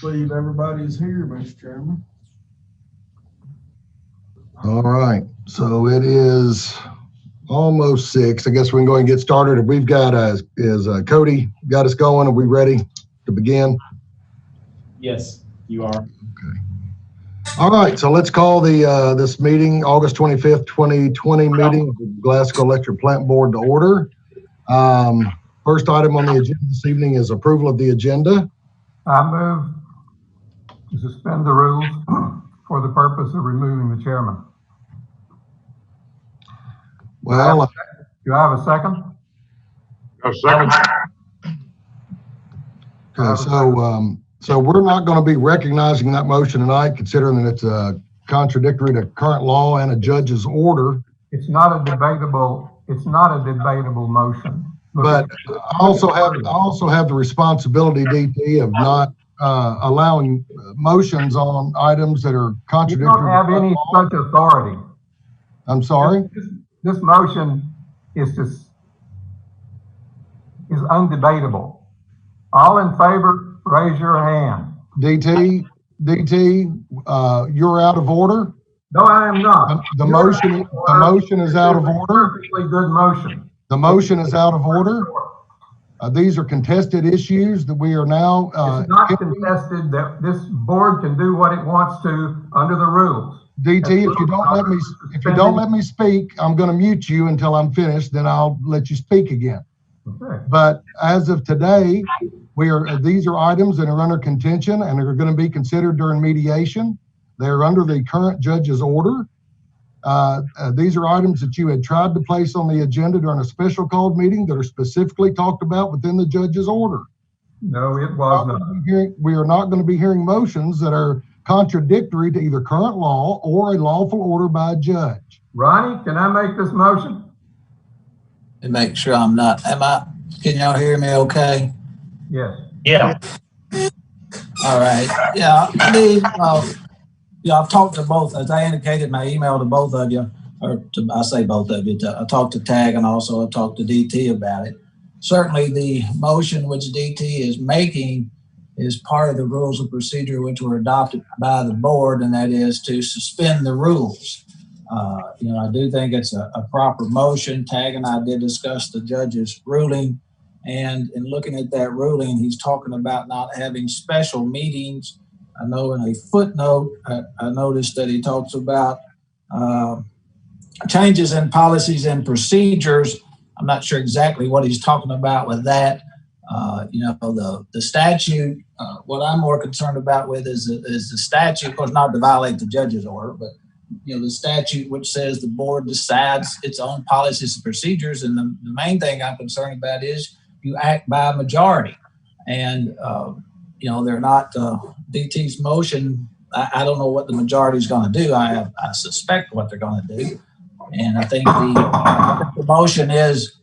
Believe everybody's here, Mr. Chairman. All right, so it is almost 6. I guess we can go and get started. We've got Cody got us going. Are we ready to begin? Yes, you are. Okay. All right, so let's call the this meeting, August 25th, 2020 meeting of the Glasgow Electric Plant Board to order. First item on the agenda this evening is approval of the agenda. I move to suspend the rules for the purpose of removing the chairman. Well, do I have a second? A second. Okay, so we're not going to be recognizing that motion tonight, considering that it's contradictory to current law and a judge's order. It's not a debatable motion. But I also have the responsibility, DT, of not allowing motions on items that are contradictory. You don't have any such authority. I'm sorry? This motion is undebatable. All in favor, raise your hand. DT, you're out of order. No, I am not. The motion is out of order. Perfectly good motion. The motion is out of order. These are contested issues that we are now. It's not contested. That this board can do what it wants to under the rules. DT, if you don't let me speak, I'm going to mute you until I'm finished. Then I'll let you speak again. Okay. But as of today, these are items that are under contention and are going to be considered during mediation. They are under the current judge's order. These are items that you had tried to place on the agenda during a special called meeting that are specifically talked about within the judge's order. No, it was not. We are not going to be hearing motions that are contradictory to either current law or a lawful order by a judge. Ronnie, can I make this motion? And make sure I'm not. Can y'all hear me okay? Yes. Yeah. All right. Yeah, I've talked to both, as I indicated in my email to both of you, I say both of you, I talked to TAG and also I talked to DT about it. Certainly the motion which DT is making is part of the rules of procedure which were adopted by the board, and that is to suspend the rules. I do think it's a proper motion. TAG and I did discuss the judge's ruling, and in looking at that ruling, he's talking about not having special meetings. I know in a footnote, I noticed that he talks about changes in policies and procedures. I'm not sure exactly what he's talking about with that. The statute, what I'm more concerned about with is the statute, of course, not to violate the judge's order, but the statute which says the board decides its own policies and procedures. And the main thing I'm concerned about is you act by a majority. And, they're not DT's motion. I don't know what the majority is going to do. I suspect what they're going to do. And I think the motion is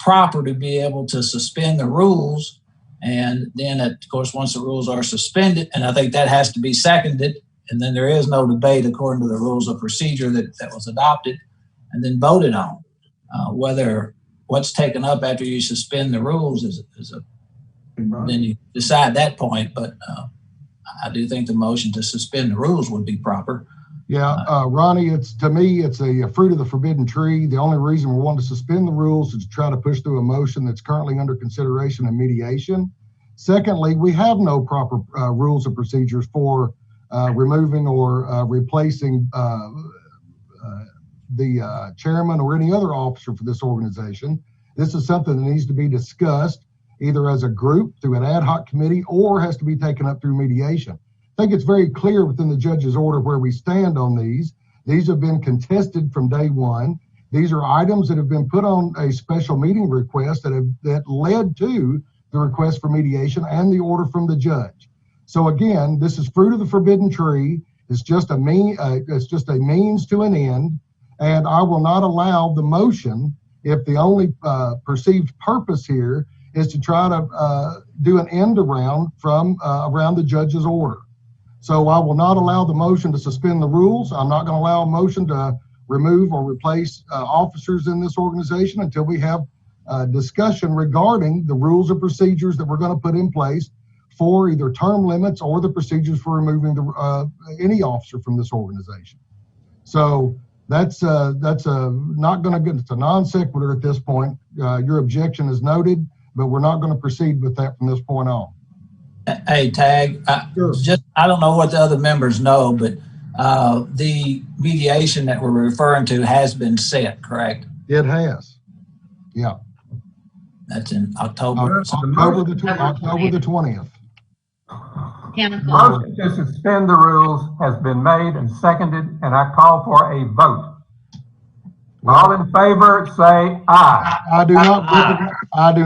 proper to be able to suspend the rules. And then, of course, once the rules are suspended, and I think that has to be seconded, and then there is no debate according to the rules of procedure that was adopted and then voted on. Whether what's taken up after you suspend the rules then you decide that point. But I do think the motion to suspend the rules would be proper. Yeah, Ronnie, to me, it's a fruit of the forbidden tree. The only reason we want to suspend the rules is to try to push through a motion that's currently under consideration and mediation. Secondly, we have no proper rules of procedures for removing or replacing the chairman or any other officer for this organization. This is something that needs to be discussed either as a group through an ad hoc committee or has to be taken up through mediation. I think it's very clear within the judge's order where we stand on these. These have been contested from day one. These are items that have been put on a special meeting request that led to the request for mediation and the order from the judge. So again, this is fruit of the forbidden tree. It's just a means to an end, and I will not allow the motion if the only perceived purpose here is to try to do an end around from around the judge's order. So I will not allow the motion to suspend the rules. I'm not going to allow a motion to remove or replace officers in this organization until we have discussion regarding the rules and procedures that we're going to put in place for either term limits or the procedures for removing any officer from this organization. So that's not going to get, it's a non sequitur at this point. Your objection is noted, but we're not going to proceed with that from this point on. Hey, Tag, Sure. I don't know what the other members know, but the mediation that we're referring to has been set, correct? It has. Yeah. That's in October. October the 20th. Chemical. Motion to suspend the rules has been made and seconded, and I call for a vote. All in favor, say aye. I do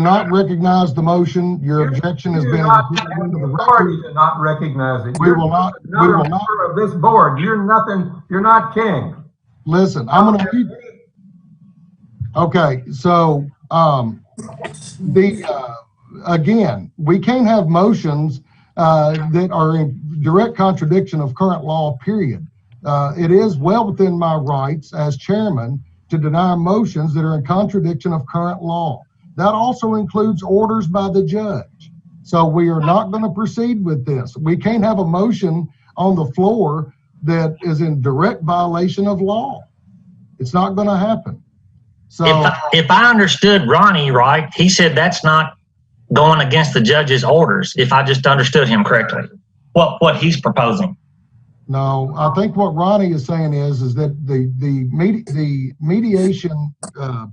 not recognize the motion. Your objection has been included into the authority record. to not recognize it. We will not. Another member of this board. You're nothing. You're not king. Listen, I'm going to. Okay, so again, we can't have motions that are in direct contradiction of current law. Period. It is well within my rights as chairman to deny motions that are in contradiction of current law. That also includes orders by the judge. So we are not going to proceed with this. We can't have a motion on the floor that is in direct violation of law. It's not going to happen. So if I understood Ronnie right, he said that's not going against the judge's orders, if I just understood him correctly, what he's proposing. No, I think what Ronnie is saying is that the mediation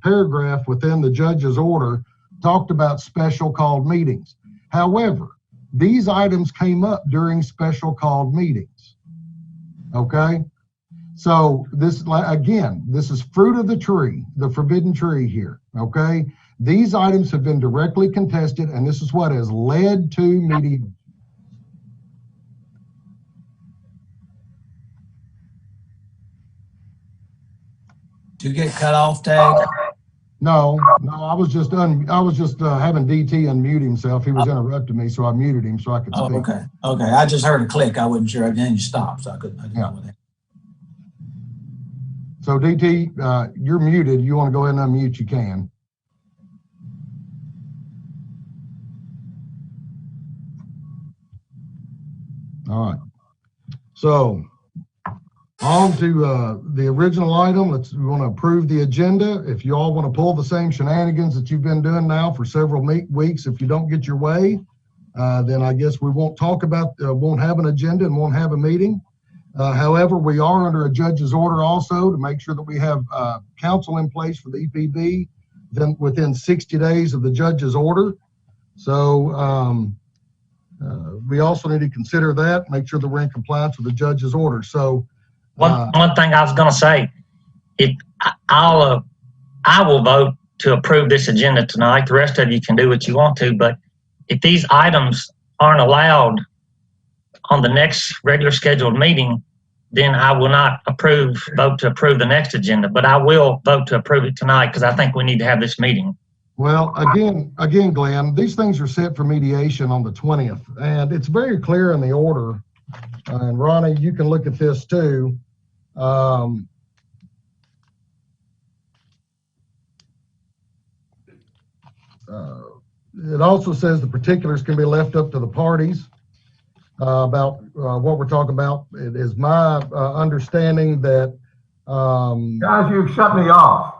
paragraph within the judge's order talked about special called meetings. However, these items came up during special called meetings. Okay? So this, again, this is fruit of the tree, the forbidden tree here. Okay? These items have been directly contested, and this is what has led to mediation. Did you get cut off, Tag? No, I was just having DT unmute himself. He was interrupting me, so I muted him so I could speak. Oh, okay. I just heard a click. I wasn't sure. Then you stopped, so I didn't know what that. So DT, you're muted. You want to go ahead and unmute, you can. All right. So on to the original item. We want to approve the agenda. If you all want to pull the same shenanigans that you've been doing now for several weeks, if you don't get your way, then I guess we won't talk about, won't have an agenda and won't have a meeting. However, we are under a judge's order also to make sure that we have counsel in place for the EPB then within 60 days of the judge's order. So we also need to consider that, make sure that we're in compliance with the judge's order. So one thing I was going to say, I will vote to approve this agenda tonight. The rest of you can do what you want to, but if these items aren't allowed on the next regular scheduled meeting, then I will not vote to approve the next agenda, but I will vote to approve it tonight because I think we need to have this meeting. Well, again, Glenn, these things are set for mediation on the 20th, and it's very clear in the order. And Ronnie, you can look at this too. It also says the particulars can be left up to the parties about what we're talking about. It is my understanding that Guys, you've shut me off.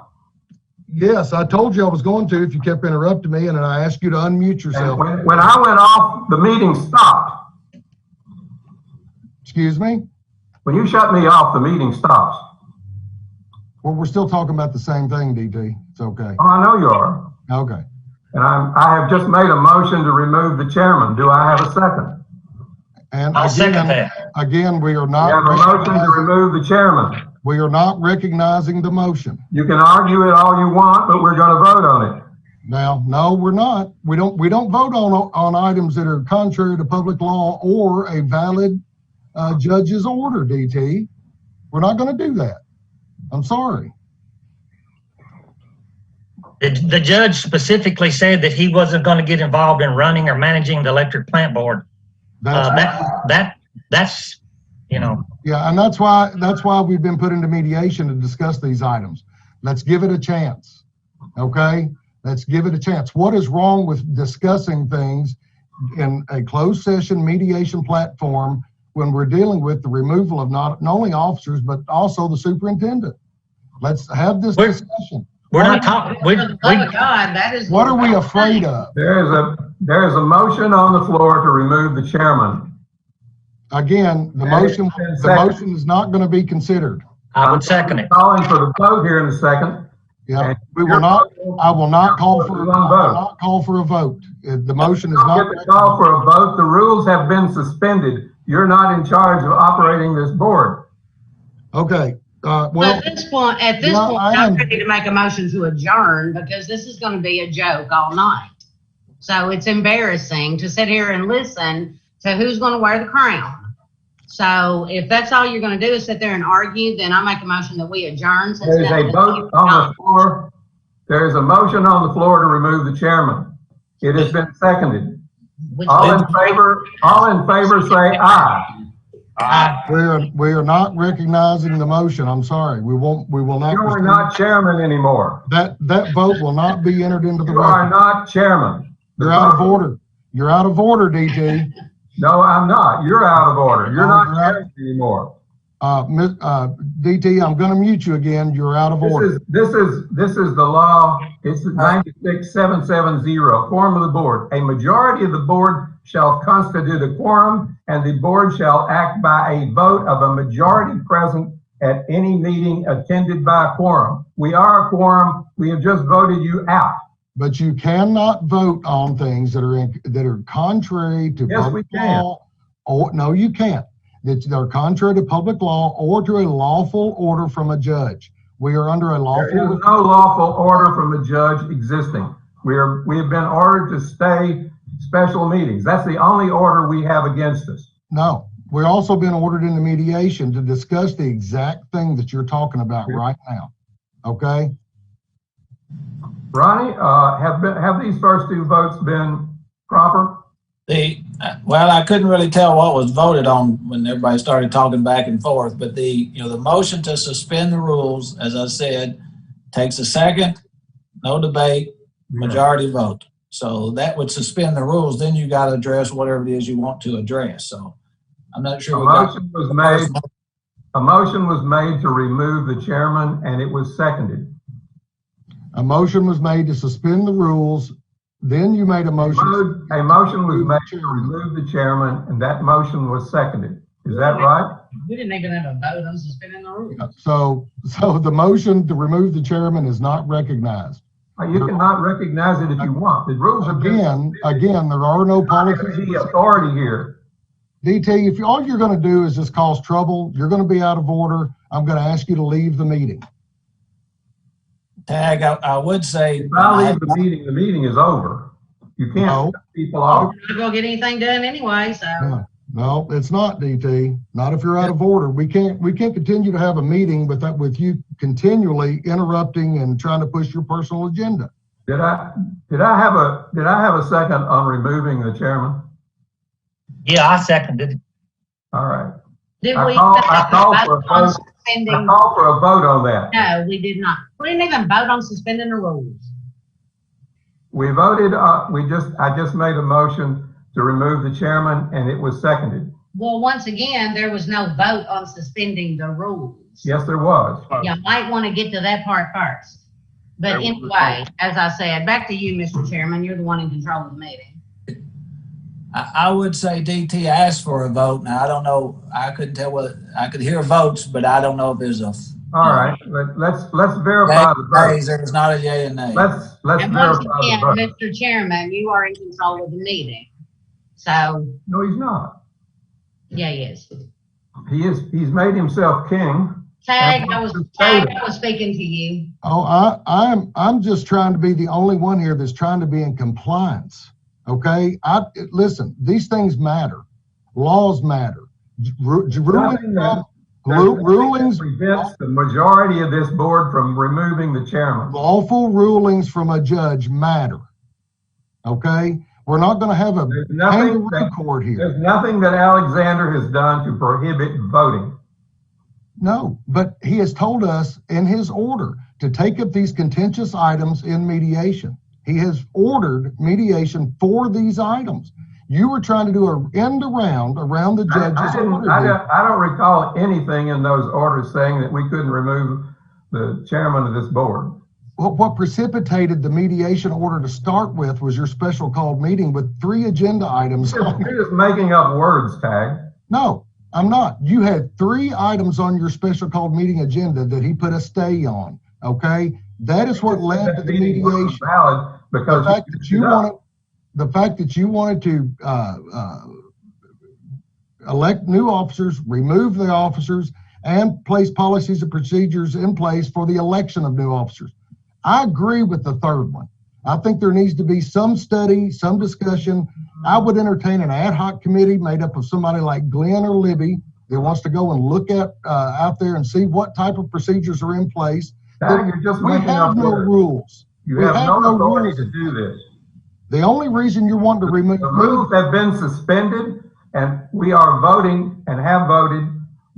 yes, I told you I was going to if you kept interrupting me, and then I asked you to unmute yourself. And when I went off, the meeting stopped. Excuse me? When you shut me off, the meeting stops. Well, we're still talking about the same thing, DT. It's okay. Oh, I know you are. Okay. And I have just made a motion to remove the chairman. Do I have a second? And I'll second that. again, we are We have a motion to remove the chairman. We are not recognizing the motion. You can argue it all you want, but we're going to vote on it. Now, no, we're not. We don't vote on items that are contrary to public law or a valid judge's order, DT. We're not going to do that. I'm sorry. The judge specifically said that he wasn't going to get involved in running or managing the electric plant board. That's you know. Yeah, and that's why we've been put into mediation to discuss these items. Let's give it a chance. Okay? Let's give it a chance. What is wrong with discussing things in a closed session mediation platform when we're dealing with the removal of not only officers, but also the superintendent? Let's have this discussion. We're not talking, For the love of God, that is. What are we afraid of? There is a motion on the floor to remove the chairman. Again, the motion is not going to be considered. I would second it. Calling for the vote here in a second. Yeah, we will not. I will not call for a vote. The motion is not. Get the call for a vote. The rules have been suspended. You're not in charge of operating this board. Okay. Well, At this point, I'm ready to make a motion to adjourn because this is going to be a joke all night. So it's embarrassing to sit here and listen to who's going to wear the crown. So if that's all you're going to do is sit there and argue, then I make a motion that we adjourn. There is a vote on the floor. There is a motion on the floor to remove the chairman. It has been seconded. All in favor say aye. we are not recognizing the motion. I'm sorry. We will not. You are not chairman anymore. That vote will not be entered into the record. You are not chairman. You're out of order. You're out of order, DT. No, I'm not. You're out of order. You're not chairman anymore. DT, I'm going to mute you again. You're out of order. This is the law. It's 96770, quorum of the board. A majority of the board shall constitute a quorum, and the board shall act by a vote of a majority present at any meeting attended by a quorum. We are a quorum. We have just voted you out. But you cannot vote on things that are contrary to public law. Or no, you can't. That are contrary to public law or to a lawful order from a judge. We are under a lawful. There is no lawful order from a judge existing. We have been ordered to stay special meetings. That's the only order we have against us. No, we've also been ordered into mediation to discuss the exact thing that you're talking about right now. Okay. Ronnie, have these first two votes been proper? Well, I couldn't really tell what was voted on when everybody started talking back and forth, but the motion to suspend the rules, as I said, takes a second, no debate, majority vote. So that would suspend the rules. Then you got to address whatever it is you want to address. So I'm not sure. A motion was made to remove the chairman, and it was seconded. A motion was made to suspend the rules. Then you made a motion. A motion was made to remove the chairman, and that motion was seconded. Is that right? We didn't even have a vote on suspending the rules. So the motion to remove the chairman is not recognized. You cannot recognize it if you want. The rules are again. There are no politics. Authority here. DT, if all you're going to do is just cause trouble, you're going to be out of order. I'm going to ask you to leave the meeting. Tag, I would say. If I leave the meeting is over. You can't cut people off. We're not going to get anything done anyway, so. No, it's not, DT. Not if you're out of order. We can't continue to have a meeting with you continually interrupting and trying to push your personal agenda. Did I have a second on removing the chairman? Yeah, I seconded it. All right. Did I we call for a vote on that. No, we did not. We didn't even vote on suspending the rules. We voted, I just made a motion to remove the chairman, and it was seconded. Well, once again, there was no vote on suspending the rules. Yes, there was. You might want to get to that part first. But anyway, as I said, back to you, Mr. Chairman. You're the one in control of the meeting. I would say DT asked for a vote. Now, I don't know. I couldn't tell whether I could hear votes, but I don't know if there's a. All right, let's verify the vote. There's not a yay and nay. Let's And verify once the again, vote. Mr. Chairman, you are in control of the meeting. So, No, he's not. yeah, yes. He's made himself king. Tag, I was speaking to you. Oh, I'm just trying to be the only one here that's trying to be in compliance. Okay, listen. These things matter. Laws matter. Rulings Prevents the majority of this board from removing the chairman. Lawful rulings from a judge matter. Okay, we're not going to have a kangaroo court here. There's nothing that Alexander has done to prohibit voting. No, but he has told us in his order to take up these contentious items in mediation. He has ordered mediation for these items. You were trying to do an end around the judge's order. I don't recall anything in those orders saying that we couldn't remove the chairman of this board. Well, what precipitated the mediation order to start with was your special called meeting with 3 agenda items. You're just making up words, Tag. No, I'm not. You had 3 items on your special called meeting agenda that he put a stay on. Okay, that is what led to the mediation. Valid because the fact that you wanted to elect new officers, remove the officers, and place policies and procedures in place for the election of new officers. I agree with the third one. I think there needs to be some study, some discussion. I would entertain an ad hoc committee made up of somebody like Glenn or Libby that wants to go and look at out there and see what type of procedures are in place. You're just we making have up no words. rules. You We have no authority rules. to do this. The only reason you're wanting to remove The rules have been suspended, and we are voting and have voted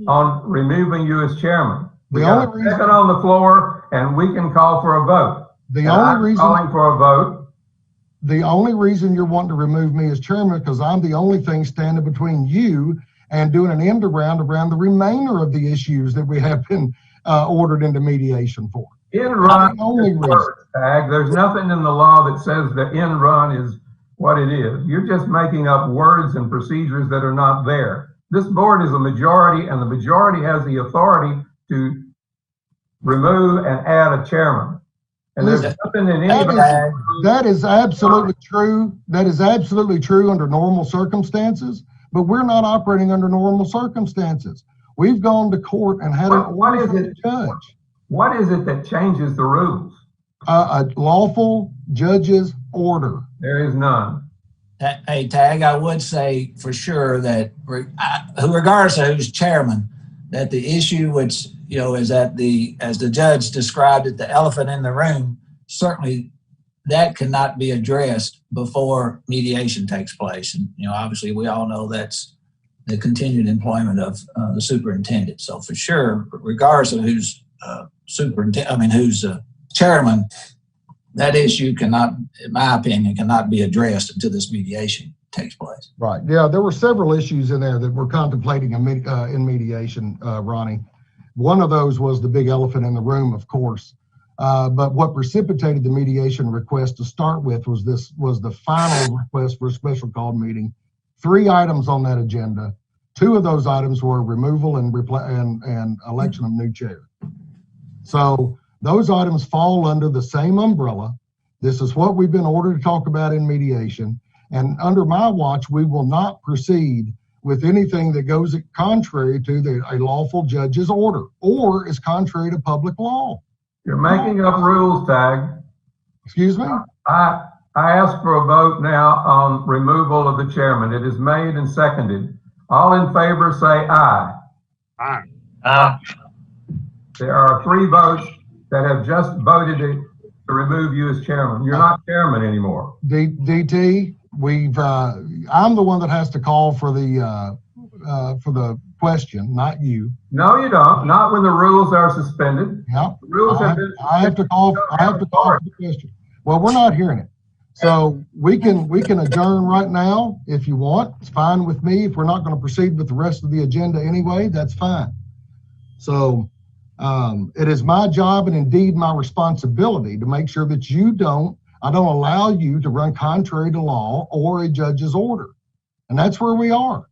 on removing you as chairman. We The got only a reason- second on the floor, and we can call for a vote. the And only I'm reason calling for a vote. the only reason you're wanting to remove me as chairman because I'm the only thing standing between you and doing an end around the remainder of the issues that we have been ordered into mediation for. In run the only is reason. words, Tag. There's nothing in the law that says that in run is what it is. You're just making up words and procedures that are not there. This board is a majority, and the majority has the authority to remove and add a chairman. And there's Listen, nothing in that any That is absolutely true. That is absolutely true under normal circumstances, but we're not operating under normal circumstances. We've gone to court and had an What order is from the it? judge. What is it that changes the rules? A lawful judge's order. There is none. Hey, Tag, I would say for sure that regardless of who's chairman, that the issue which, is that as the judge described it, the elephant in the room, certainly that cannot be addressed before mediation takes place. And, obviously we all know that's the continued employment of the superintendent. So for sure, regardless of who's who's chairman, that issue cannot, in my opinion, cannot be addressed until this mediation takes place. Right. Yeah, there were several issues in there that we're contemplating in mediation, Ronnie. One of those was the big elephant in the room, of course. But what precipitated the mediation request to start with was the final request for a special called meeting. 3 items on that agenda. 2 of those items were removal and election of new chair. So those items fall under the same umbrella. This is what we've been ordered to talk about in mediation. And under my watch, we will not proceed with anything that goes contrary to a lawful judge's order or is contrary to public law. You're making up rules, Tag. Excuse me? I ask for a vote now on removal of the chairman. It is made and seconded. All in favor say aye. Aye. There are 3 votes that have just voted to remove you as chairman. You're not chairman anymore. DT, I'm the one that has to call for the question, not you. No, you don't. Not when the rules are suspended. Yep. The rules have been. I have to call for the question. Well, we're not hearing it. So we can adjourn right now if you want. It's fine with me. If we're not going to proceed with the rest of the agenda anyway, that's fine. So it is my job and indeed my responsibility to make sure that I don't allow you to run contrary to law or a judge's order. And that's where we are.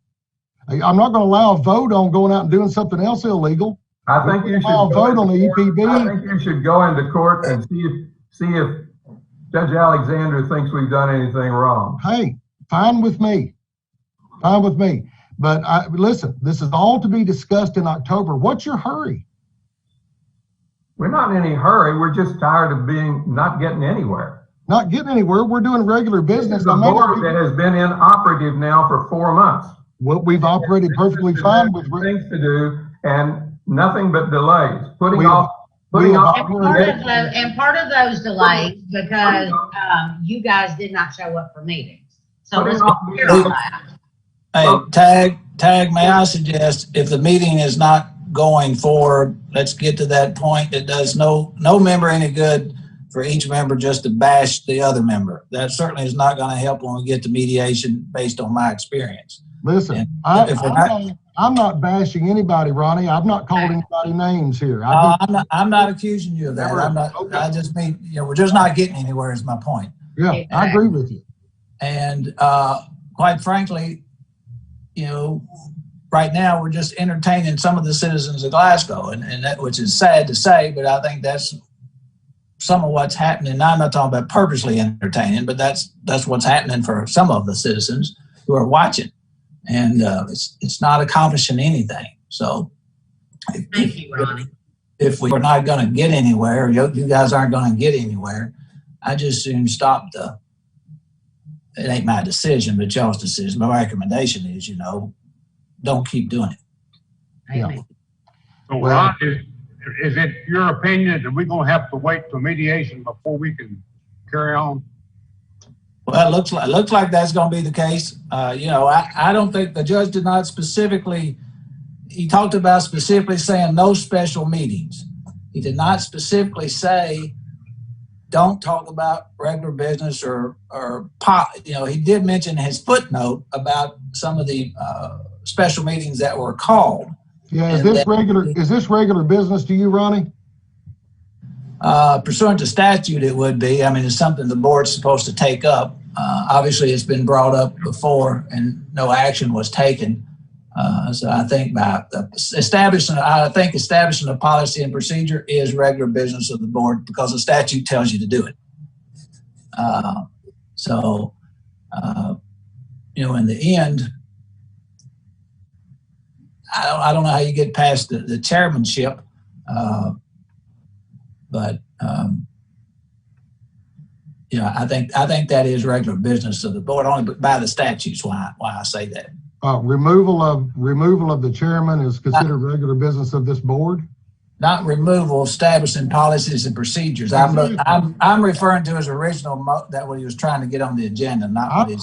I'm not going to allow a vote on going out and doing something else illegal. I think you should vote on the EPB. I think you should go into court and see if Judge Alexander thinks we've done anything wrong. Hey, fine with me. Fine with me. But listen, this is all to be discussed in October. What's your hurry? We're not in any hurry. We're just tired of not getting anywhere. Not getting anywhere. We're doing regular This business. is a board that has been inoperative now for 4 months. Well, we've operated perfectly fine with things to do and nothing but delays. We have- And part of those delays because you guys did not show up for meetings. So let's be clear on that. Hey, Tag, may I suggest if the meeting is not going forward, let's get to that point. It does no member any good for each member just to bash the other member. That certainly is not going to help when we get to mediation based on my experience. Listen, And I'm not bashing anybody, Ronnie. I've not called anybody names here. No, I'm not accusing you of that. Never. I'm not. Okay. I just mean, we're just not getting anywhere. Is my point. Yeah, I agree with you. And quite frankly, right now we're just entertaining some of the citizens of Glasgow, and that, which is sad to say, but I think that's some of what's happening. Now, I'm not talking about purposely entertaining, but that's what's happening for some of the citizens who are watching, and it's not accomplishing anything. So, Thank you, Ronnie. If we're not going to get anywhere, you guys aren't going to get anywhere, I just soon stop it ain't my decision, but y'all's decision. My recommendation is, don't keep doing it. Amen. So Ron, is it your opinion that we're gonna have to wait for mediation before we can carry on? Well, it looks like that's going to be the case. I don't think the judge did not specifically. He talked about specifically saying no special meetings. He did not specifically say don't talk about regular business or he did mention his footnote about some of the special meetings that were called. Yeah, is this regular business to you, Ronnie? Pursuant to statute, it would be. I mean, it's something the board's supposed to take up. Obviously, it's been brought up before and no action was taken. So I think establishing a policy and procedure is regular business of the board because the statute tells you to do it. In the end, I don't know how you get past the chairmanship, but I think that is regular business of the board only by the statutes. Why I say that. Removal of the chairman is considered regular business of this board? Not removal, establishing policies and procedures. I'm referring to his original that what he was trying to get on the agenda.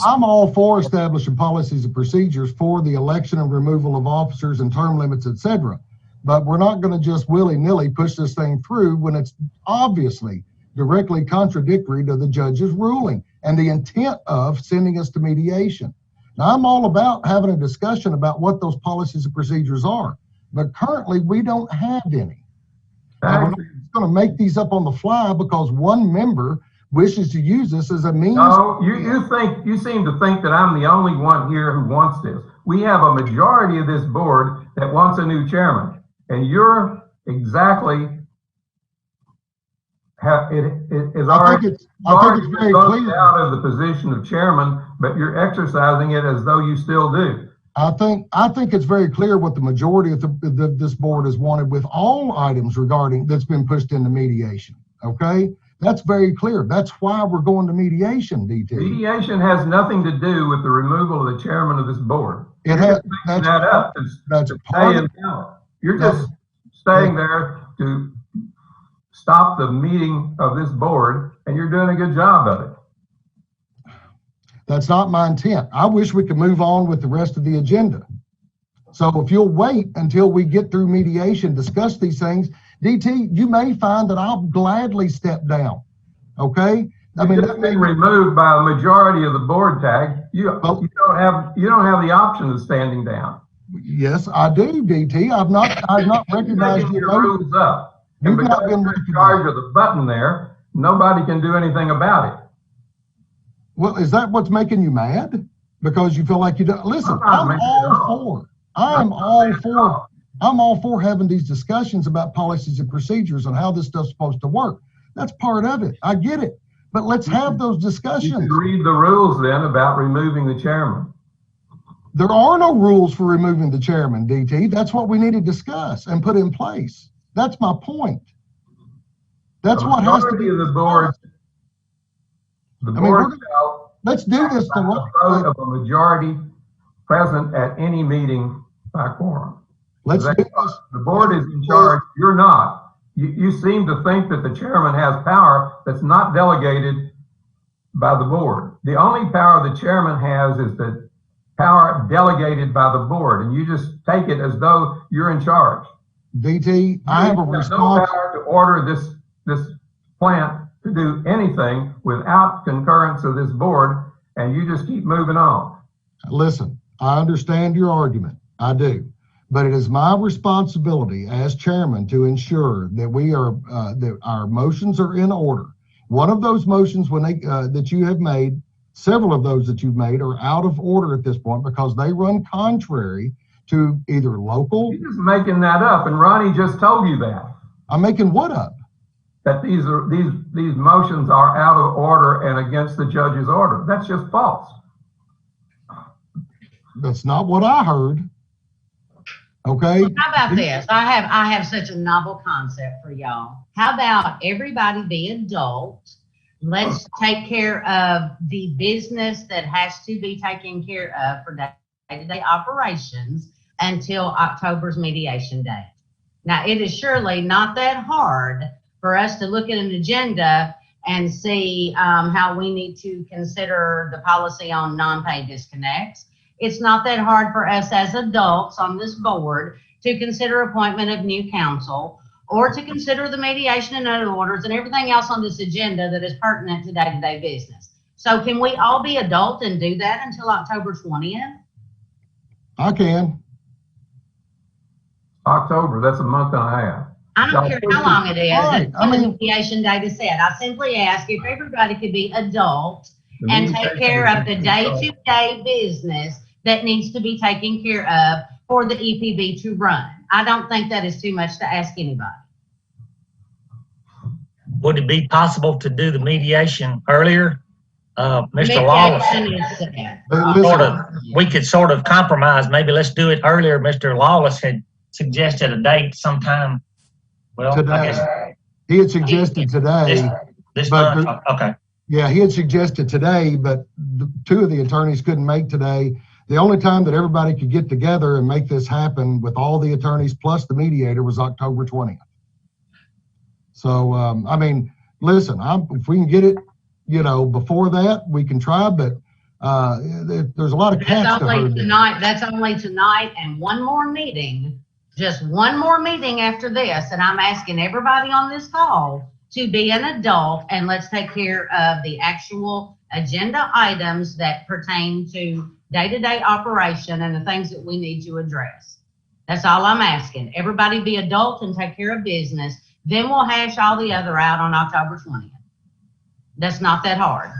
I'm all for establishing policies and procedures for the election and removal of officers and term limits, etc. But we're not going to just willy-nilly push this thing through when it's obviously directly contradictory to the judge's ruling and the intent of sending us to mediation. Now, I'm all about having a discussion about what those policies and procedures are, but currently we don't have any. We're not going to make these up on the fly because one member wishes to use this as a means. No, you seem to think that I'm the only one here who wants this. We have a majority of this board that wants a new chairman, and you're exactly I think it's very clear out of the position of chairman, but you're exercising it as though you still do. I think it's very clear what the majority of this board has wanted with all items that's been pushed into mediation. Okay, that's very clear. That's why we're going to mediation. DT. Mediation has nothing to do with the removal of the chairman of this board. It has. That's part of it. You're just staying there to stop the meeting of this board, and you're doing a good job of it. That's not my intent. I wish we could move on with the rest of the agenda. So if you'll wait until we get through mediation, discuss these things, DT, you may find that I'll gladly step down. Okay? I mean, that's been removed by a majority of the board tag. You don't have the option of standing down. Yes, I do, DT. I've not recognized your rules up. And because you're in charge of the button there, nobody can do anything about it. Well, is that what's making you mad? Because you feel like you don't listen. I'm all for having these discussions about policies and procedures and how this stuff's supposed to work. That's part of it. I get it. But let's have those discussions. You can read the rules then about removing the chairman. There are no rules for removing the chairman, DT. That's what we need to discuss and put in place. That's my point. That's what has to be the board. The board let's do this. The vote of a majority present at any meeting by quorum. The board is in charge. You're not. You seem to think that the chairman has power that's not delegated by the board. The only power the chairman has is the power delegated by the board, and you just take it as though you're in charge. DT, I have a response. No power to order this plant to do anything without concurrence of this board, and you just keep moving on. Listen, I understand your argument. I do. But it is my responsibility as chairman to ensure that that our motions are in order. One of those motions that you have made, several of those that you've made are out of order at this point because they run contrary to either local. You're just making that up, and Ronnie just told you that. I'm making what up? That these motions are out of order and against the judge's order. That's just false. That's not what I heard. Okay. Well, how about this? I have such a novel concept for y'all. How about everybody be adults? Let's take care of the business that has to be taken care of for day-to-day operations until October's mediation date. Now, it is surely not that hard for us to look at an agenda and see how we need to consider the policy on non-pay disconnects. It's not that hard for us as adults on this board to consider appointment of new counsel or to consider the mediation and other orders and everything else on this agenda that is pertinent to day-to-day business. So can we all be adult and do that until October 20th? I can. October, that's a month and a half. I don't care how long it is. Right. Until the mediation date is set. I simply ask if everybody could be adult and take care of the day-to-day business that needs to be taken care of for the EPB to run. I don't think that is too much to ask anybody. Would it be possible to do the mediation earlier? Mr. Mediation Lawless, is set. we could sort of compromise. Maybe let's do it earlier. Mr. Lawless had suggested a date sometime. Well, Today. I guess He had suggested today. this But month. Okay. Yeah, he had suggested today, but two of the attorneys couldn't make today. The only time that everybody could get together and make this happen with all the attorneys plus the mediator was October 20th. So, I mean, listen, if we can get it, before that, we can try, but there's a lot of cats to herd. That's only tonight and one more meeting, just one more meeting after this. And I'm asking everybody on this call to be an adult and let's take care of the actual agenda items that pertain to day-to-day operation and the things that we need to address. That's all I'm asking. Everybody be adult and take care of business. Then we'll hash all the other out on October 20th. That's not that hard.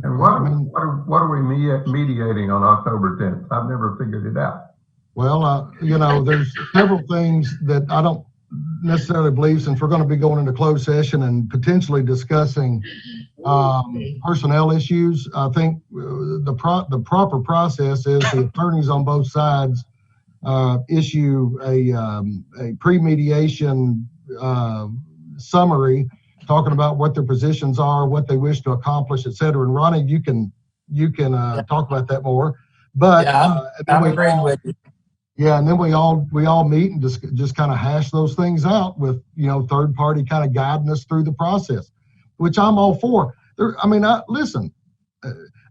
And what are we mediating on October 10th? I've never figured it out. Well, there's several things that I don't necessarily believe, since we're going to be going into closed session and potentially discussing personnel issues. I think the proper process is the attorneys on both sides issue a pre-mediation summary talking about what their positions are, what they wish to accomplish, et cetera. And Ronnie, you can talk about that more. But I'm agreeing with you. Yeah, and then we all meet and just kind of hash those things out with third party kind of guiding us through the process, which I'm all for. Listen,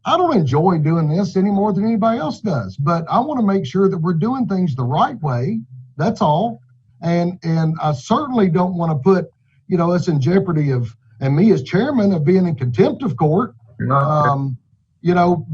I don't enjoy doing this any more than anybody else does, but I want to make sure that we're doing things the right way. That's all, and I certainly don't want to put us in jeopardy and me as chairman of being in contempt of court. You're not.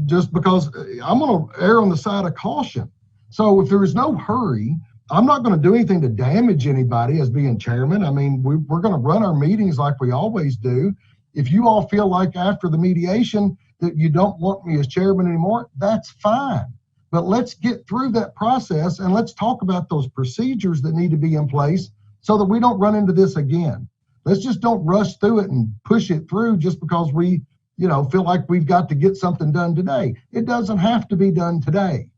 Just because I'm going to err on the side of caution. So if there is no hurry, I'm not going to do anything to damage anybody as being chairman. I mean, we're going to run our meetings like we always do. If you all feel like after the mediation that you don't want me as chairman anymore, that's fine. But let's get through that process and let's talk about those procedures that need to be in place so that we don't run into this again. Let's just don't rush through it and push it through just because we, feel like we've got to get something done today. It doesn't have to be done today.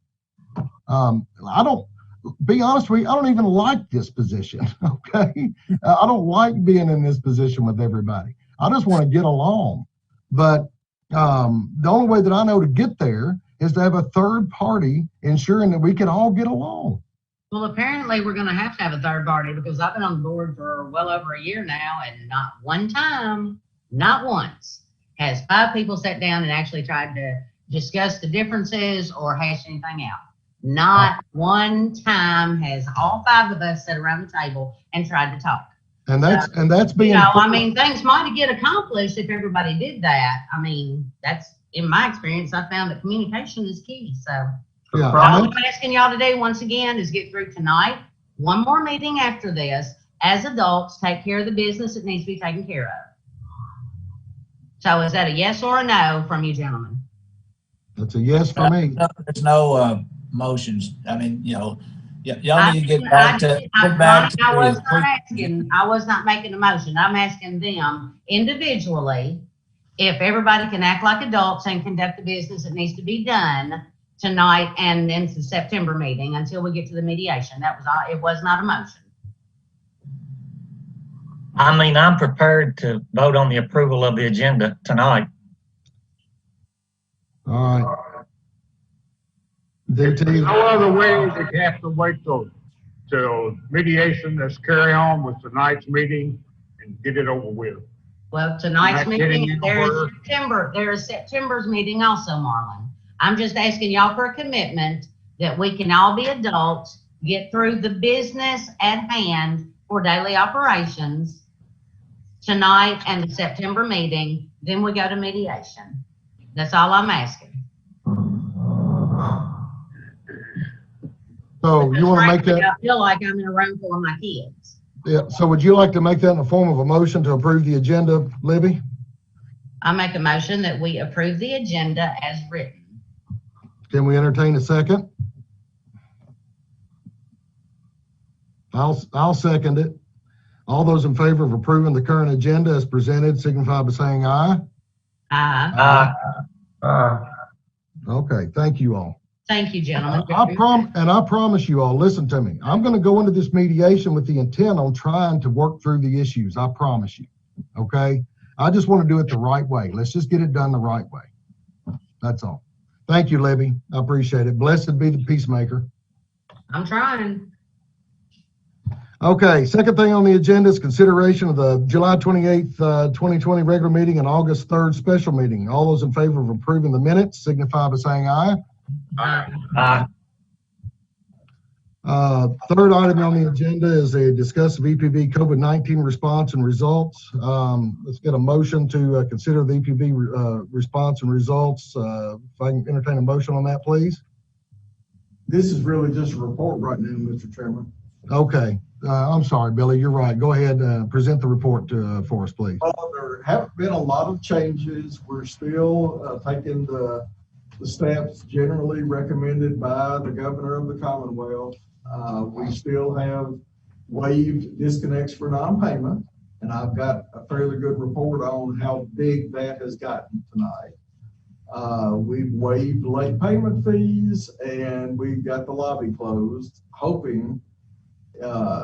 Be honest with you, I don't even like this position, okay? I don't like being in this position with everybody. I just want to get along. But the only way that I know to get there is to have a third party ensuring that we can all get along. Well, apparently we're going to have a third party because I've been on the board for well over a year now, and not one time, not once, has 5 people sat down and actually tried to discuss the differences or hash anything out. Not one time has all 5 of us sat around the table and tried to talk. And that's being. I mean, things might get accomplished if everybody did that. I mean, that's, in my experience, I found that communication is key. So Yeah. all I'm asking y'all to do once again is get through tonight, one more meeting after this, as adults, take care of the business that needs to be taken care of. So is that a yes or a no from you gentlemen? That's a yes for me. There's no motions. I mean, y'all need to get back to. I was not making a motion. I'm asking them individually if everybody can act like adults and conduct the business that needs to be done tonight and into the September meeting until we get to the mediation. That was all. It was not a motion. I mean, I'm prepared to vote on the approval of the agenda tonight. All right. DT. No other way we have to wait till mediation. Let's carry on with tonight's meeting and get it over with. Well, tonight's Not getting meeting, there anywhere. is September's meeting also, Marlon. I'm just asking y'all for a commitment that we can all be adults, get through the business at hand for daily operations tonight and the September meeting, then we go to mediation. That's all I'm asking. So you want to make that? I feel like I'm in a room full of my kids. Yeah. So would you like to make that in the form of a motion to approve the agenda, Libby? I make a motion that we approve the agenda as written. Can we entertain a second? I'll second it. All those in favor of approving the current agenda as presented signify by saying aye. Aye. Okay. Thank you all. Thank you, gentlemen. I promise you all, listen to me. I'm going to go into this mediation with the intent on trying to work through the issues. I promise you. Okay. I just want to do it the right way. Let's just get it done the right way. That's all. Thank you, Libby. I appreciate it. Blessed be the peacemaker. I'm trying. Okay. Second thing on the agenda is consideration of the July 28th, 2020 regular meeting and August 3rd special meeting. All those in favor of approving the minutes signify by saying aye. Third item on the agenda is a discuss of EPB COVID-19 response and results. Let's get a motion to consider the EPB response and results. If I can entertain a motion on that, please. This is really just a report right now, Mr. Chairman. Okay. I'm sorry, Billy. You're right. Go ahead. Present the report for us, please. There have been a lot of changes. We're still taking the steps generally recommended by the governor of the Commonwealth. We still have waived disconnects for non-payment, and I've got a fairly good report on how big that has gotten tonight. We've waived late payment fees, and we've got the lobby closed, hoping,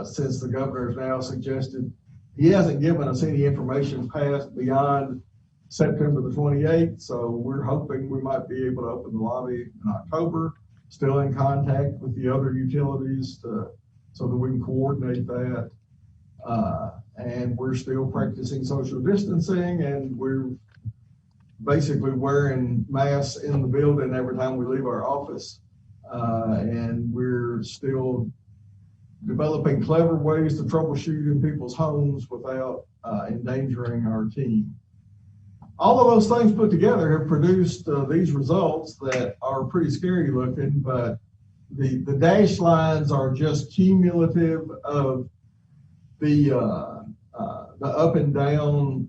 since the governor's now suggested, he hasn't given us any information past beyond September the 28th, so we're hoping we might be able to open the lobby in October. Still in contact with the other utilities so that we can coordinate that. And we're still practicing social distancing, and we're basically wearing masks in the building every time we leave our office. And we're still developing clever ways to troubleshoot in people's homes without endangering our team. All of those things put together have produced these results that are pretty scary looking, but the dashed lines are just cumulative of the up and down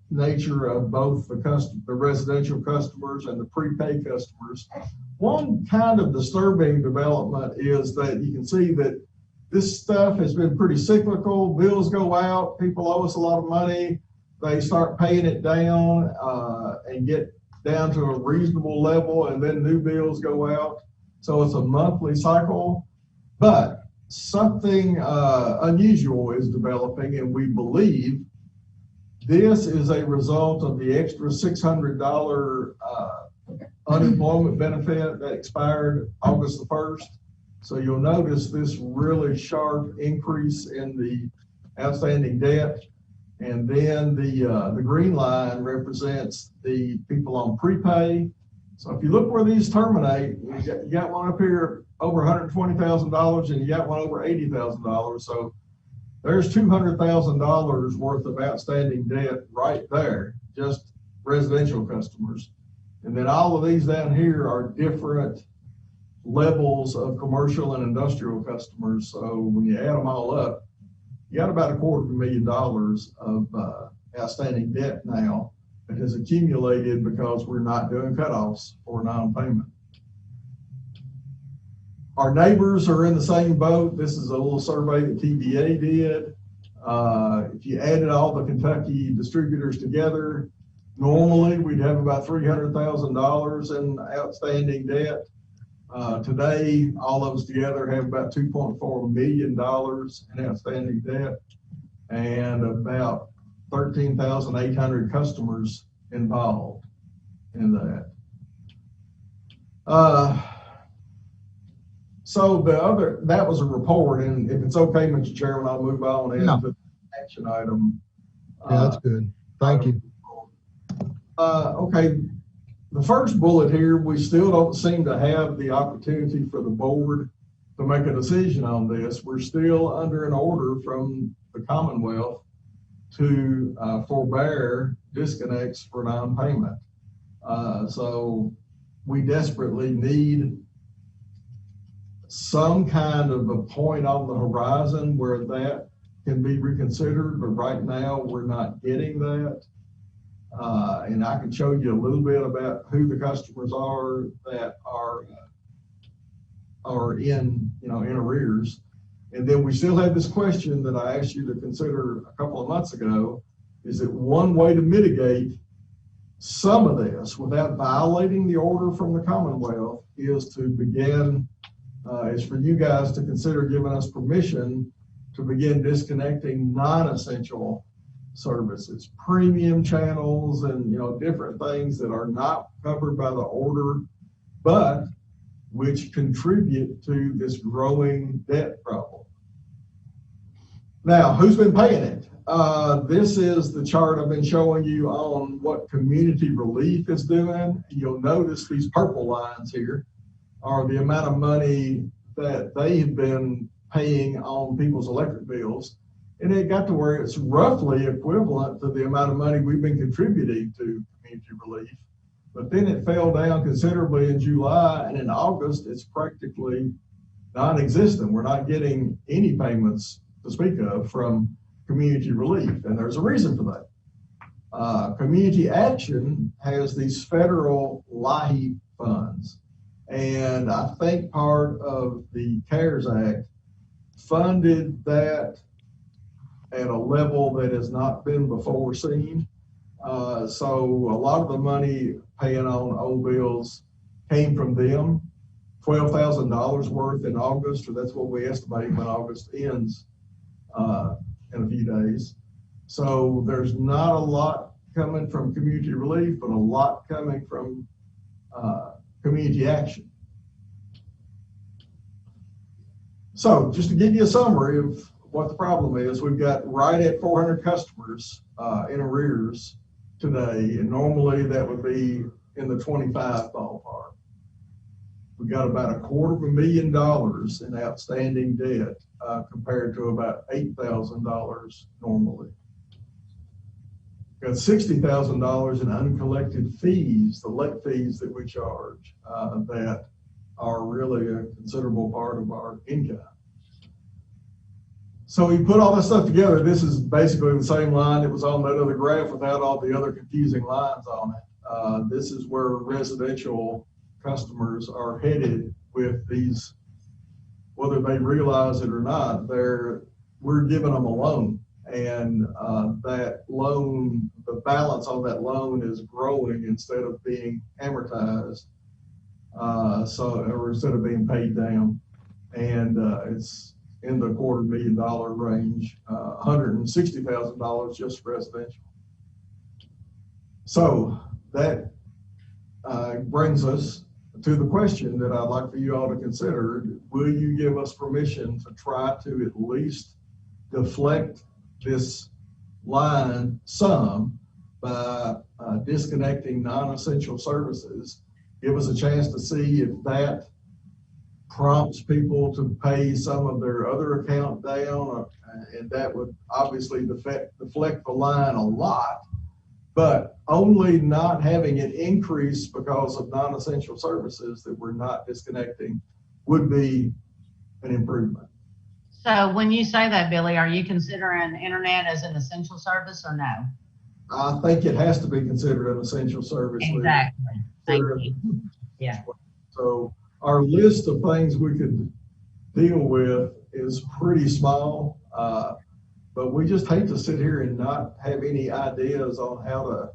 nature of both the residential customers and the prepaid customers. One kind of disturbing development is that you can see that this stuff has been pretty cyclical. Bills go out, people owe us a lot of money. They start paying it down and get down to a reasonable level, and then new bills go out. So it's a monthly cycle, but something unusual is developing, and we believe this is a result of the extra $600 unemployment benefit that expired August the 1st. So you'll notice this really sharp increase in the outstanding debt. And then the green line represents the people on prepay. So if you look where these terminate, you got one up here over $120,000 and you got one over $80,000. So There's $200,000 worth of outstanding debt right there, just residential customers. And then all of these down here are different levels of commercial and industrial customers. So when you add them all up, you got about $250,000 of outstanding debt now that has accumulated because we're not doing cutoffs for non-payment. Our neighbors are in the same boat. This is a little survey that TVA did. If you added all the Kentucky distributors together, normally we'd have about $300,000 in outstanding debt. Today, all of us together have about $2.4 million in outstanding debt and about 13,800 customers involved in that. So that was a report, and if it's okay, Mr. Chairman, I'll move on into the action item. Yeah, that's good. Thank you. Okay, the first bullet here, we still don't seem to have the opportunity for the board to make a decision on this. We're still under an order from the Commonwealth to forbear disconnects for non-payment. So we desperately need some kind of a point on the horizon where that can be reconsidered, but right now we're not getting that. And I can show you a little bit about who the customers are that are in arrears. And then we still have this question that I asked you to consider a couple of months ago, is that one way to mitigate some of this without violating the order from the Commonwealth is to begin, is for you guys to consider giving us permission to begin disconnecting non-essential services, premium channels, and different things that are not covered by the order, but which contribute to this growing debt problem. Now, who's been paying it? This is the chart I've been showing you on what community relief is doing. You'll notice these purple lines here are the amount of money that they have been paying on people's electric bills. And it got to where it's roughly equivalent to the amount of money we've been contributing to community relief. But then it fell down considerably in July, and in August, it's practically non-existent. We're not getting any payments to speak of from community relief, and there's a reason for that. Community Action has these federal LIHEAP funds, and I think part of the CARES Act funded that at a level that has not been before seen. So a lot of the money paying on old bills came from them, $12,000 worth in August, or that's what we estimate when August ends in a few days. So there's not a lot coming from community relief, but a lot coming from community action. So just to give you a summary of what the problem is, we've got right at 400 customers in arrears today, and normally that would be in the 25 ballpark. We've got about $250,000 in outstanding debt compared to about $8,000 normally. We've got $60,000 in uncollected fees, the late fees that we charge that are really a considerable part of our income. So we put all this stuff together. This is basically the same line that was on that other graph without all the other confusing lines on it. This is where residential customers are headed with these, whether they realize it or not, we're giving them a loan. And that loan, the balance on that loan is growing instead of being amortized. Or instead of being paid down. And it's in the $250,000 range, $160,000 just residential. So that brings us to the question that I'd like for you all to consider. Will you give us permission to try to at least deflect this line some by disconnecting non-essential services? Give us a chance to see if that prompts people to pay some of their other account down, and that would obviously deflect the line a lot. But only not having it increase because of non-essential services that we're not disconnecting would be an improvement. So when you say that, Billy, are you considering internet as an essential service or no? I think it has to be considered an essential service. Exactly. Thank you. Yeah. So our list of things we could deal with is pretty small, but we just hate to sit here and not have any ideas on how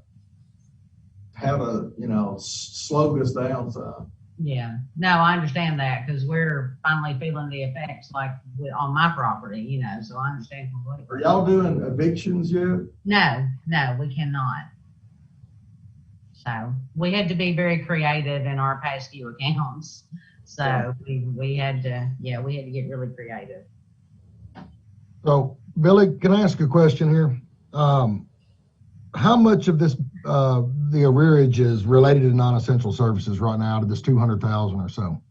to slow this down some. Yeah. No, I understand that because we're finally feeling the effects like on my property, so I understand completely. Are y'all doing evictions yet? No, we cannot. So we had to be very creative in our past few accounts. So we had to get really creative. So, Billy, can I ask a question here? How much of this, the arrearage is related to non-essential services right now out of this 200,000 or so?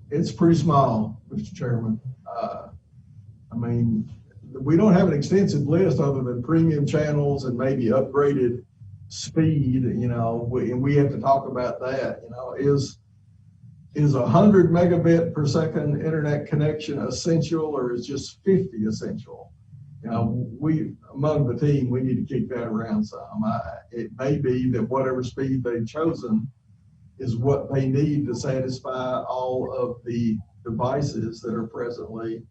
It's pretty small, Mr. Chairman. I mean, we don't have an extensive list other than premium channels and maybe upgraded speed, and we have to talk about that. Is 100 megabit per second internet connection essential, or is just 50 essential? We, among the team, we need to kick that around some. It may be that whatever speed they've chosen is what they need to satisfy all of the devices that are presently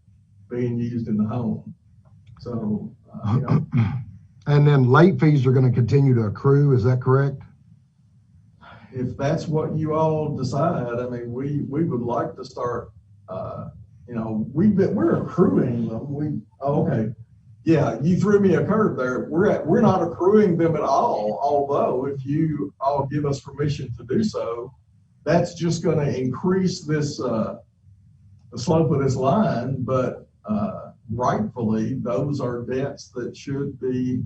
being used in the home. So, And then late fees are going to continue to accrue, is that correct? If that's what you all decide, I mean, we would like to start, we're accruing them. Okay. Yeah, you threw me a curve there. We're not accruing them at all, although if you all give us permission to do so, that's just going to increase this, the slope of this line, but rightfully, those are debts that should be,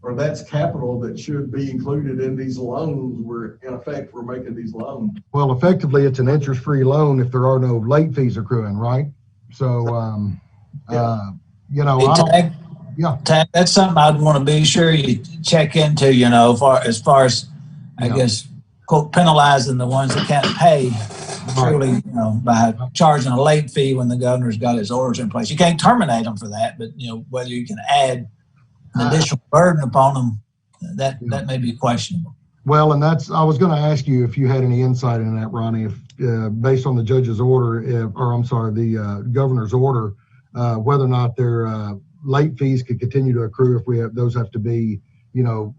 or that's capital that should be included in these loans. In effect, we're making these loans. Well, effectively, it's an interest-free loan if there are no late fees accruing, right? So, Tag, that's something I'd want to be sure you check into, as far as, I guess, quote, penalizing the ones that can't pay truly, by charging a late fee when the governor's got his orders in place. You can't terminate them for that, but, whether you can add an additional burden upon them, that may be questionable. Well, and I was going to ask you if you had any insight into that, Ronnie, if based on the judge's order, the governor's order, whether or not their late fees could continue to accrue if those have to be, go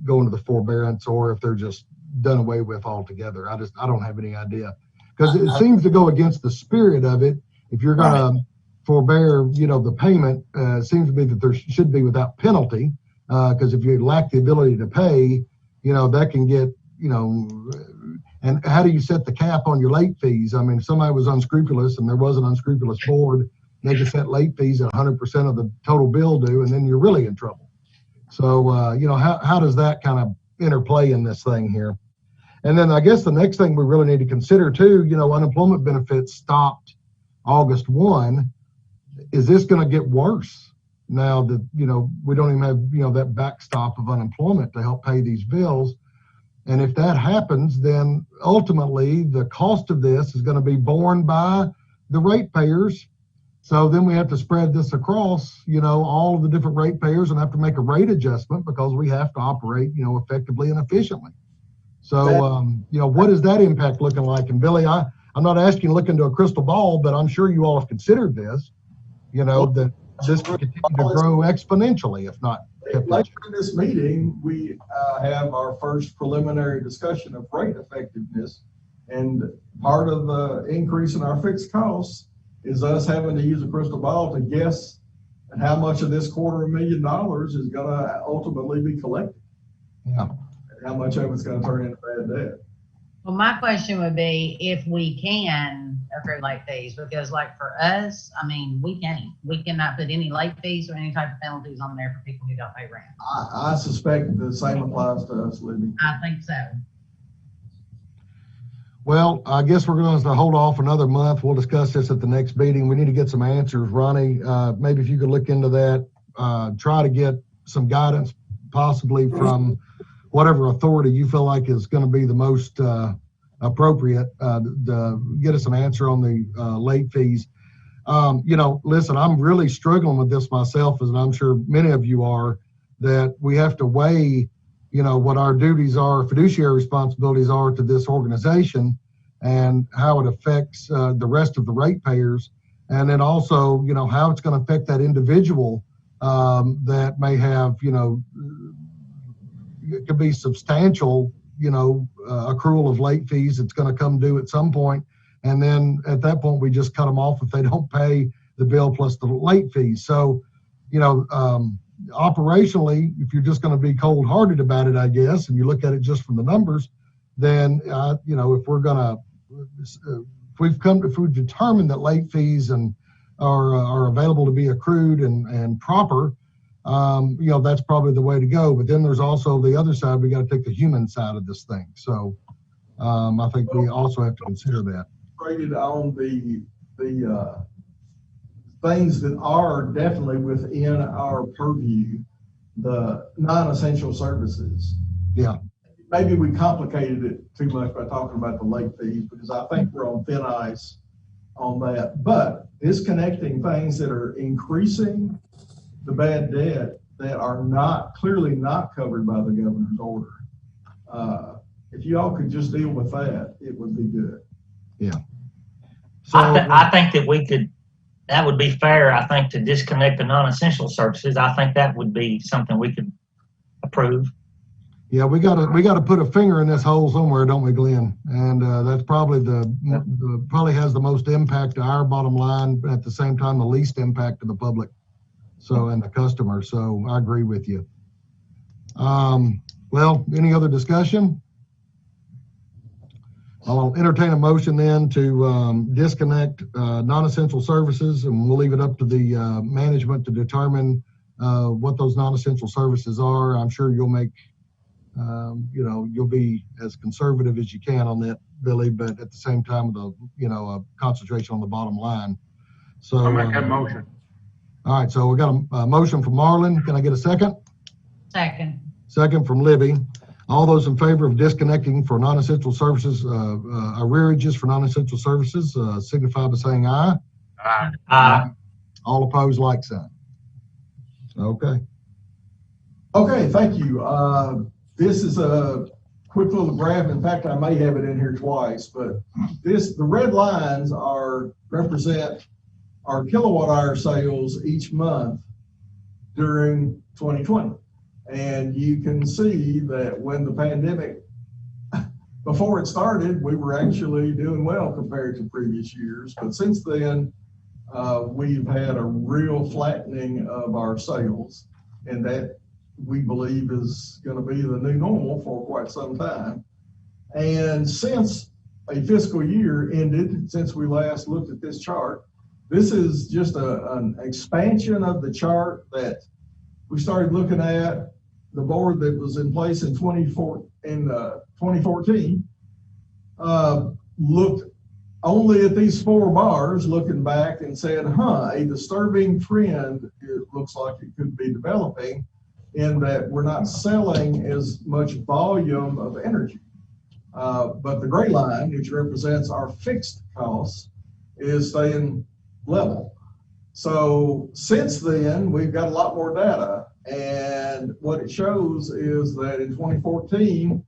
into the forbearance, or if they're just done away with altogether. I don't have any idea, because it seems to go against the spirit of it. If you're going to forbear, the payment, it seems to be that there should be without penalty, because if you lack the ability to pay, that can get, and how do you set the cap on your late fees? I mean, if somebody was unscrupulous and there was an unscrupulous board, they can set late fees at 100% of the total bill due, and then you're really in trouble. So, how does that kind of interplay in this thing here? And then I guess the next thing we really need to consider too, unemployment benefits stopped August 1. Is this going to get worse now that, we don't even have, that backstop of unemployment to help pay these bills? And if that happens, then ultimately the cost of this is going to be borne by the ratepayers. So then we have to spread this across, all of the different ratepayers, and have to make a rate adjustment because we have to operate, effectively and efficiently. So, what is that impact looking like? And Billy, I'm not asking you to look into a crystal ball, but I'm sure you all have considered this, that this will continue to grow exponentially, if not. Later in this meeting, we have our first preliminary discussion of rate effectiveness, and part of the increase in our fixed costs is us having to use a crystal ball to guess at how much of this $250,000 is going to ultimately be collected. Yeah. And how much of it's going to turn into bad debt. Well, my question would be if we can accrue late fees, because like for us, I mean, we cannot put any late fees or any type of penalties on there for people who don't pay rent. I suspect the same applies to us, Libby. I think so. Well, I guess we're going to hold off another month. We'll discuss this at the next meeting. We need to get some answers. Ronnie, maybe if you could look into that, try to get some guidance possibly from whatever authority you feel like is going to be the most appropriate to get us an answer on the late fees. Listen, I'm really struggling with this myself, as I'm sure many of you are, that we have to weigh what our duties are, fiduciary responsibilities are to this organization and how it affects the rest of the ratepayers. And then also, how it's going to affect that individual that may have, it could be substantial, accrual of late fees. It's going to come due at some point. And then at that point, we just cut them off if they don't pay the bill plus the late fees. So, operationally, if you're just going to be cold-hearted about it, I guess, and you look at it just from the numbers, then if we're going to, if we've determined that late fees are available to be accrued and proper, that's probably the way to go. But then there's also the other side. We got to take the human side of this thing. So I think we also have to consider that. Rated on the things that are definitely within our purview, the non-essential services. Yeah. Maybe we complicated it too much by talking about the late fees, because I think we're on thin ice on that. But disconnecting things that are increasing the bad debt that are clearly not covered by the governor's order. If you all could just deal with that, it would be good. Yeah. So I think that would be fair, I think, to disconnect the non-essential services. I think that would be something we could approve. Yeah, we gotta put a finger in this hole somewhere, don't we, Glenn? And that's probably probably has the most impact to our bottom line, but at the same time, the least impact to the public. So, and the customer. So I agree with you. Well, any other discussion? I'll entertain a motion then to disconnect non-essential services, and we'll leave it up to the management to determine what those non-essential services are. I'm sure you'll make, you'll be as conservative as you can on that, Billy, but at the same time, a concentration on the bottom line. So I'll make that motion. All right, so we got a motion from Marlon. Can I get a second? Second. Second from Libby. All those in favor of disconnecting for non-essential services, arrearages for non-essential services, signify by saying aye. Aye. Aye. All opposed, like sign. Okay. Okay, thank you. This is a quick little graph. In fact, I may have it in here twice, but the red lines represent our kilowatt hour sales each month during 2020. And you can see that when the pandemic, before it started, we were actually doing well compared to previous years. But since then, we've had a real flattening of our sales, and that we believe is going to be the new normal for quite some time. And since a fiscal year ended, since we last looked at this chart, this is just an expansion of the chart that we started looking at. The board that was in place in 2014 looked only at these 4 bars, looking back and said, a disturbing trend, it looks like it could be developing, in that we're not selling as much volume of energy. But the gray line, which represents our fixed costs, is staying level. So since then, we've got a lot more data. And what it shows is that in 2014,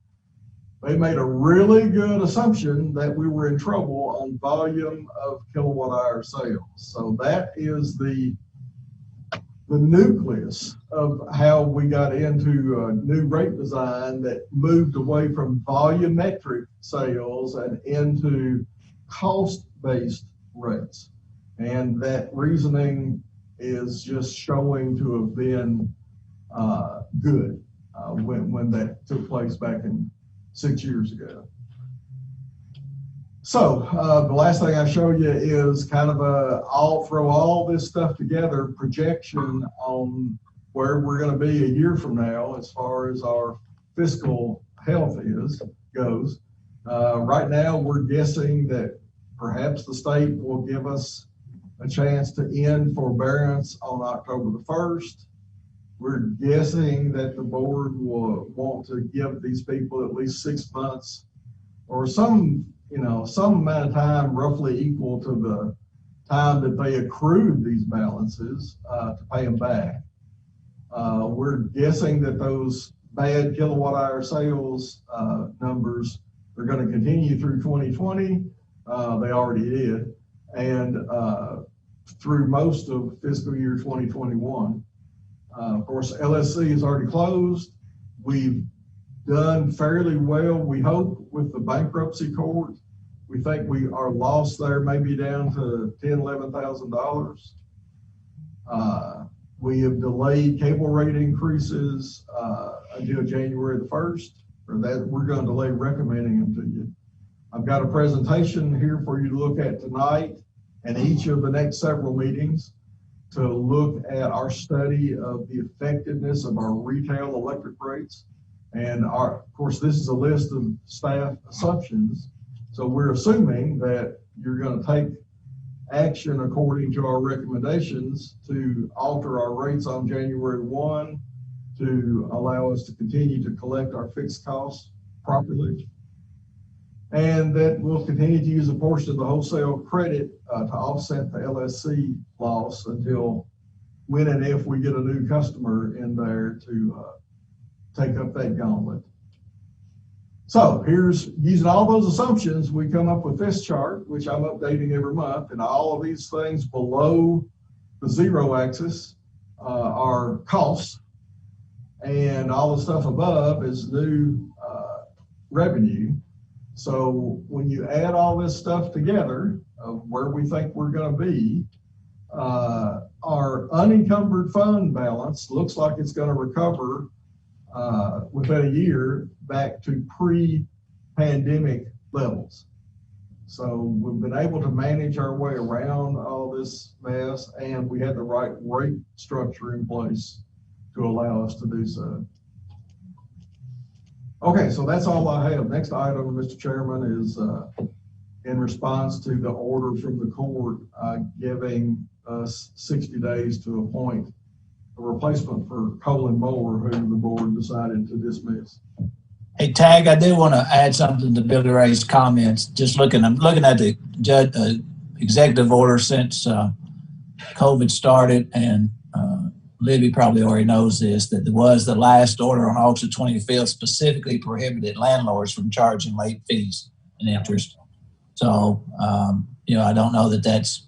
they made a really good assumption that we were in trouble on volume of kilowatt hour sales. So that is the nucleus of how we got into a new rate design that moved away from volumetric sales and into cost-based rates. And that reasoning is just showing to have been good when that took place back in 6 years ago. So the last thing I show you is kind of I'll throw all this stuff together, projection on where we're going to be a year from now as far as our fiscal health goes. Right now, we're guessing that perhaps the state will give us a chance to end forbearance on October the 1st. We're guessing that the board will want to give these people at least 6 months or some amount of time roughly equal to the time that they accrued these balances to pay them back. We're guessing that those bad kilowatt hour sales numbers are going to continue through 2020. They already did. And through most of fiscal year 2021. Of course, LSC is already closed. We've done fairly well, we hope, with the bankruptcy court. We think our loss there may be down to $10,000, $11,000. We have delayed cable rate increases until January the 1st, or that we're going to delay recommending them to you. I've got a presentation here for you to look at tonight and each of the next several meetings to look at our study of the effectiveness of our retail electric rates. And of course, this is a list of staff assumptions. So we're assuming that you're going to take action according to our recommendations to alter our rates on January 1 to allow us to continue to collect our fixed costs properly. And that we'll continue to use a portion of the wholesale credit to offset the LSC loss until when and if we get a new customer in there to take up that gauntlet. So here's, using all those assumptions, we come up with this chart, which I'm updating every month, and all of these things below the zero axis are costs, and all the stuff above is new revenue. So when you add all this stuff together of where we think we're going to be, our unencumbered fund balance looks like it's going to recover within a year back to pre-pandemic levels. So we've been able to manage our way around all this mess, and we had the right rate structure in place to allow us to do so. Okay, so that's all I have. Next item, Mr. Chairman, is in response to the order from the court giving us 60 days to appoint a replacement for Colin Moore, who the board decided to dismiss. Hey, Tag, I do want to add something to Billy Ray's comments. Just I'm looking at the executive order since COVID started, and Libby probably already knows this, that there was the last order on August 25th specifically prohibited landlords from charging late fees and interest. So, I don't know that that's,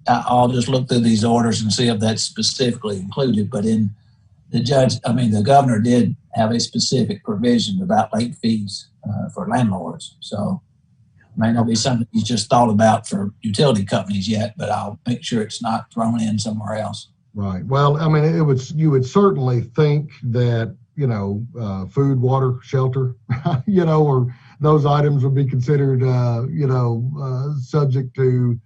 I'll just look through these orders and see if that's specifically included, but in the governor did have a specific provision about late fees for landlords. So it may not be something he's just thought about for utility companies yet, but I'll make sure it's not thrown in somewhere else. Right. Well, I mean, you would certainly think that, food, water, shelter, or those items would be considered, subject to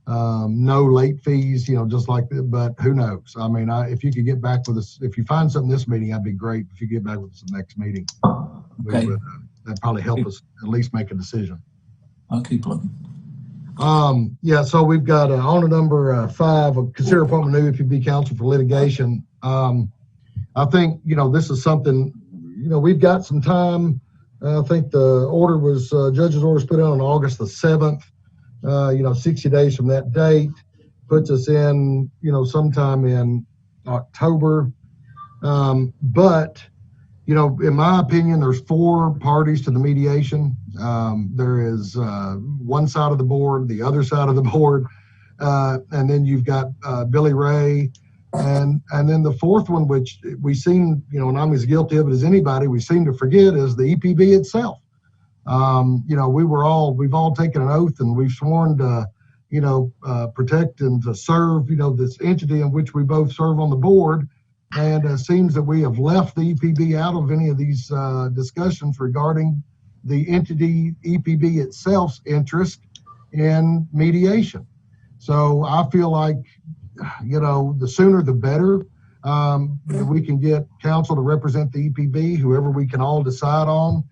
no late fees, just like that. But who knows? I mean, if you could get back with us, if you find something this meeting, that'd be great. If you get back with us the next meeting, Okay. That'd probably help us at least make a decision. I'll keep looking. So we've got on to number 5, consider appointment of new EPB counsel for litigation. I think, this is something, we've got some time. I think the order was, judge's order was put out on August the 7th, 60 days from that date, puts us in, sometime in October. But, in my opinion, there's 4 parties to the mediation. There is one side of the board, the other side of the board, and then you've got Billy Ray, and then the 4th one, which we seem, and I'm as guilty of it as anybody, we seem to forget, is the EPB itself. We've all taken an oath, and we've sworn to, protect and to serve, this entity in which we both serve on the board. And it seems that we have left the EPB out of any of these discussions regarding the entity EPB itself's interest in mediation. So I feel like, the sooner the better. We can get counsel to represent the EPB, whoever we can all decide on.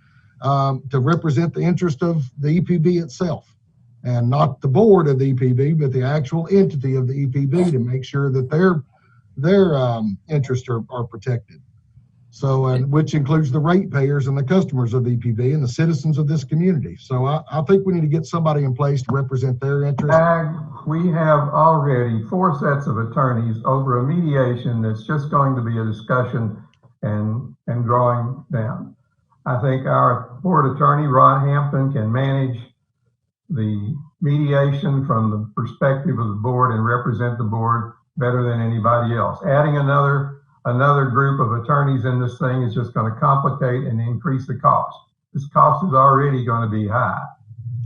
to represent the interest of the EPB itself, and not the board of the EPB, but the actual entity of the EPB, to make sure that their interests are protected. So, and which includes the ratepayers and the customers of the EPB and the citizens of this community. So I think we need to get somebody in place to represent their interests. We have already 4 sets of attorneys over a mediation that's just going to be a discussion and drawing down. I think our board attorney, Ron Hampton, can manage the mediation from the perspective of the board and represent the board better than anybody else. Adding another group of attorneys in this thing is just going to complicate and increase the cost. This cost is already going to be high,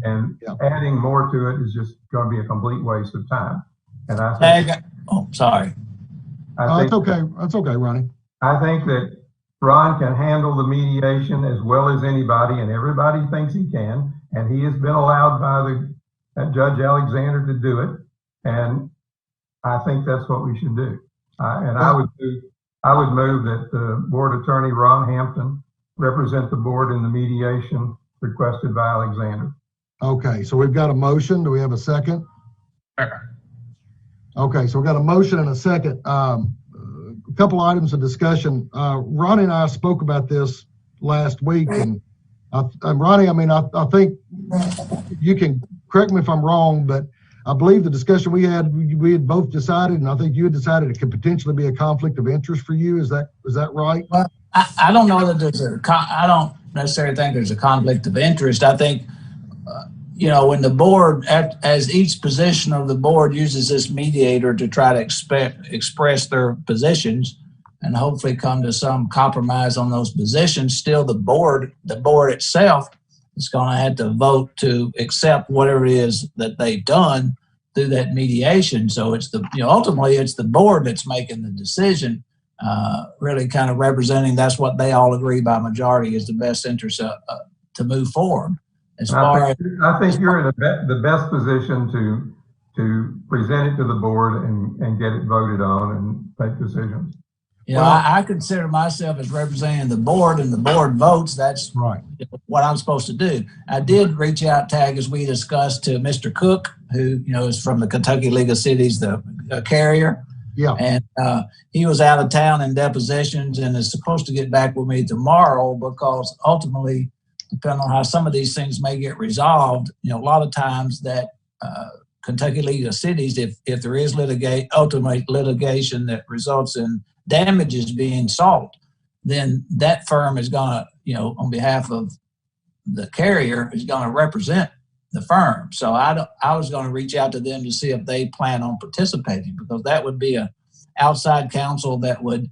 and adding more to it is just going to be a complete waste of time. And I think, sorry. That's okay. That's okay, Ronnie. I think that Ron can handle the mediation as well as anybody, and everybody thinks he can, and he has been allowed by Judge Alexander to do it, and I think that's what we should do. I would move that the board attorney, Ron Hampton, represent the board in the mediation requested by Alexander. Okay, so we've got a motion. Do we have a second? Second. Okay, so we've got a motion and a second. A couple items of discussion. Ronnie and I spoke about this last week, and Ronnie, I think you can correct me if I'm wrong, but I believe the discussion we had both decided, and I think you had decided it could potentially be a conflict of interest for you. Is that right? Well, I don't know that I don't necessarily think there's a conflict of interest. I think, when the board, as each position of the board uses this mediator to try to express their positions and hopefully come to some compromise on those positions, still the board itself is going to have to vote to accept whatever it is that they've done through that mediation. So it's ultimately it's the board that's making the decision, really kind of representing that's what they all agree by majority is the best interest to move forward. I think you're in the best position to present it to the board and get it voted on and make decisions. I consider myself as representing the board, and the board votes. That's right. What I'm supposed to do. I did reach out, Tag, as we discussed, to Mr. Cook, who is from the Kentucky League of Cities, the carrier. Yeah. And he was out of town in depositions and is supposed to get back with me tomorrow, because ultimately, depending on how some of these things may get resolved, a lot of times that Kentucky League of Cities, if there is ultimate litigation that results in damages being sought, then that firm is going to, on behalf of the carrier, is going to represent the firm. So I was going to reach out to them to see if they plan on participating, because that would be a outside counsel that would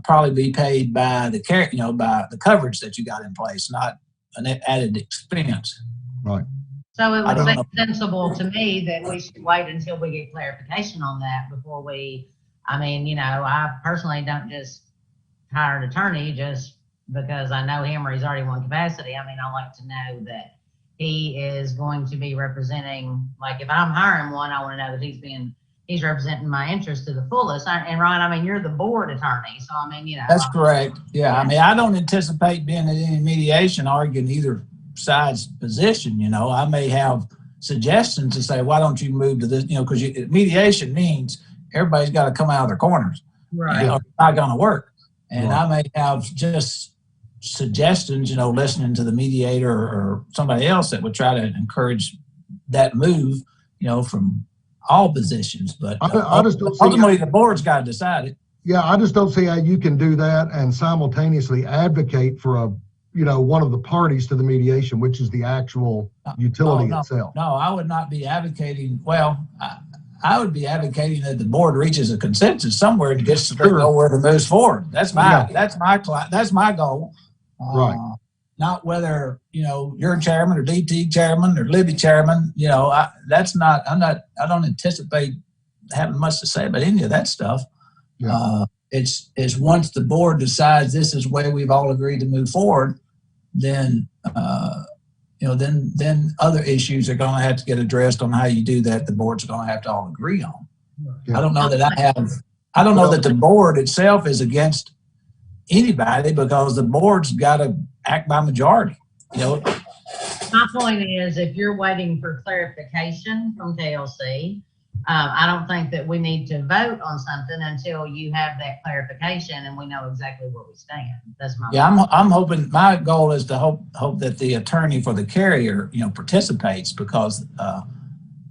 probably be paid by by the coverage that you got in place, not an added expense. Right. So it would seem sensible to me that we should wait until we get clarification on that before we, I personally don't just hire an attorney just because I know him or he's already one capacity. I like to know that he is going to be representing, like if I'm hiring one, I want to know that he's representing my interest to the fullest. And Ron, you're the board attorney. So, That's correct. Yeah. I don't anticipate being in any mediation arguing either side's position. I may have suggestions to say, why don't you move to this, because mediation means everybody's got to come out of their corners. Right. It's not going to work. And I may have just suggestions, listening to the mediator or somebody else that would try to encourage that move, from all positions. But I just don't ultimately the board's got to decide it. Yeah, I just don't see how you can do that and simultaneously advocate for one of the parties to the mediation, which is the actual utility itself. No, I would not be advocating. Well, I would be advocating that the board reaches a consensus somewhere and gets to know where to move forward. That's my goal. Right. Not whether you're chairman or DT chairman or Libby chairman. I don't anticipate having much to say about any of that stuff. Yeah. It's once the board decides this is the way we've all agreed to move forward, then then other issues are going to have to get addressed on how you do that. The board's going to have to all agree on. Yeah. I don't know that the board itself is against anybody, because the board's got to act by majority. you know, My point is, if you're waiting for clarification from KLC, I don't think that we need to vote on something until you have that clarification and we know exactly where we stand. That's my. yeah, I'm hoping, my goal is to hope that the attorney for the carrier, you know, participates because,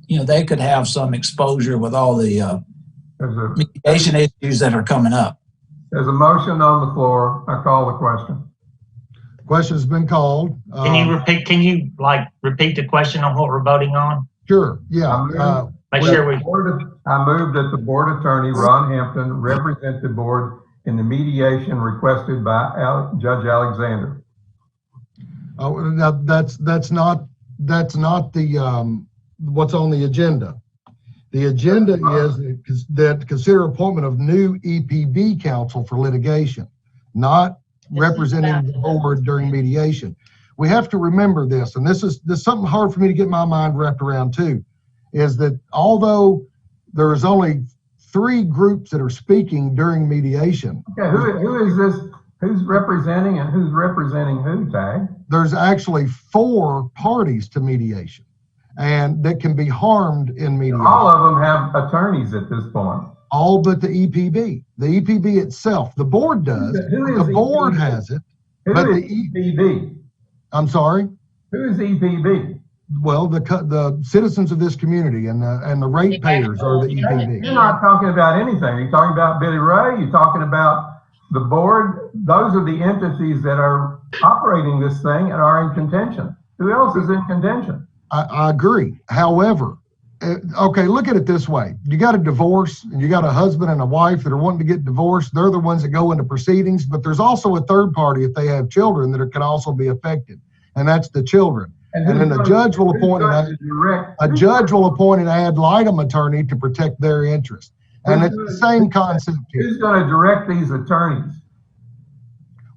you know, they could have some exposure with all the mediation issues that are coming up. There's a motion on the floor. I call the question. Question's been called. Can you repeat? Can you repeat the question on what we're voting on? Sure. Yeah. Make sure we. I move that the board attorney, Ron Hampton, represent the board in the mediation requested by Judge Alexander. Oh, now that's not the what's on the agenda. The agenda is that consider appointment of new EPB counsel for litigation, not representing the board during mediation. We have to remember this, and this is something hard for me to get my mind wrapped around too, is that although there is only 3 groups that are speaking during mediation. Okay, who is this? Who's representing and who's representing who, Tag? There's actually 4 parties to mediation, and that can be harmed in mediation. All of them have attorneys at this point. All but the EPB. The EPB itself. The board does. The board has it. Who but is the EPB? I'm sorry? Who is EPB? Well, the citizens of this community and the ratepayers are the EPB. You're not talking about anything. You're talking about Billy Ray. You're talking about the board. Those are the entities that are operating this thing and are in contention. Who else is in contention? I agree. However, okay, look at it this way. You got a divorce and you got a husband and a wife that are wanting to get divorced. They're the ones that go into proceedings, but there's also a third party if they have children that can also be affected, and that's the children. And then the judge will appoint an ad litem attorney to protect their interest. And it's the same concept here. Who's going to direct these attorneys?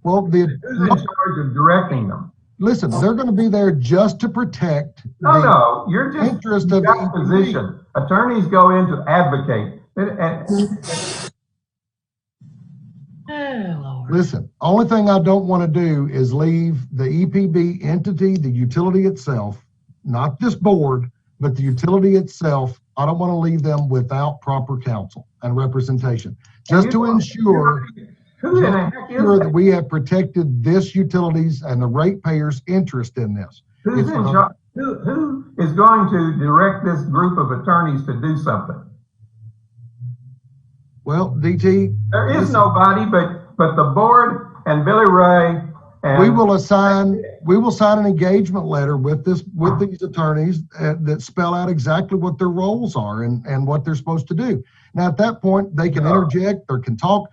Well, who's in charge of directing them? Listen, they're going to be there just to protect No, you're just interest of the position. Attorneys go in to advocate. Oh, Lord. Listen, only thing I don't want to do is leave the EPB entity, the utility itself, not this board, but the utility itself. I don't want to leave them without proper counsel and representation, just to ensure that we have protected this utilities and the ratepayers' interest in this. Who is going to direct this group of attorneys to do something? Well, DT, there is nobody but the board and Billy Ray. And we will sign an engagement letter with these attorneys that spell out exactly what their roles are and what they're supposed to do. Now, at that point, they can interject or can talk.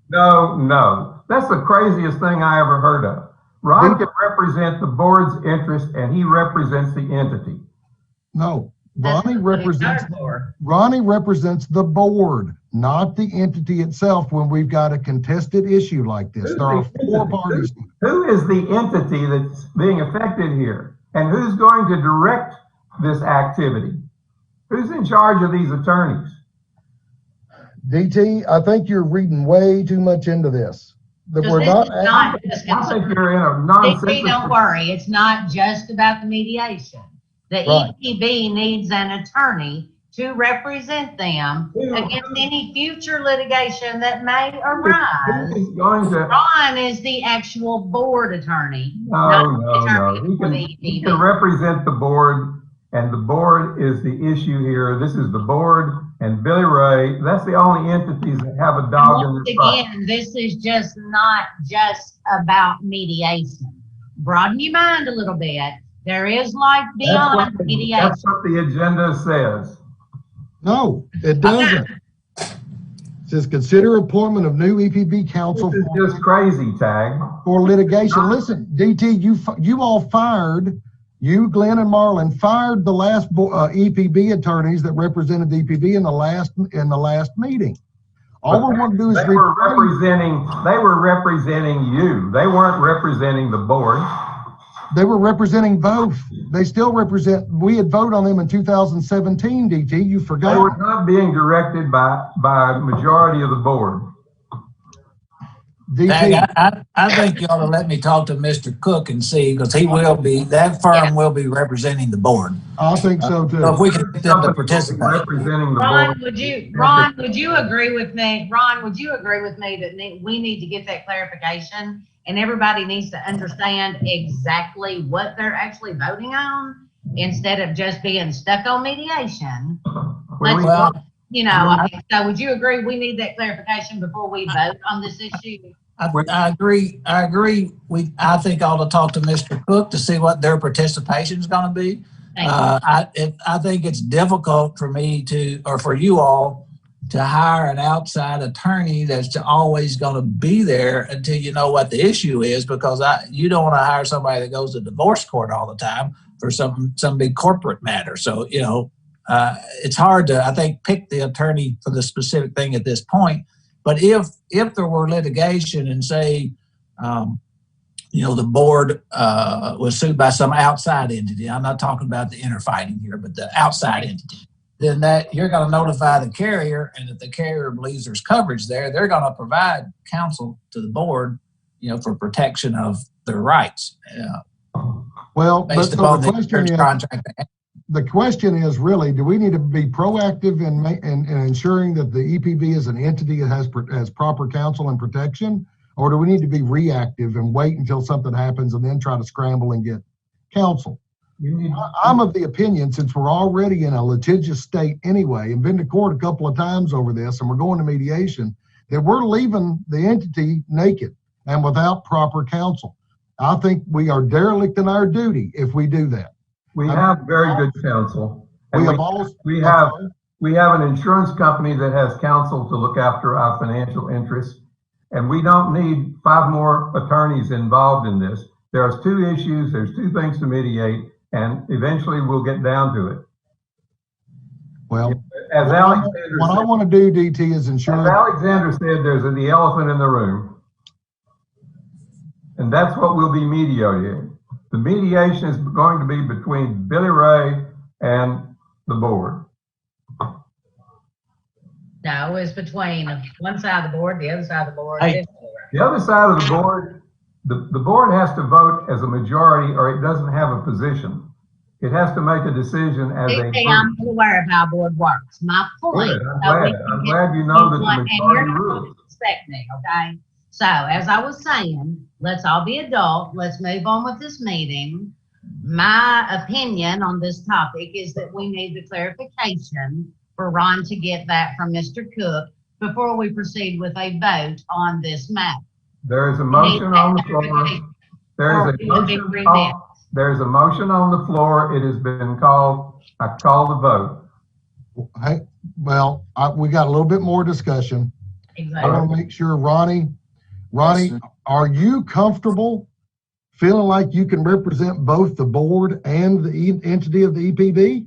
No. That's the craziest thing I ever heard of. Ron can represent the board's interest, and he represents the entity. No, Ronnie represents the board, not the entity itself when we've got a contested issue like this. There are 4 parties. Who is the entity that's being affected here? And who's going to direct this activity? Who's in charge of these attorneys? DT, I think you're reading way too much into this. I think you're in a nonsense. DT, don't worry. It's not just about the mediation. The EPB needs an attorney to represent them against any future litigation that may arise. Ron is the actual board attorney. No. He can represent the board, and the board is the issue here. This is the board and Billy Ray. That's the only entities that have a dog in this fight. Again, this is just not just about mediation. Broaden your mind a little bit. There is life beyond mediation. That's what the agenda says. No, it doesn't. It says consider appointment of new EPB counsel. This is just crazy, Tag. For litigation. Listen, DT, you all fired, you, Glenn and Marlon, fired the last EPB attorneys that represented the EPB in the last meeting. All we want to do is they were representing you. They weren't representing the board. They were representing both. They still represent. We had voted on them in 2017, DT. You forgot. They were not being directed by a majority of the board. DT, I think you ought to let me talk to Mr. Cook and see, because that firm will be representing the board. I think so too. So if we can get them to Somebody participate. representing the Ron, board. would you agree with me? Ron, would you agree with me that we need to get that clarification and everybody needs to understand exactly what they're actually voting on instead of just being stuck on mediation? Well, So would you agree we need that clarification before we vote on this issue? I agree. I think I ought to talk to Mr. Cook to see what their participation is going to be. I think it's difficult for me or for you all to hire an outside attorney that's always going to be there until you know what the issue is, because you don't want to hire somebody that goes to divorce court all the time for some big corporate matter. So, it's hard to, I think, pick the attorney for the specific thing at this point. But if there were litigation and say, the board was sued by some outside entity, I'm not talking about the interfighting here, but the outside entity, then that you're going to notify the carrier, and if the carrier believes there's coverage there, they're going to provide counsel to the board, for protection of their rights. Well, based upon the insurance contract. The question is really, do we need to be proactive in ensuring that the EPB is an entity that has proper counsel and protection, or do we need to be reactive and wait until something happens and then try to scramble and get counsel? I'm of the opinion, since we're already in a litigious state anyway and been to court a couple of times over this and we're going to mediation, that we're leaving the entity naked and without proper counsel. I think we are derelict in our duty if we do that. We have very good counsel. And we have an insurance company that has counsel to look after our financial interests. And we don't need 5 more attorneys involved in this. There's 2 issues, there's 2 things to mediate, and eventually we'll get down to it. Well, as Alexander what said, I want to do, DT, is ensure. As Alexander said, there's the elephant in the room. And that's what we'll be mediating. The mediation is going to be between Billy Ray and the board. No, it's between one side of the board, the other side of the board. Hey. The other side of the board, the board has to vote as a majority or it doesn't have a position. It has to make a decision as a group. I'm aware of how board works. My point. Good. I'm glad you know that the majority rules. Respect me, okay? So as I was saying, let's all be adult. Let's move on with this meeting. My opinion on this topic is that we need the clarification for Ron to get that from Mr. Cook before we proceed with a vote on this matter. There is a motion on the floor. There's a motion on the floor. It has been called. I call the vote. Hey, well, we got a little bit more discussion. Exactly. I want to make sure, Ronnie, are you comfortable feeling like you can represent both the board and the entity of the EPB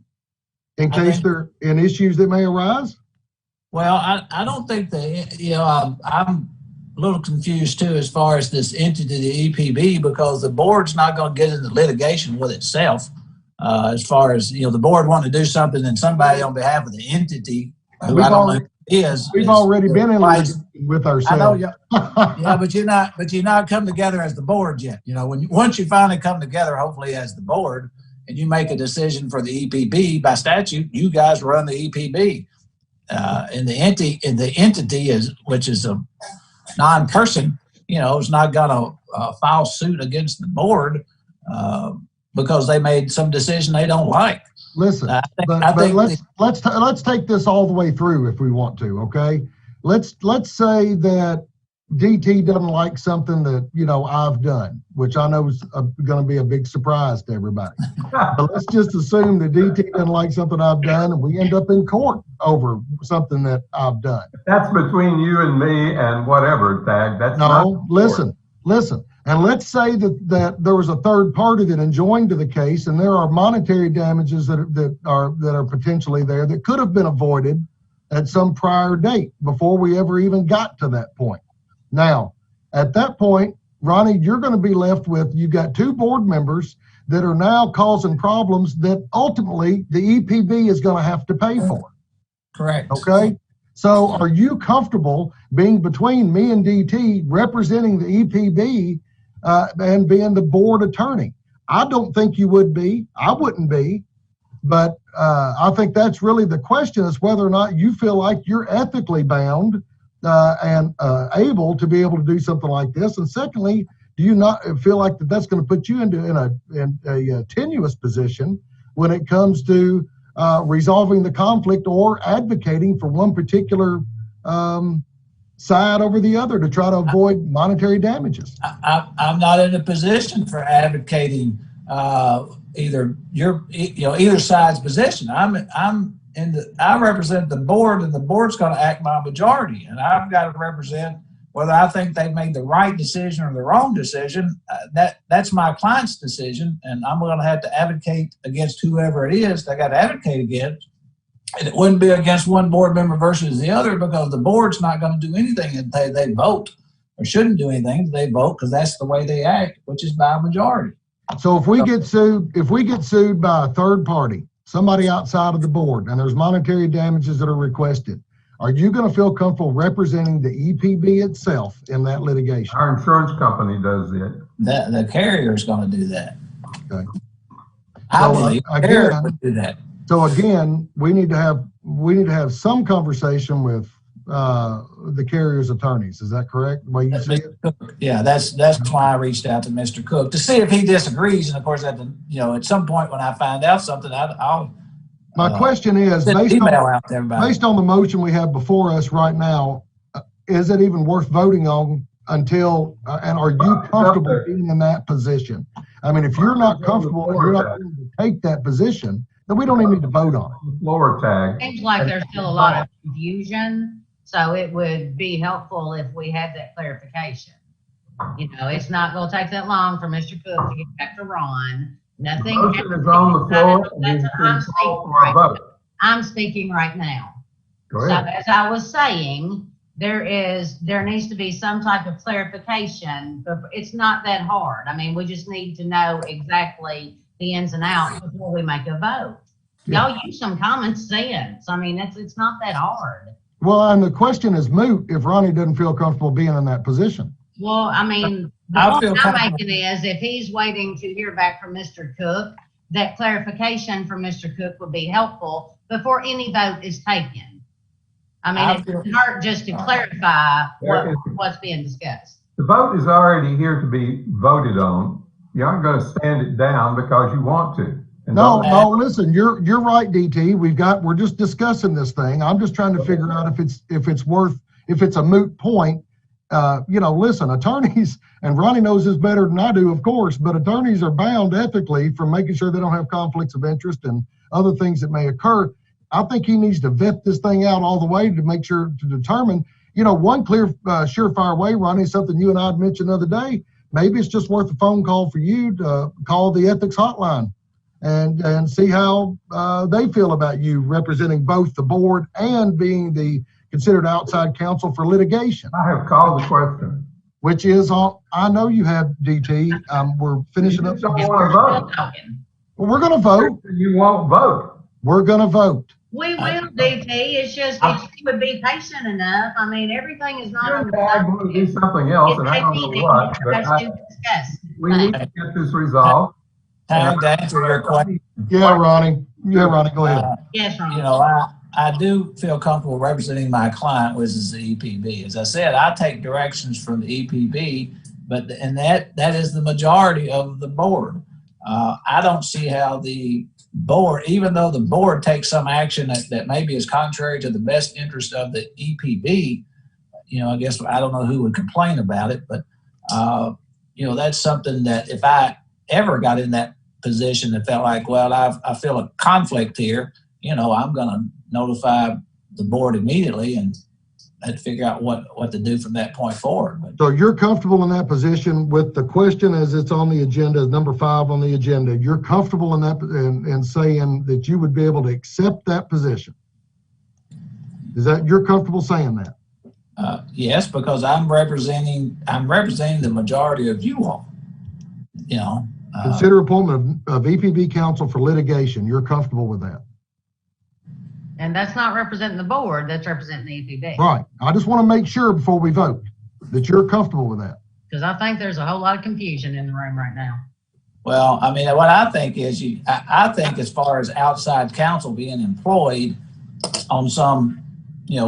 in case there are issues that may arise? Well, I don't think I'm a little confused too as far as this entity, the EPB, because the board's not going to get into litigation with itself. As far as, the board wanting to do something and somebody on behalf of the entity, who I don't know who is. We've already been in litigation with ourselves. I know, yeah, but you're not come together as the board yet. Once you finally come together, hopefully as the board, and you make a decision for the EPB, by statute, you guys run the EPB. And the entity which is a non-person, is not going to file suit against the board because they made some decision they don't like. Listen, let's take this all the way through if we want to. Okay, let's say that DT doesn't like something that I've done, which I know is going to be a big surprise to everybody. But let's just assume that DT doesn't like something I've done, and we end up in court over something that I've done. That's between you and me and whatever, Tag. That's no. Listen. And let's say that there was a third party that enjoined to the case, and there are monetary damages that are potentially there that could have been avoided at some prior date before we ever even got to that point. Now, at that point, Ronnie, you're going to be left with, you got 2 board members that are now causing problems that ultimately the EPB is going to have to pay for. Correct. Okay? So are you comfortable being between me and DT, representing the EPB and being the board attorney? I don't think you would be. I wouldn't be. But I think that's really the question, is whether or not you feel like you're ethically bound and able to be able to do something like this. And secondly, do you not feel like that's going to put you in a tenuous position when it comes to resolving the conflict or advocating for one particular side over the other to try to avoid monetary damages? I'm not in a position for advocating either side's position. I represent the board, and the board's going to act by majority, and I've got to represent whether I think they made the right decision or the wrong decision. That's my client's decision, and I'm going to have to advocate against whoever it is they got to advocate against. And it wouldn't be against one board member versus the other, because the board's not going to do anything if they vote, or shouldn't do anything if they vote, because that's the way they act, which is by majority. So if we get sued by a third party, somebody outside of the board, and there's monetary damages that are requested, are you going to feel comfortable representing the EPB itself in that litigation? Our insurance company does it. The carrier is going to do that. Okay. I believe the carrier would do that. So again, we need to have some conversation with the carrier's attorneys. Is that correct? The way you see it? Yeah, that's why I reached out to Mr. Cook to see if he disagrees. And of course, at some point when I find out something, I'll. My question is, based on the motion we have before us right now, is it even worth voting on until, and are you comfortable being in that position? I mean, if you're not comfortable and you're not willing to take that position, then we don't even need to vote on it. Lower tag. Seems like there's still a lot of confusion, so it would be helpful if we had that clarification. It's not going to take that long for Mr. Cook to get back to Ron. Nothing. Motion is on the floor. I'm speaking right now. Go ahead. So as I was saying, there needs to be some type of clarification, but it's not that hard. I mean, we just need to know exactly the ins and outs before we make a vote. Y'all use some common sense. I mean, it's not that hard. Well, and the question is moot if Ronnie doesn't feel comfortable being in that position. Well, I mean, the point I'm making is if he's waiting to hear back from Mr. Cook, that clarification from Mr. Cook would be helpful before any vote is taken. I mean, it's hard just to clarify what's being discussed. The vote is already here to be voted on. You aren't going to stand it down because you want to. No, listen, you're right, DT. We're just discussing this thing. I'm just trying to figure out if it's a moot point. Listen, attorneys, and Ronnie knows this better than I do, of course, but attorneys are bound ethically from making sure they don't have conflicts of interest and other things that may occur. I think he needs to vet this thing out all the way to make sure to determine, one clear, surefire way, Ronnie, something you and I had mentioned the other day. Maybe it's just worth a phone call for you to call the ethics hotline and see how they feel about you representing both the board and being the considered outside counsel for litigation. I have called the question. Which is, I know you have, DT. We're finishing up. Don't want to vote. Well, we're going to vote. You won't vote. We're going to vote. We will, DT. It's just if you would be patient enough. I mean, everything is not. I'm going to do something else, and I don't know what. But we need to get this resolved. Time to answer your question. Yeah, Ronnie. Go ahead. Yes, Ronnie. I do feel comfortable representing my client, which is the EPB. As I said, I take directions from the EPB, and that is the majority of the board. I don't see how the board, even though the board takes some action that maybe is contrary to the best interest of the EPB, I guess I don't know who would complain about it, but that's something that if I ever got in that position and felt like, well, I feel a conflict here, I'm going to notify the board immediately and had to figure out what to do from that point forward. So you're comfortable in that position with the question as it's on the agenda, number 5 on the agenda. You're comfortable in that and saying that you would be able to accept that position. You're comfortable saying that? Yes, because I'm representing the majority of you all. Consider appointment of EPB counsel for litigation. You're comfortable with that? And that's not representing the board, that's representing the EPB. Right. I just want to make sure before we vote that you're comfortable with that. Because I think there's a whole lot of confusion in the room right now. Well, I mean, what I think is I think as far as outside counsel being employed on some,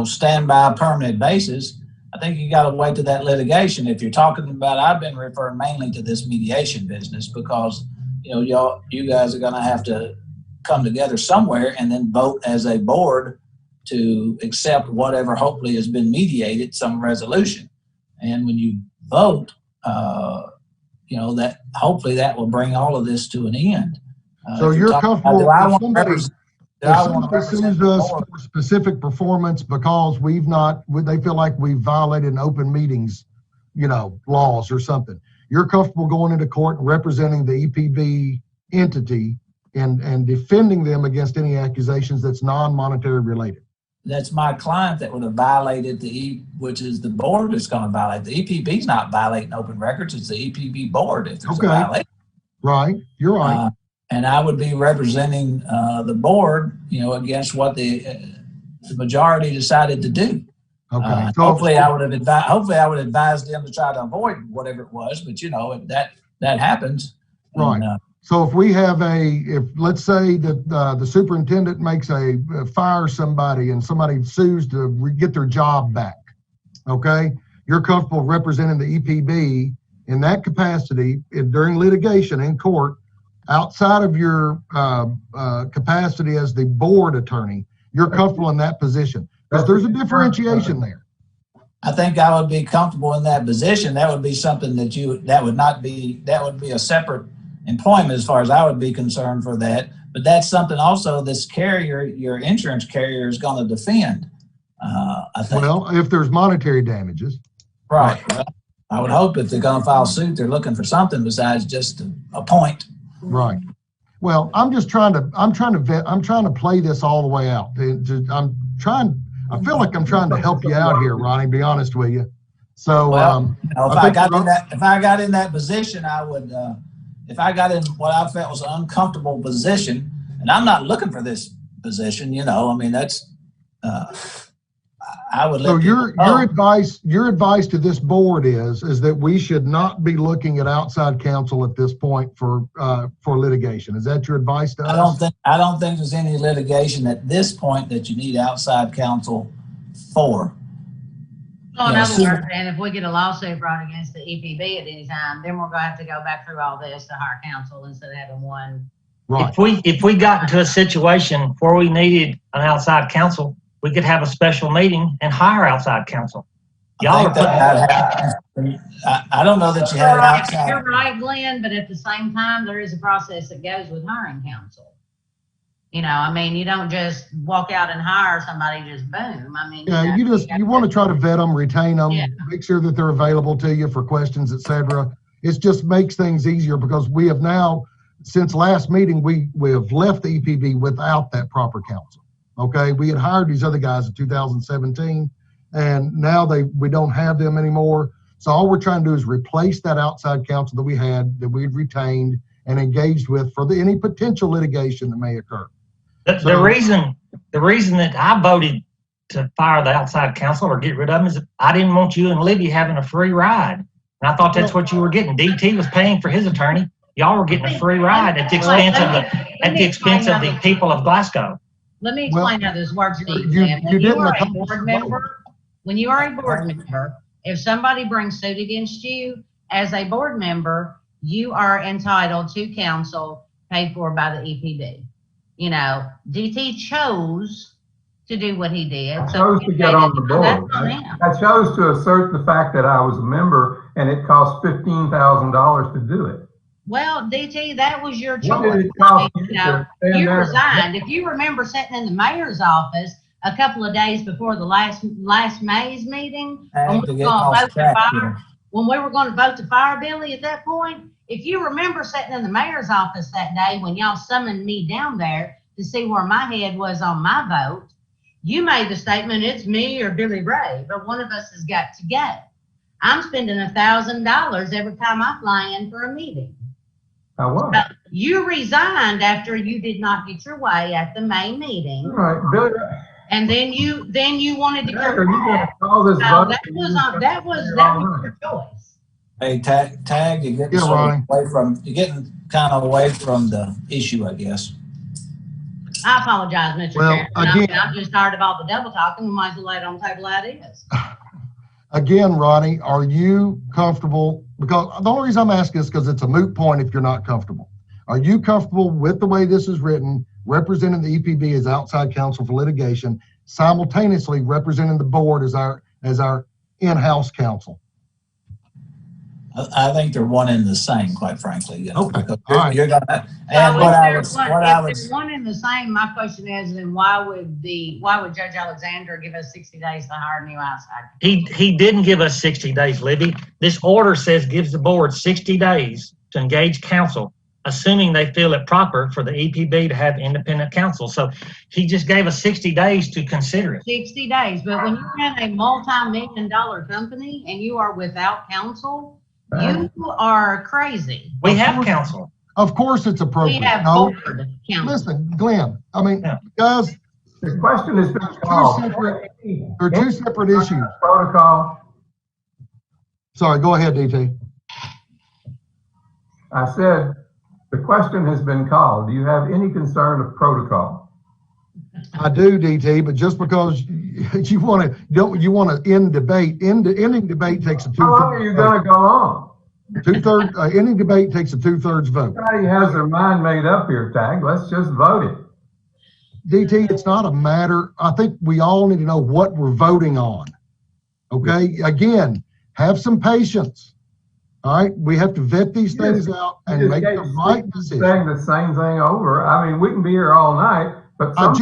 standby permanent basis, I think you got to wait to that litigation. If you're talking about, I've been referring mainly to this mediation business because, you guys are going to have to come together somewhere and then vote as a board to accept whatever hopefully has been mediated, some resolution. And when you vote, that hopefully that will bring all of this to an end. So you're comfortable if somebody sues us for specific performance because they feel like we've violated an open meetings, laws or something. You're comfortable going into court and representing the EPB entity and defending them against any accusations that's non-monetary related. That's my client that would have violated which is the board is going to violate. The EPB's not violating open records. It's the EPB board if there's a violation. Right. You're right. And I would be representing the board, against what the majority decided to do. Okay. Hopefully I would advise them to try to avoid whatever it was, but that happens. Right. And, so if we have let's say that the superintendent makes fire somebody and somebody sues to get their job back, okay? You're comfortable representing the EPB in that capacity during litigation in court outside of your capacity as the board attorney. You're comfortable in that position because there's a differentiation there. I think I would be comfortable in that position. That would be something that would be a separate employment as far as I would be concerned for that. But that's something also this carrier, your insurance carrier, is going to defend. I think. Well, if there's monetary damages. Right. Well, I would hope if they're going to file suit, they're looking for something besides just a point. Right. Well, I'm trying to play this all the way out. I feel like I'm trying to help you out here, Ronnie, be honest with you. So, if I got in that position, I would, if I got in what I felt was an uncomfortable position, and I'm not looking for this position, that's, I would. So your advice to this board is that we should not be looking at outside counsel at this point for litigation. Is that your advice to us? I don't think there's any litigation at this point that you need outside counsel for. Well, in other words, and if we get a lawsuit brought against the EPB at any time, then we're going to have to go back through all this to hire counsel instead of having one. Right. If we got into a situation where we needed an outside counsel, we could have a special meeting and hire outside counsel. I don't know that you have outside. You're right, Glenn, but at the same time, there is a process that goes with hiring counsel. You don't just walk out and hire somebody just boom. You want to try to vet them, retain them, make sure that they're available to you for questions, etc. It just makes things easier because we have now, since last meeting, we have left the EPB without that proper counsel. Okay, we had hired these other guys in 2017, and now we don't have them anymore. So all we're trying to do is replace that outside counsel that we had, that we had retained and engaged with for any potential litigation that may occur. The reason that I voted to fire the outside counsel or get rid of them is I didn't want you and Libby having a free ride, and I thought that's what you were getting. DT was paying for his attorney. Y'all were getting a free ride at the expense of the people of Glasgow. Let me explain how this works, Steve. When you are a board member, if somebody brings suit against you, as a board member, you are entitled to counsel paid for by the EPB. DT chose to do what he did. I chose to get on the board. I chose to assert the fact that I was a member, and it cost $15,000 to do it. Well, DT, that was your choice. What did it cost you resigned. If you remember sitting in the mayor's office a couple of days before the last May's meeting, when we were going to vote to fire Billy at that point, if you remember sitting in the mayor's office that day when y'all summoned me down there to see where my head was on my vote, you made the statement, it's me or Billy Ray, but one of us has got to go. I'm spending $1,000 every time I fly in for a meeting. I was. You resigned after you did not get your way at the May meeting, All right, Billy, and then you wanted to are come you going to back. call this So vote? that was your choice. Hey, Tag, you're getting Yeah, Ronnie. you're getting kind of away from the issue, I guess. I apologize, Mr. Well, Chairman. again- I'm just tired of all the double talking. We might as well lay it on the table as it is. Again, Ronnie, are you comfortable? Because the only reason I'm asking is because it's a moot point if you're not comfortable. Are you comfortable with the way this is written, representing the EPB as outside counsel for litigation, simultaneously representing the board as our in-house counsel? I think they're one and the same, quite frankly. You know, Okay. because All right. you're gonna. So And if what I they're was, one- what I if was. they're one and the same, my question is, then why would Judge Alexander give us 60 days to hire a new outside? He didn't give us 60 days, Libby. This order says gives the board 60 days to engage counsel, assuming they feel it proper for the EPB to have independent counsel. So he just gave us 60 days to consider it. 60 days, but when you're in a multi-million-dollar company and you are without counsel, you are crazy. We have counsel. Of course it's We appropriate. have No, board counsel. listen, Glenn, I mean, Yeah. guys, The question has been two called. they're two separate issues. Protocol. Sorry, go ahead, DT. I said, the question has been called. Do you have any concern of protocol? I do, DT, but just because you want to end debate, ending debate takes a How long are you going to go on? ending debate takes a 2/3 vote. Everybody has their mind made up here, Tag. Let's just vote it. DT, it's not a matter, I think we all need to know what we're voting on. Okay, again, have some patience. All right, we have to vet these things out and make the right decision. Saying the same thing over. I mean, we can be here all night, but I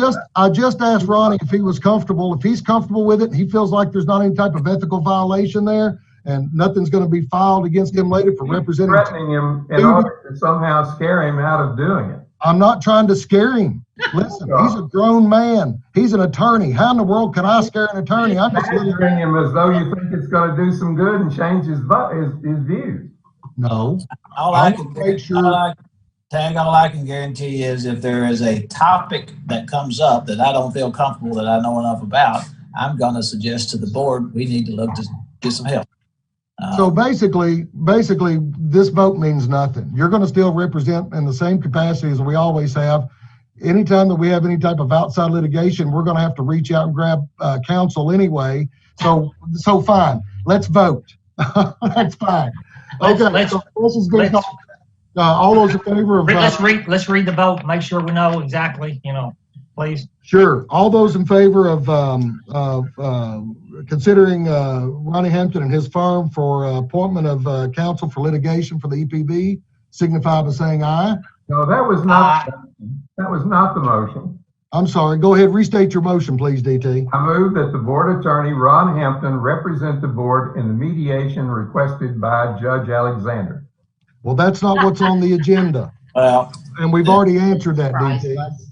just asked Ronnie if he was comfortable. If he's comfortable with it, and he feels like there's not any type of ethical violation there, and nothing's going to be filed against him later for representing. Threatening him in order to somehow scare him out of doing it. I'm not trying to scare him. Listen, he's a grown man. He's an attorney. How in the world can I scare an attorney? I just Badgering him as though you think it's going to do some good and change his views. no. All I can guarantee is if there is a topic that comes up that I don't feel comfortable that I know enough about, I'm going to suggest to the board we need to look to get some help. So basically, this vote means nothing. You're going to still represent in the same capacity as we always have. Anytime that we have any type of outside litigation, we're going to have to reach out and grab counsel anyway. So fine. Let's vote. That's fine. Okay. So this has been called. All those in favor of. Let's read the vote. Make sure we know exactly. Please. Sure. All those in favor of considering Ronnie Hampton and his firm for appointment of counsel for litigation for the EPB, signify by saying aye. No, that was not the motion. I'm sorry. Go ahead. Restate your motion, please, DT. I move that the board attorney, Ron Hampton, represent the board in the mediation requested by Judge Alexander. Well, that's not what's on the agenda. Well, And we've already answered that, DT. Priceless.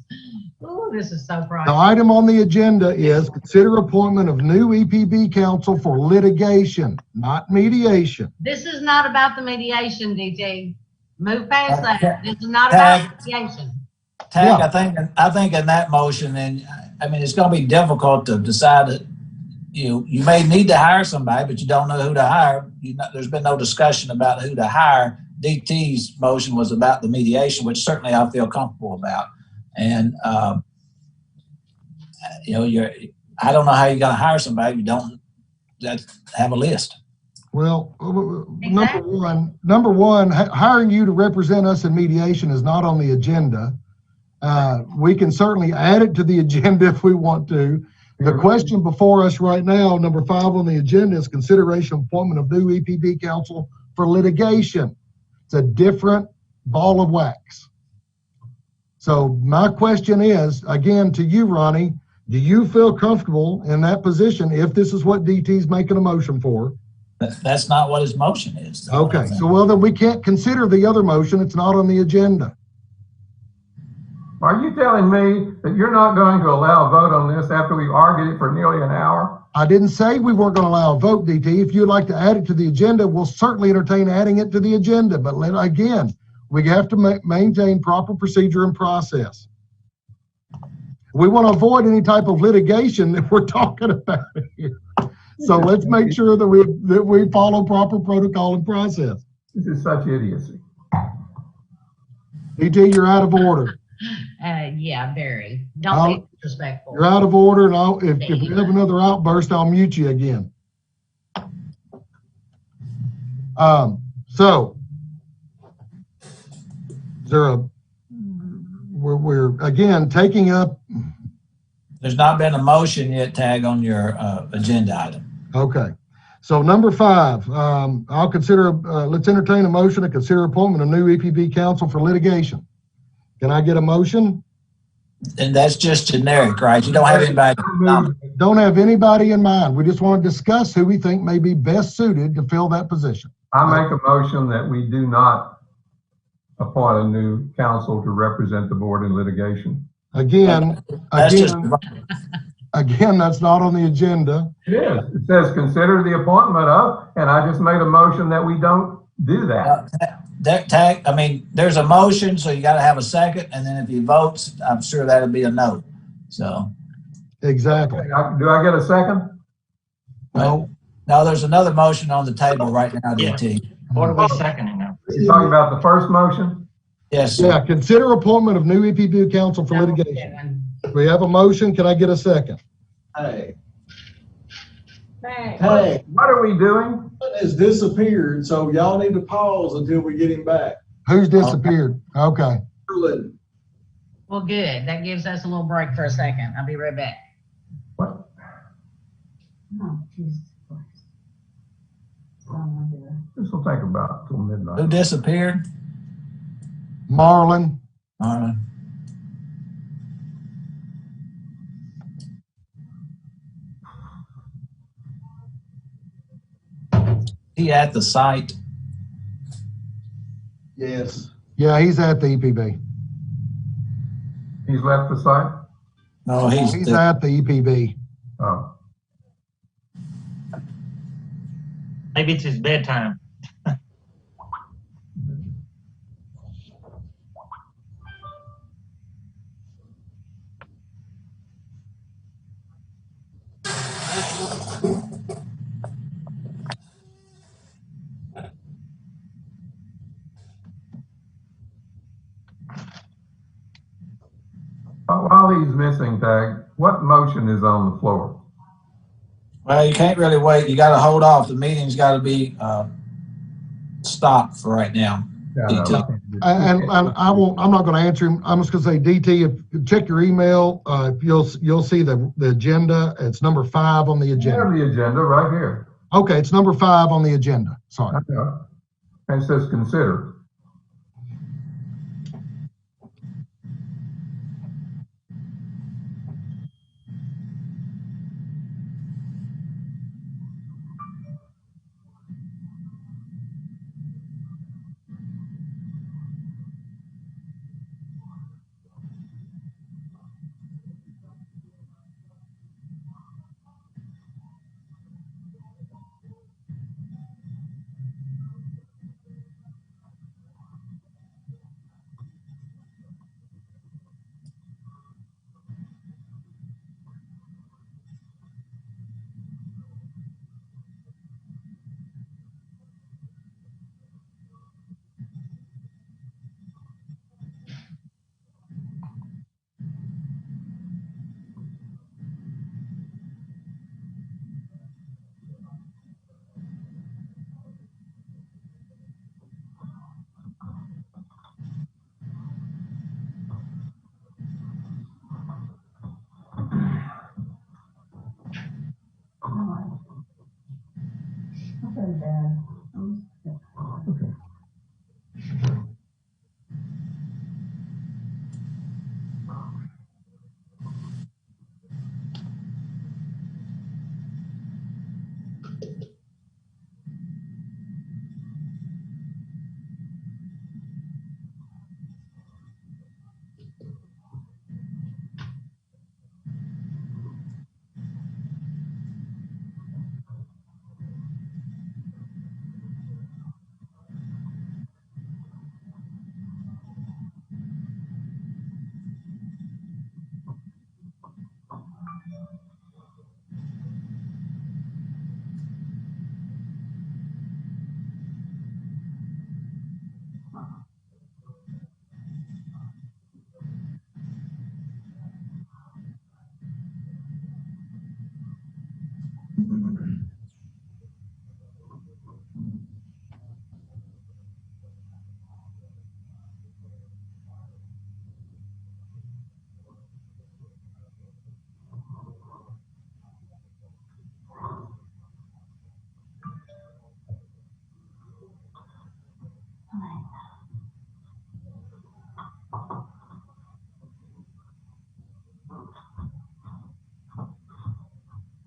Ooh, this is so The priceless. item on the agenda is consider appointment of new EPB counsel for litigation, not mediation. This is not about the mediation, DT. Move past that. This is not about mediation. Tag, Yeah. I think in that motion, and I mean, it's going to be difficult to decide that you may need to hire somebody, but you don't know who to hire. There's been no discussion about who to hire. DT's motion was about the mediation, which certainly I feel comfortable about. And, I don't know how you're going to hire somebody if you don't have a list. Well, Exactly. number one, hiring you to represent us in mediation is not on the agenda. We can certainly add it to the agenda if we want to. The question before us right now, number 5 on the agenda, is consideration of appointment of new EPB counsel for litigation. It's a different ball of wax. So my question is, again, to you, Ronnie, do you feel comfortable in that position if this is what DT's making a motion for? That's not what his motion is. though. Okay, so well, then we can't consider the other motion. It's not on the agenda. Are you telling me that you're not going to allow a vote on this after we've argued it for nearly an hour? I didn't say we weren't going to allow a vote, DT. If you'd like to add it to the agenda, we'll certainly entertain adding it to the agenda. But again, We have to maintain proper procedure and process. We want to avoid any type of litigation that we're talking about here. So let's make sure that we follow proper protocol and process. This is such idiocy. DT, you're out of order. Yeah, very. Don't be disrespectful. You're out of order, and if we have another outburst, I'll mute you again. So, is there we're again taking up. There's not been a motion yet, Tag, on your agenda item. Okay. So number 5, I'll consider, let's entertain a motion to consider appointment of new EPB counsel for litigation. Can I get a motion? And that's just generic, right? You don't have anybody. Don't have anybody in mind. We just want to discuss who we think may be best suited to fill that position. I make a motion that we do not appoint a new counsel to represent the board in litigation. Again, that's not on the agenda. It is. It says consider the appointment of, and I just made a motion that we don't do that. Tag, I mean, there's a motion, so you got to have a second, and then if he votes, I'm sure that'll be a no. So. Exactly. Do I get a second? No. No, there's another motion on the table right now, DT. What are we seconding now? You're talking about the first motion? Yes, sir. Yeah, consider appointment of new EPB counsel for litigation. We have a motion. Can I get a second? Hey, What are we doing? what has disappeared, so y'all need to pause until we get him back. Who's disappeared? Okay. Erlen. Well, good. That gives us a little break for a second. I'll be right back. What? Oh, Jesus Christ. This will take about till midnight. Who disappeared? Marlon. Marlon. He at the site? Yes. Yeah, he's at the EPB. He's left the site? No, He's at the EPB. Oh. Maybe it's his bedtime. While he's missing, Tag, what motion is on the floor? Well, you can't really wait. You got to hold off. The meeting's got to be stopped for right now. And I won't. I'm not going to answer him. I'm just going to say, DT, if you check your email, you'll see the agenda. It's number 5 on the I agenda. have the agenda right here. Okay, it's number 5 on the agenda. Sorry. And it says consider.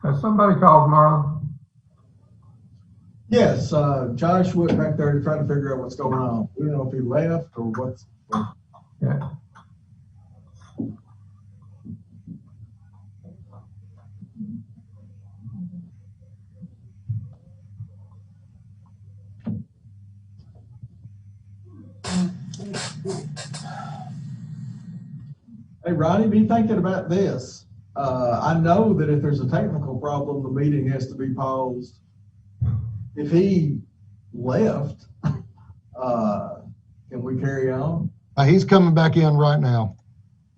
Has somebody called Marlon? Yes, Josh went back there to try to figure out what's going on. We don't know if he left or what's. Yeah. Hey, Ronnie, be thinking about this. I know that if there's a technical problem, the meeting has to be paused. If he left, can we carry on? He's coming back in right now.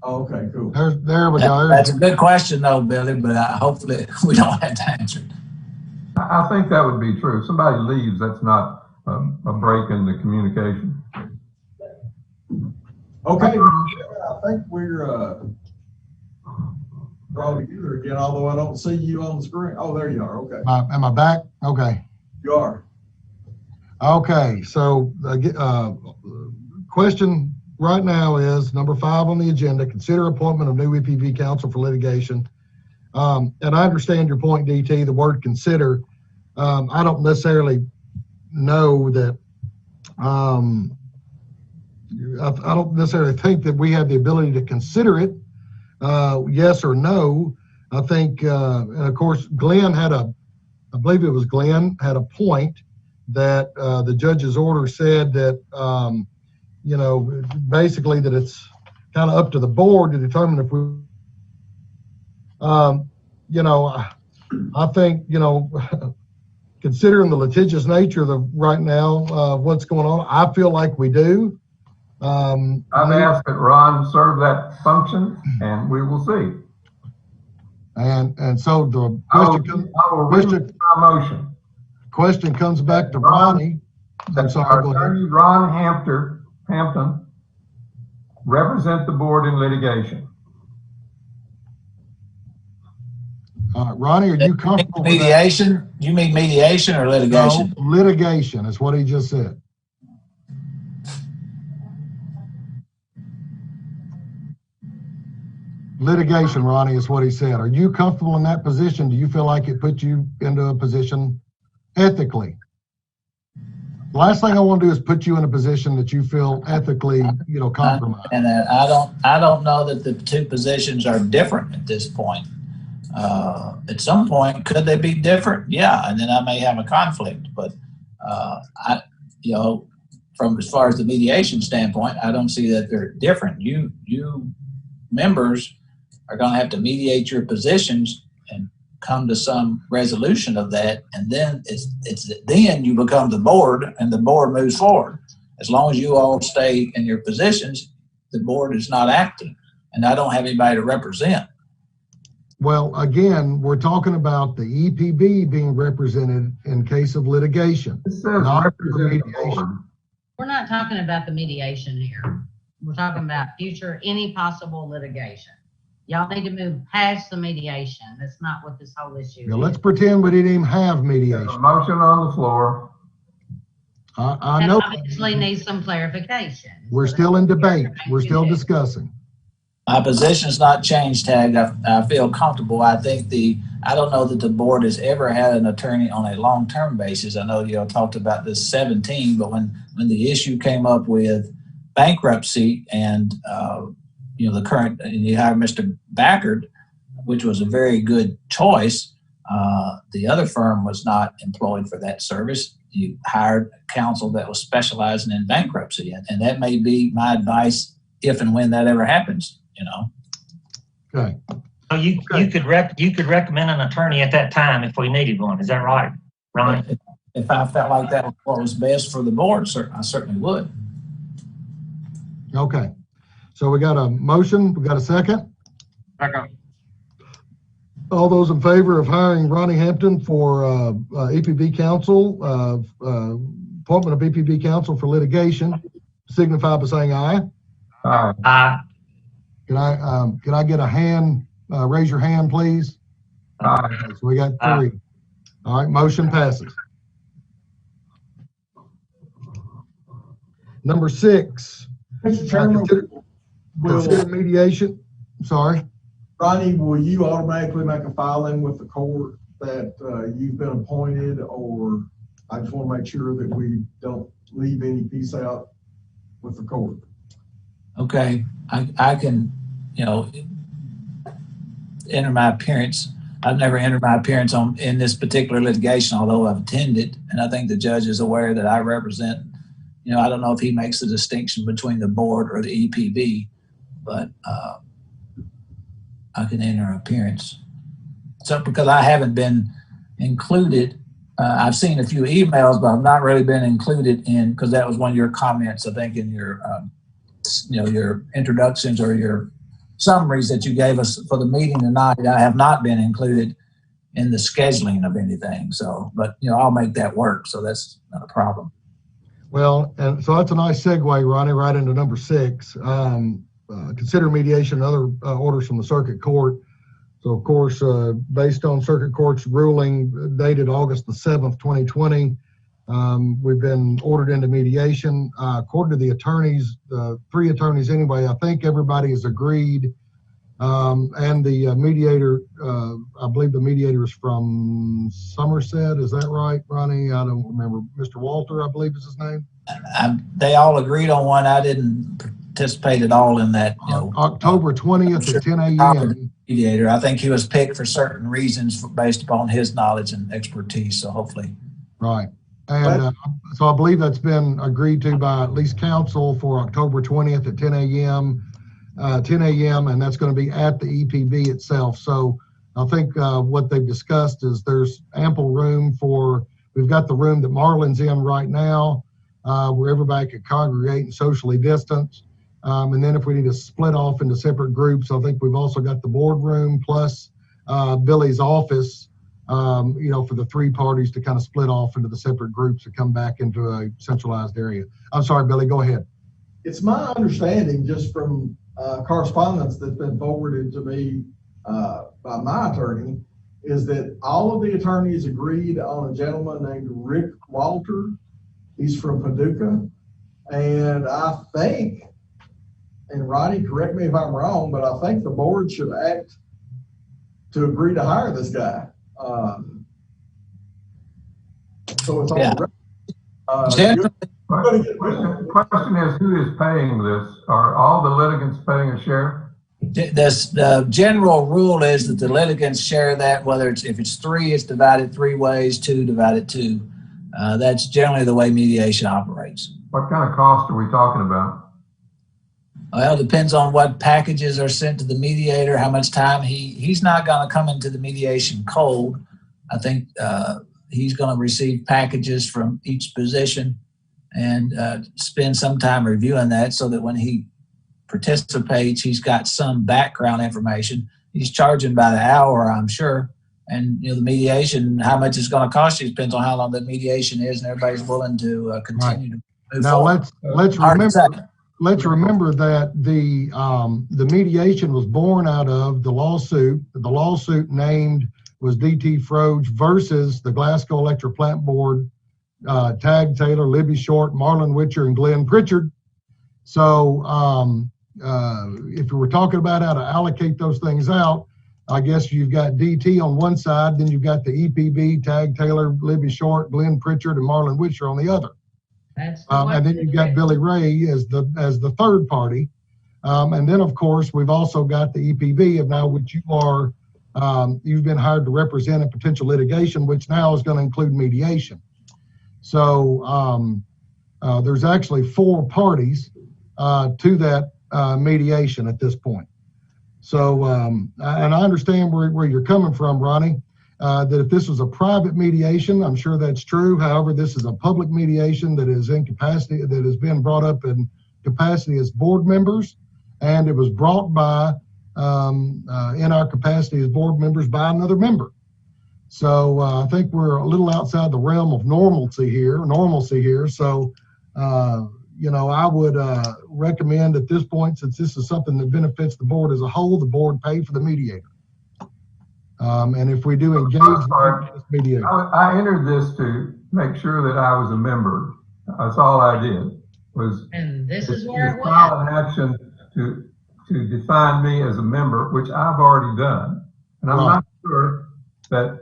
Oh, okay, cool. There we go. That's a good question though, Billy, but hopefully we don't have to answer it. I think that would be true. If somebody leaves, that's not a break in the communication. Okay, I think we're all together again, although I don't see you on the screen. Oh, there you are, okay. Am I back? Okay. You are. Okay, so question right now is number 5 on the agenda, consider appointment of new EPB counsel for litigation. And I understand your point, DT, the word consider. I don't necessarily know that, I don't necessarily think that we have the ability to consider it, yes or no. I think, and of course, Glenn had I believe it was Glenn, had a point that the judge's order said that, you know, basically that it's kind of up to the board to determine if we, you know, I think, you know, considering the litigious nature of the right now, what's going on, I feel like we do. I've asked that Ron serve that function, and we will see. And so the question comes back to Ronnie. I'm sorry, go ahead. Attorney Ron Hampton represent the board in litigation. All right, Ronnie, are you comfortable with mediation? You mean mediation or litigation? No, litigation is what he just said. Litigation, Ronnie, is what he said. Are you comfortable in that position? Do you feel like it puts you into a position ethically? The last thing I want to do is put you in a position that you feel ethically, you know, compromised. And I don't know that the two positions are different at this point. At some point, could they be different? Yeah, and then I may have a conflict. But you know, from as far as the mediation standpoint, I don't see that they're different. You members are going to have to mediate your positions and come to some resolution of that, and then then you become the board, and the board moves forward. As long as you all stay in your positions, the board is not acting, and I don't have anybody to represent. Well, again, we're talking about the EPB being represented in case of litigation. It says not mediation. We're not talking about the mediation here. We're talking about future, any possible litigation. Y'all need to move past the mediation. That's not what this whole issue Yeah, is. let's pretend we didn't even have There's mediation. a motion on the floor. I know Obviously needs some clarification. we're still in debate. We're still discussing. My position's not changed, Tag. I feel comfortable. I don't know that the board has ever had an attorney on a long-term basis. I know you talked about this 17, but when the issue came up with bankruptcy and you know, the current, and you hired Mr. Backard, which was a very good choice. The other firm was not employed for that service. You hired counsel that was specializing in bankruptcy, and that may be my advice if and when that ever happens. You know. Okay. So you could recommend an attorney at that time if we needed one. Is that right, Ronnie? If I felt like that was what was best for the board, I certainly would. Okay. So we got a motion. We got a second. Second. All those in favor of hiring Ronnie Hampton for EPB counsel, appointment of EPB counsel for litigation, signify by saying aye. Aye. Can I get a hand? Raise your hand, please. Aye. Okay, so we got 3. All right, motion passes. Number 6. Mr. Chairman, Consider mediation. Sorry. Ronnie, will you automatically make a filing with the court that you've been appointed, or I just want to make sure that we don't leave any piece out with the court? Okay, I can, enter my appearance. I've never entered my appearance in this particular litigation, although I've attended, and I think the judge is aware that I represent. I don't know if he makes the distinction between the board or the EPB, but I can enter an appearance. So because I haven't been included, I've seen a few emails, but I've not really been included because that was one of your comments, I think, in your your introductions or your summaries that you gave us for the meeting tonight. I have not been included in the scheduling of anything. So, but I'll make that work. So that's not a problem. Well, and so that's a nice segue, Ronnie, right into number 6. Consider mediation and other orders from the circuit court. So, of course, based on circuit court's ruling dated August the 7th, 2020, we've been ordered into mediation. According to the attorneys, 3 attorneys anyway, I think everybody has agreed. And the mediator, I believe the mediator is from Somerset. Is that right, Ronnie? I don't remember. Mr. Walter, I believe is his name. They all agreed on one. I didn't participate at all in that. October 20th at 10 a.m. Mediator. I think he was picked for certain reasons based upon his knowledge and expertise. So hopefully. Right. And so I believe that's been agreed to by at least counsel for October 20th at 10 a.m. 10 a.m. and that's going to be at the EPB itself. So I think what they've discussed is there's ample room we've got the room that Marlon's in right now, where everybody could congregate and socially distance. And then if we need to split off into separate groups, I think we've also got the boardroom plus Billy's office, for the 3 parties to kind of split off into the separate groups to come back into a centralized area. I'm sorry, Billy, go ahead. It's my understanding, just from correspondence that's been forwarded to me by my attorney, is that all of the attorneys agreed on a gentleman named Rick Walter. He's from Paducah. And I think, and Ronnie, correct me if I'm wrong, but I think the board should act to agree to hire this guy. So it's on the Question is, who is paying this? Are all the litigants paying a share? The general rule is that the litigants share that, if it's 3, it's divided 3 ways, 2 divided 2. That's generally the way mediation operates. What kind of cost are we talking about? Well, it depends on what packages are sent to the mediator, how much time he's not going to come into the mediation cold. I think he's going to receive packages from each position and spend some time reviewing that so that when he participates, he's got some background information. He's charging by the hour, I'm sure. And the mediation, how much it's going to cost you depends on how long the mediation is, and everybody's willing to continue to move forward. Now let's remember that the mediation was born out of the lawsuit. The lawsuit named was D.T. Froge versus the Glasgow Electric Plant Board, Tag Taylor, Libby Short, Marlon Witcher, and Glenn Pritchard. So if we were talking about how to allocate those things out, I guess you've got DT on one side, then you've got the EPB, Tag Taylor, Libby Short, Glenn Pritchard, and Marlon Witcher on the other. And then you've got Billy Ray as the third party. And then, of course, we've also got the EPB of now, which you've been hired to represent in potential litigation, which now is going to include mediation. So there's actually 4 parties to that mediation at this point. So, and I understand where you're coming from, Ronnie, that if this was a private mediation, I'm sure that's true. However, this is a public mediation that is in capacity, that has been brought up in capacity as board members, and it was brought by in our capacity as board members by another member. So I think we're a little outside the realm of normalcy here. So, you know, I would recommend at this point, since this is something that benefits the board as a whole, the board pay for the mediator. And if we do engage this mediator. I entered this to make sure that I was a member. That's all I did. And this is where it file went. an action to define me as a member, which I've already done. And I'm not sure that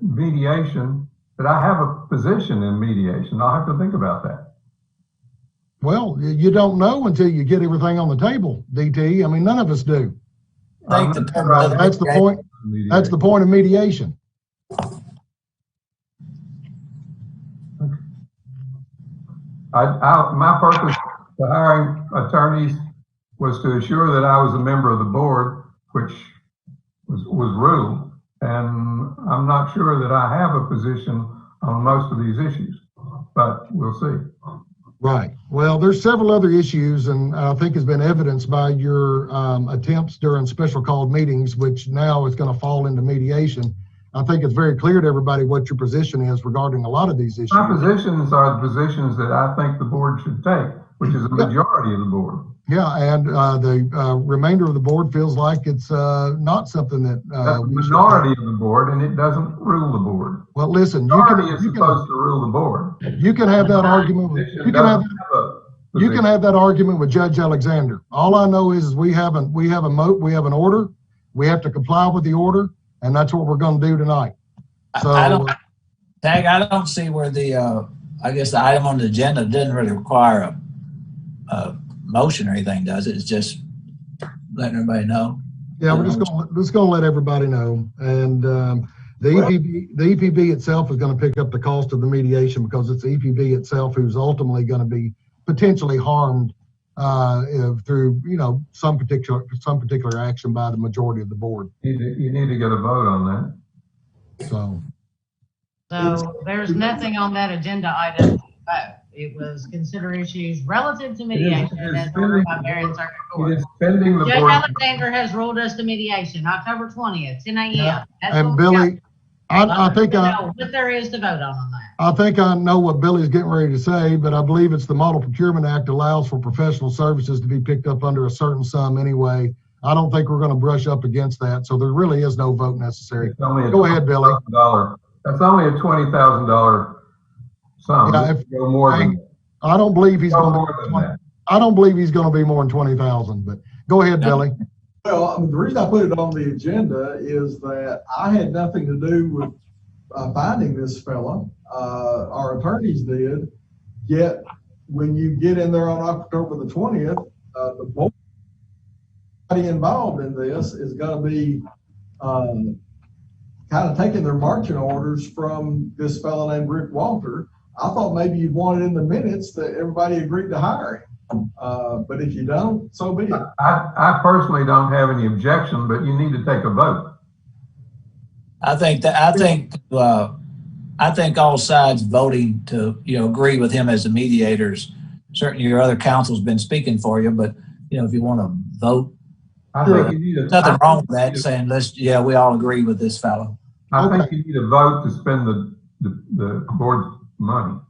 mediation, that I have a position in mediation. I'll have to think about that. Well, you don't know until you get everything on the table, DT. I mean, none of us do. That's the point. That's the point of mediation. My purpose for hiring attorneys was to assure that I was a member of the board, which was ruled. And I'm not sure that I have a position on most of these issues, but we'll see. Right. Well, there's several other issues, and I think has been evidenced by your attempts during special called meetings, which now is going to fall into mediation. I think it's very clear to everybody what your position is regarding a lot of these issues. My positions are the positions that I think the board should take, which is the majority of the board. Yeah, and the remainder of the board feels like it's not something that that's the minority of the board, and it doesn't rule the board. Well, listen, the minority is supposed to rule the board. You can have that argument. You can have that argument with Judge Alexander. All I know is we have an order. We have to comply with the order, and that's what we're going to do tonight. So I don't see where the I guess the item on the agenda didn't really require a motion or anything, does it? It's just letting everybody know. Yeah, we're just going to let everybody know. And the EPB itself is going to pick up the cost of the mediation because it's the EPB itself who's ultimately going to be potentially harmed through, you know, some particular action by the majority of the board. You need to get a vote on that. So there's nothing on that agenda item. It was consider issues relative to mediation as ordered by Marion Circuit Court. Judge Alexander has ruled us to mediation, October 20th, 10 a.m. Yeah. And Billy, I think what there is to vote on that. I think I know what Billy's getting ready to say, but I believe it's the Model Procurement Act allows for professional services to be picked up under a certain sum anyway. I don't think we're going to brush up against that, so there really is no vote necessary. Go ahead, Billy. That's only a $20,000 sum. Yeah, I don't believe he's going to. I don't believe he's going to be more than 20,000. But go ahead, Billy. Well, the reason I put it on the agenda is that I had nothing to do with finding this fella. Our attorneys did. Yet, when you get in there on October the 20th, the board involved in this is going to be kind of taking their marching orders from this fella named Rick Walter. I thought maybe you'd want it in the minutes that everybody agreed to hire him. But if you don't, so be it. I personally don't have any objection, but you need to take a vote. I think all sides voting to, you know, agree with him as the mediators. Certainly your other counsel's been speaking for you, but, you know, if you want to vote, I think you need nothing wrong with that, saying, we all agree with this fellow. I think you need a vote to spend the board's money.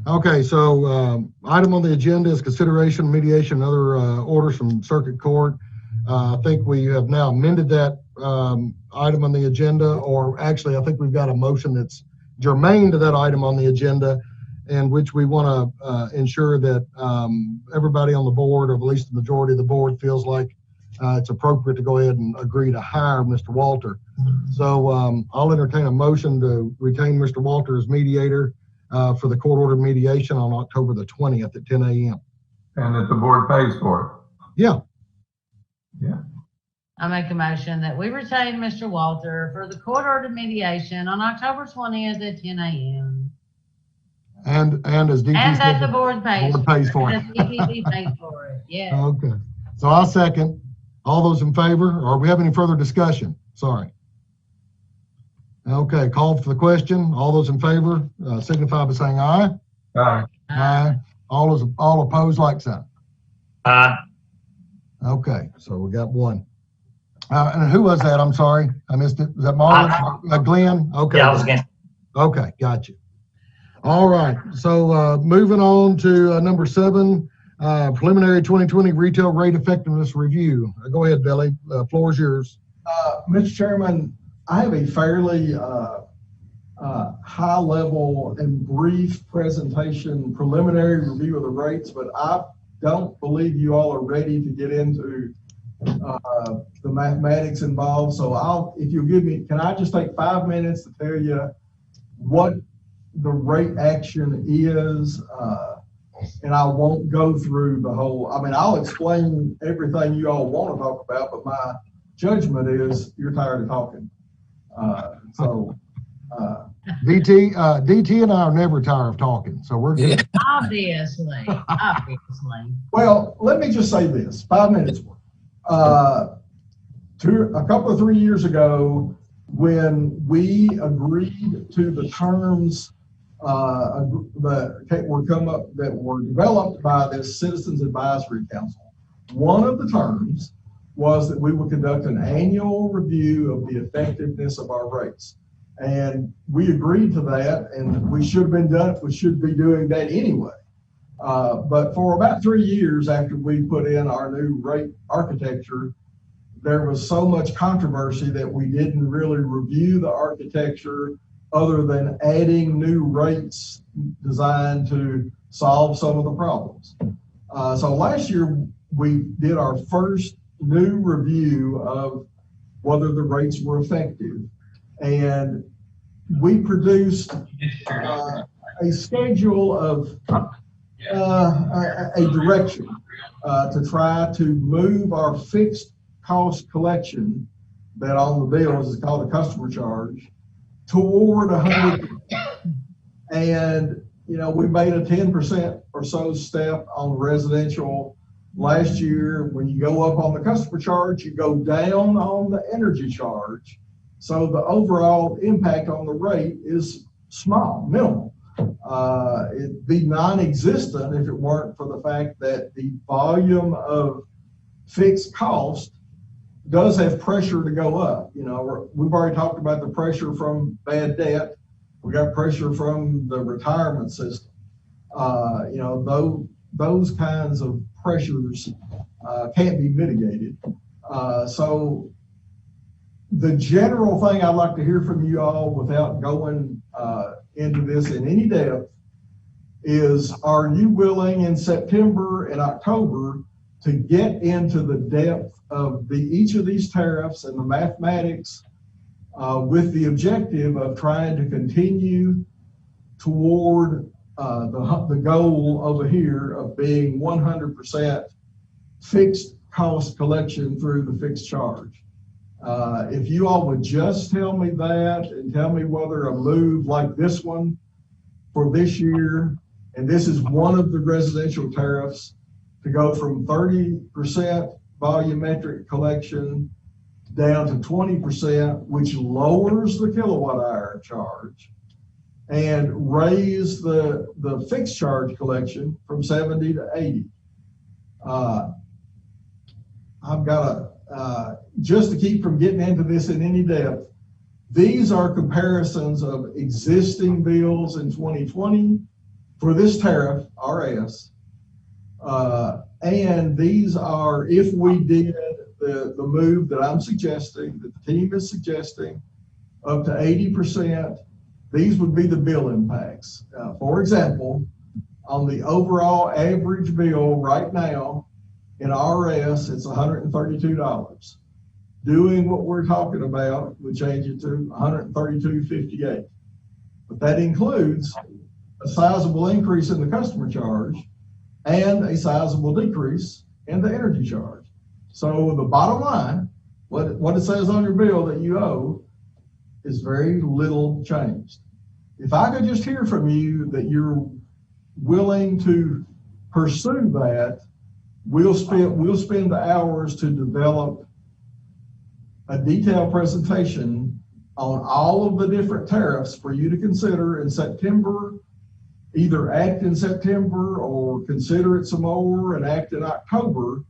Okay, so item on the agenda is consideration, mediation, and other orders from circuit court. I think we have now amended that item on the agenda, or actually I think we've got a motion that's germane to that item on the agenda, in which we want to ensure that everybody on the board, or at least the majority of the board, feels like it's appropriate to go ahead and agree to hire Mr. Walter. So I'll entertain a motion to retain Mr. Walter as mediator for the court order mediation on October the 20th at 10 a.m. And that the board pays for it. Yeah. Yeah. I make a motion that we retain Mr. Walter for the court order mediation on October 20th at 10 a.m. And as DT and said, that the board pays for it. That the EPB pays for it. Yeah. Okay. So I'll second. All those in favor, or we have any further discussion? Sorry. Okay, call for the question. All those in favor signify by saying aye. Aye. Aye. All opposed, like sign. Aye. Okay, so we got one. And who was that? I'm sorry, I missed it. Was that Marlon? Glenn? Okay. Yeah, I was against. Okay, got you. All right, so moving on to number 7, preliminary 2020 retail rate effectiveness review. Go ahead, Billy. Floor is yours. Mr. Chairman, I have a fairly high level and brief presentation, preliminary review of the rates, but I don't believe you all are ready to get into the mathematics involved. So if you'll give me, can I just take 5 minutes to tell you what the rate action is? And I won't go through the whole, I'll explain everything you all want to talk about, but my judgment is you're tired of talking. DT and I are never tired of talking, so we're good. Obviously. Well, let me just say this, 5 minutes worth. A couple of 3 years ago, when we agreed to the terms that were developed by this Citizens Advisory Council, one of the terms was that we would conduct an annual review of the effectiveness of our rates. And we agreed to that, and we should be doing that anyway. But for about 3 years after we put in our new rate architecture, there was so much controversy that we didn't really review the architecture other than adding new rates designed to solve some of the problems. So last year, we did our first new review of whether the rates were effective. And we produced a schedule of a direction to try to move our fixed cost collection that on the bills is called a customer charge toward 100%. And, we made a 10% or so step on residential last year. When you go up on the customer charge, you go down on the energy charge. So the overall impact on the rate is small, minimal. It'd be non-existent if it weren't for the fact that the volume of fixed cost does have pressure to go up. We've already talked about the pressure from bad debt. We got pressure from the retirement system. Those kinds of pressures can't be mitigated. So the general thing I'd like to hear from you all without going into this in any depth is, are you willing in September and October to get into the depth of each of these tariffs and the mathematics with the objective of trying to continue toward the goal over here of being 100% fixed cost collection through the fixed charge? If you all would just tell me that and tell me whether a move like this one for this year, and this is one of the residential tariffs, to go from 30% volumetric collection down to 20%, which lowers the kilowatt hour charge, and raise the fixed charge collection from 70 to 80. I've got just to keep from getting into this in any depth, these are comparisons of existing bills in 2020 for this tariff, RS. And these are, if we did the move that I'm suggesting, that the team is suggesting, up to 80%, these would be the bill impacts. For example, on the overall average bill right now in RS, it's $132. Doing what we're talking about would change it to $132.58. But that includes a sizable increase in the customer charge and a sizable decrease in the energy charge. So the bottom line, what it says on your bill that you owe, is very little changed. If I could just hear from you that you're willing to pursue that, we'll spend the hours to develop a detailed presentation on all of the different tariffs for you to consider in September either act in September or consider it some more and act in October.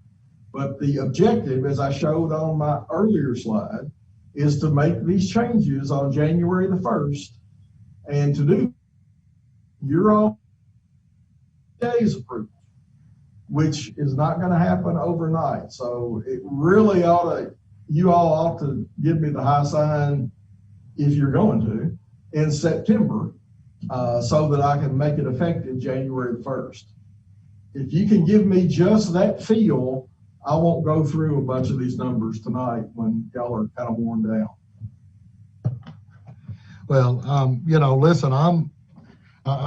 But the objective, as I showed on my earlier slide, is to make these changes on January the 1st. And to do, you're all days approval, which is not going to happen overnight. So it really you all ought to give me the high sign if you're going to in September, so that I can make it effective January the 1st. If you can give me just that feel, I won't go through a bunch of these numbers tonight when y'all are kind of worn down. Well, listen,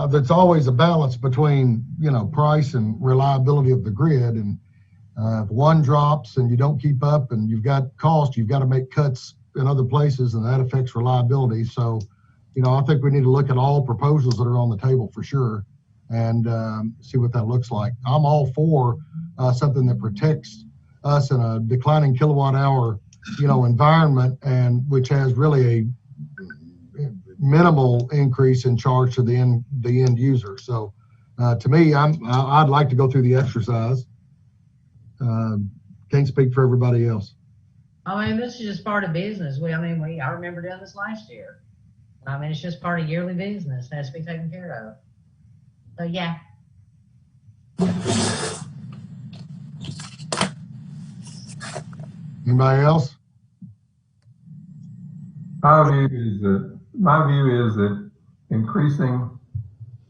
there's always a balance between, price and reliability of the grid. And if one drops and you don't keep up and you've got cost, you've got to make cuts in other places, and that affects reliability. So, I think we need to look at all proposals that are on the table for sure and see what that looks like. I'm all for something that protects us in a declining kilowatt hour, environment, and which has really a minimal increase in charge to the end user. So to me, I'd like to go through the exercise. Can't speak for everybody else. I mean, this is just part of business. I remember doing this last year. I mean, it's just part of yearly business. It has to be taken care of. So yeah. Anybody else? My view is that increasing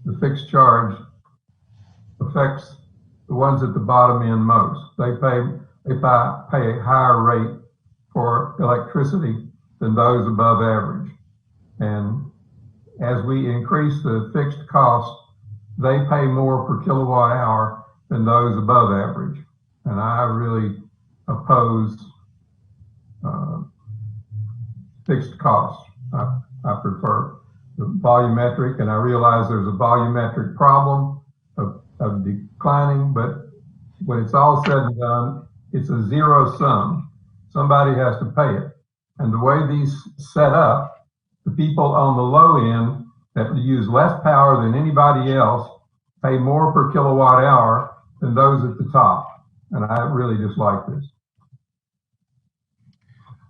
the fixed charge affects the ones at the bottom end most. They pay a higher rate for electricity than those above average. And as we increase the fixed cost, they pay more per kilowatt hour than those above average. And I really oppose fixed costs. I prefer the volumetric, and I realize there's a volumetric problem of declining, but when it's all said and done, it's a zero sum. Somebody has to pay it. And the way these set up, the people on the low end that use less power than anybody else pay more per kilowatt hour than those at the top. And I really dislike this.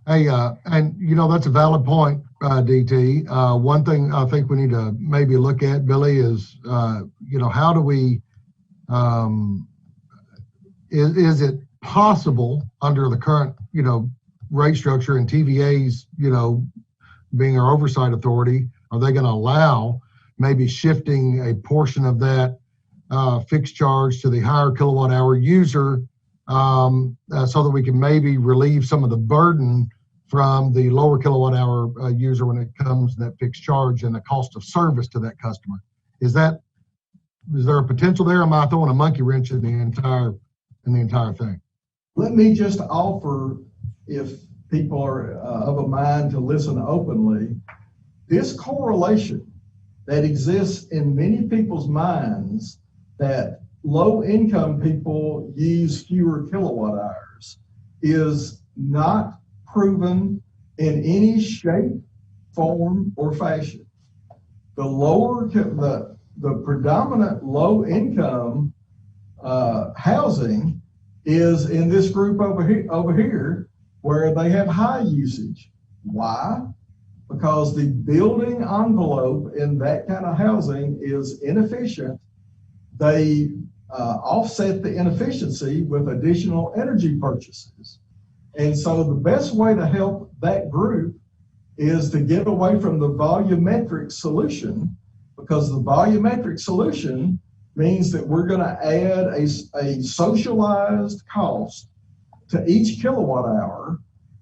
Hey, and that's a valid point, DT. One thing I think we need to maybe look at, Billy, is how do we is it possible under the current rate structure and TVA's being our oversight authority, are they going to allow maybe shifting a portion of that fixed charge to the higher kilowatt hour user, so that we can maybe relieve some of the burden from the lower kilowatt hour user when it comes to that fixed charge and the cost of service to that customer? Is there a potential there? Am I throwing a monkey wrench in the entire thing? Let me just offer, if people are of a mind to listen openly, this correlation that exists in many people's minds that low income people use fewer kilowatt hours is not proven in any shape, form, or fashion. The predominant low income housing is in this group over here where they have high usage. Why? Because the building envelope in that kind of housing is inefficient. They offset the inefficiency with additional energy purchases. And so the best way to help that group is to get away from the volumetric solution, because the volumetric solution means that we're going to add a socialized cost to each kilowatt hour,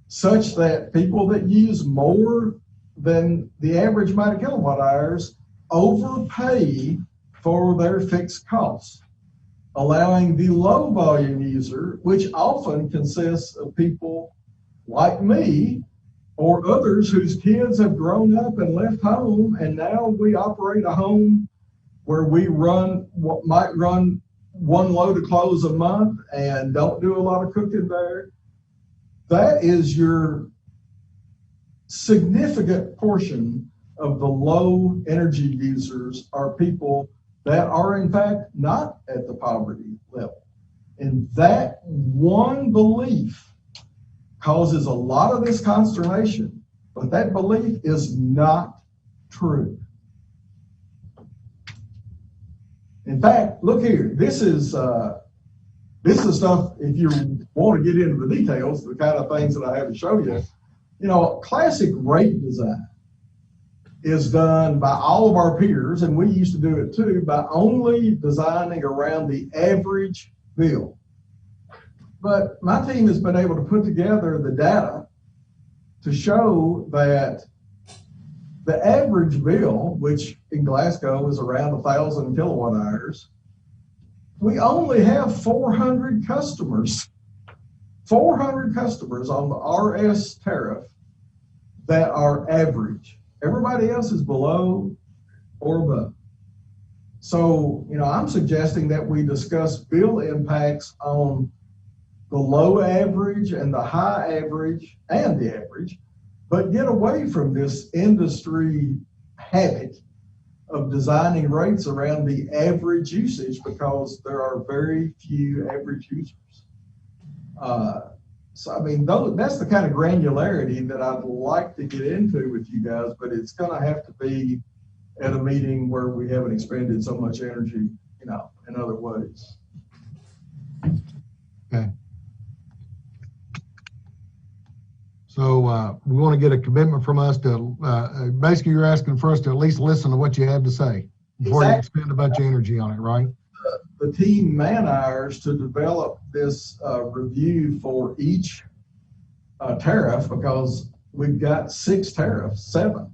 such that people that use more than the average amount of kilowatt hours overpay for their fixed costs, allowing the low volume user, which often consists of people like me or others whose kids have grown up and left home, and now we operate a home where we might run one load of clothes a month and don't do a lot of cooking there. That is your significant portion of the low energy users are people that are in fact not at the poverty level. And that one belief causes a lot of this consternation, but that belief is not true. In fact, look here, this is stuff, if you want to get into the details, the kind of things that I have to show you, you know, classic rate design is done by all of our peers, and we used to do it too, by only designing around the average bill. But my team has been able to put together the data to show that the average bill, which in Glasgow is around 1,000 kilowatt hours, we only have 400 customers. 400 customers on the RS tariff that are average. Everybody else is below or above. So, you know, I'm suggesting that we discuss bill impacts on the low average and the high average and the average, but get away from this industry habit of designing rates around the average usage, because there are very few average users. So, I mean, that's the kind of granularity that I'd like to get into with you guys, but it's going to have to be at a meeting where we haven't expended so much energy, you know, in other ways. Okay. So we want to get a commitment from us to, basically you're asking for us to at least listen to what you have to say before you expend a bunch of energy on it, right? The team man hours to develop this review for each tariff, because we've got 6 tariffs, 7.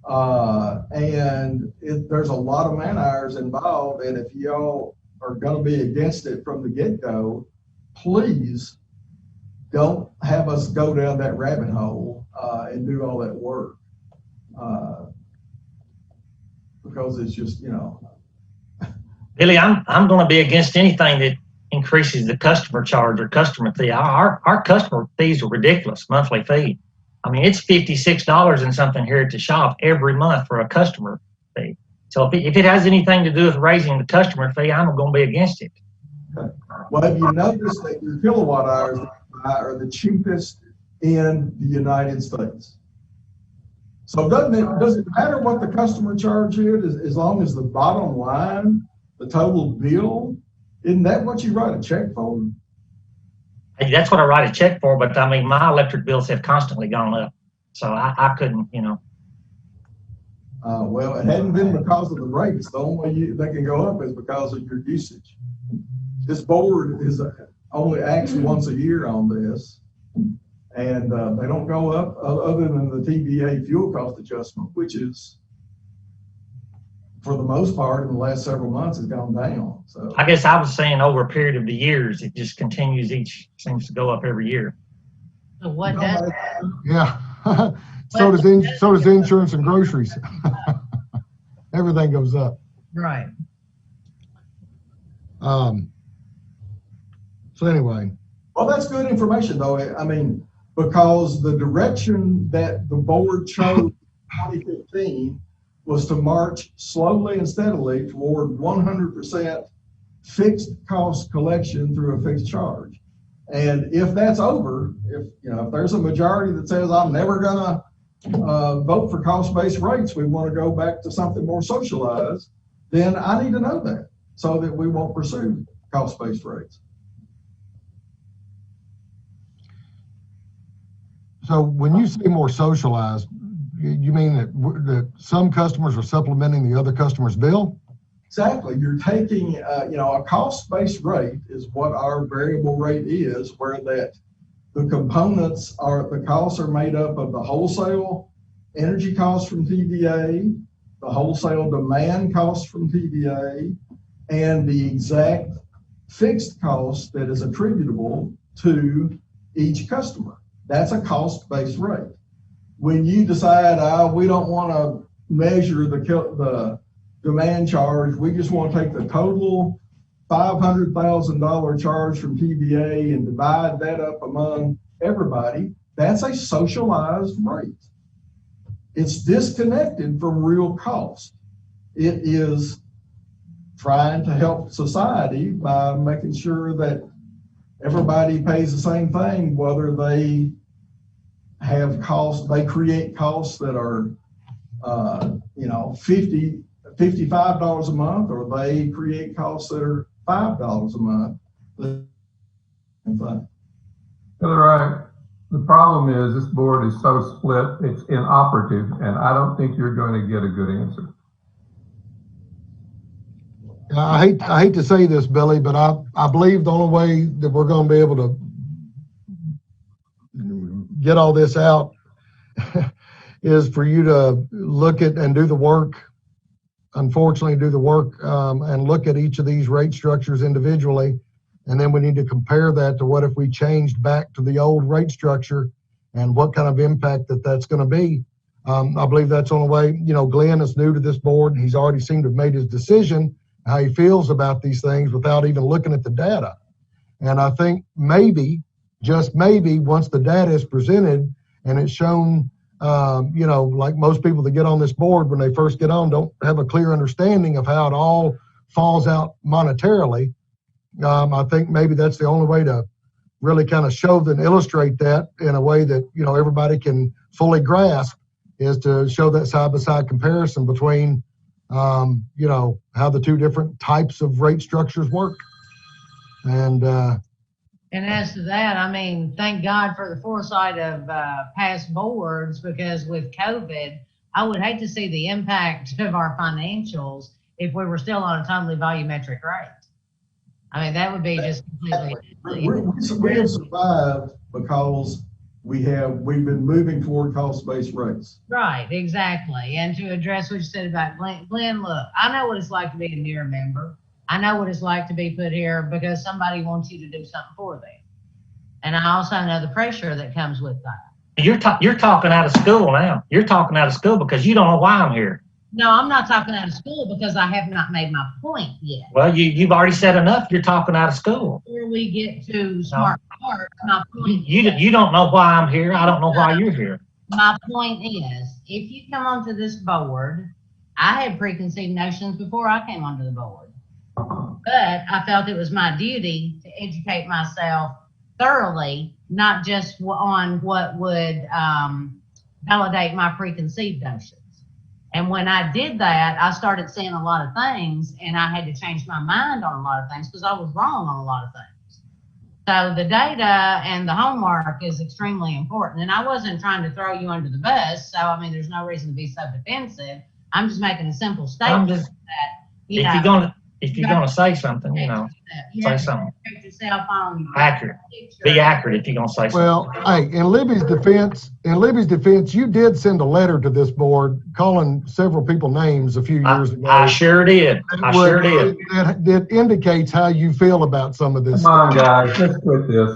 And there's a lot of man hours involved. And if y'all are going to be against it from the get-go, please don't have us go down that rabbit hole and do all that work. Because it's just, you know. Billy, I'm going to be against anything that increases the customer charge or customer fee. Our customer fees are ridiculous, monthly fee. I mean, it's $56 and something here at the shop every month for a customer fee. So if it has anything to do with raising the customer fee, I'm going to be against it. Okay. Well, have you noticed that your kilowatt hours are the cheapest in the United States? So does it matter what the customer charge is, as long as the bottom line, the total bill, isn't that what you write a check for? Hey, that's what I write a check for, but I mean, my electric bills have constantly gone up. So I couldn't, you know. Well, it hadn't been because of the rates. The only way they can go up is because of your usage. This board is only acts once a year on this, and they don't go up other than the TVA fuel cost adjustment, which is, for the most part, in the last several months, has gone down. So I guess I was saying over a period of the years, it just continues, seems to go up every year. So what does? Yeah. So does insurance and groceries. Everything goes up. Right. So anyway. Well, that's good information, though. I mean, because the direction that the board chose in 2015 was to march slowly and steadily toward 100% fixed cost collection through a fixed charge. And if that's over, if there's a majority that says I'm never gonna vote for cost-based rates, we want to go back to something more socialized, then I need to know that so that we won't pursue cost-based rates. So when you say more socialized, you mean that some customers are supplementing the other customer's bill? Exactly. You're taking, a cost-based rate is what our variable rate is, where that the components the costs are made up of the wholesale energy costs from TVA, the wholesale demand costs from TVA, and the exact fixed cost that is attributable to each customer. That's a cost-based rate. When you decide, we don't want to measure the demand charge, we just want to take the total $500,000 charge from TVA and divide that up among everybody, that's a socialized rate. It's disconnected from real cost. It is trying to help society by making sure that everybody pays the same thing, whether they have costs, they create costs that are, $55 a month, or they create costs that are $5 a month. Right. The problem is this board is so split, it's inoperative, and I don't think you're going to get a good answer. I hate to say this, Billy, but I believe the only way that we're going to be able to get all this out is for you to look at and do the work. Unfortunately, do the work and look at each of these rate structures individually. And then we need to compare that to what if we changed back to the old rate structure and what kind of impact that's going to be. I believe that's the only way. Glenn is new to this board. He's already seemed to have made his decision how he feels about these things without even looking at the data. And I think maybe, just maybe, once the data is presented and it's shown, like most people that get on this board when they first get on don't have a clear understanding of how it all falls out monetarily. I think maybe that's the only way to really kind of show and illustrate that in a way that, everybody can fully grasp, is to show that side-by-side comparison between, how the two different types of rate structures work. And as to that, I mean, thank God for the foresight of past boards, because with COVID, I would hate to see the impact of our financials if we were still on a totally volumetric rate. I mean, that would be just completely. We have survived because we've been moving toward cost-based rates. Right, exactly. And to address what you said about Glenn, look, I know what it's like to be a near member. I know what it's like to be put here because somebody wants you to do something for them. And I also know the pressure that comes with that. You're talking out of school now. You're talking out of school because you don't know why I'm here. No, I'm not talking out of school because I have not made my point yet. Well, you've already said enough. You're talking out of school. Before we get to smart parts, my point You don't know why I'm here. I don't know why you're here. My point is, if you come onto this board, I had preconceived notions before I came onto the board. But I felt it was my duty to educate myself thoroughly, not just on what would validate my preconceived notions. And when I did that, I started seeing a lot of things, and I had to change my mind on a lot of things because I was wrong on a lot of things. So the data and the homework is extremely important. And I wasn't trying to throw you under the bus. So, I mean, there's no reason to be so defensive. I'm just making a simple statement that, if you're gonna say something, say something accurate. Be accurate if you're gonna say something. Well, hey, in Libby's defense, you did send a letter to this board calling several people names a few years ago. I sure did. It indicates how you feel about some of this. Come on, guys, let's quit this.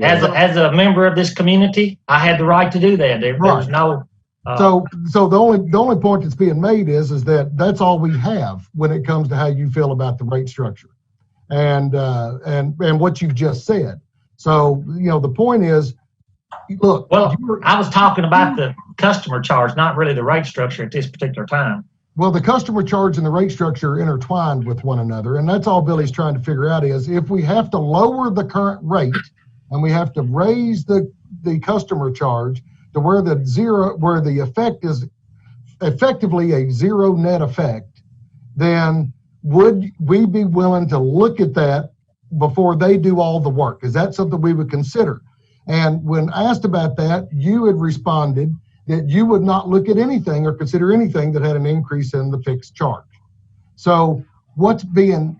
As a member of this community, I had the right to do that. There's no. So the only point that's being made is that that's all we have when it comes to how you feel about the rate structure, and what you've just said. So the point is, look. Well, I was talking about the customer charge, not really the rate structure at this particular time. Well, the customer charge and the rate structure are intertwined with one another, and that's all Billy's trying to figure out is if we have to lower the current rate and we have to raise the customer charge to where the effect is effectively a zero net effect, then would we be willing to look at that before they do all the work? Is that something we would consider? And when asked about that, you had responded that you would not look at anything or consider anything that had an increase in the fixed charge. So what's being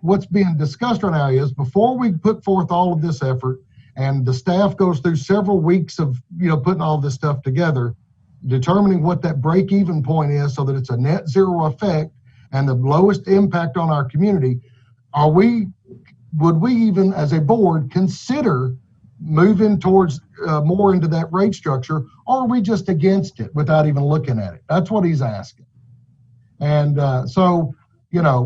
discussed right now is before we put forth all of this effort, and the staff goes through several weeks of putting all this stuff together, determining what that break-even point is so that it's a net zero effect and the lowest impact on our community, would we even as a board consider moving towards more into that rate structure, or are we just against it without even looking at it? That's what he's asking. And so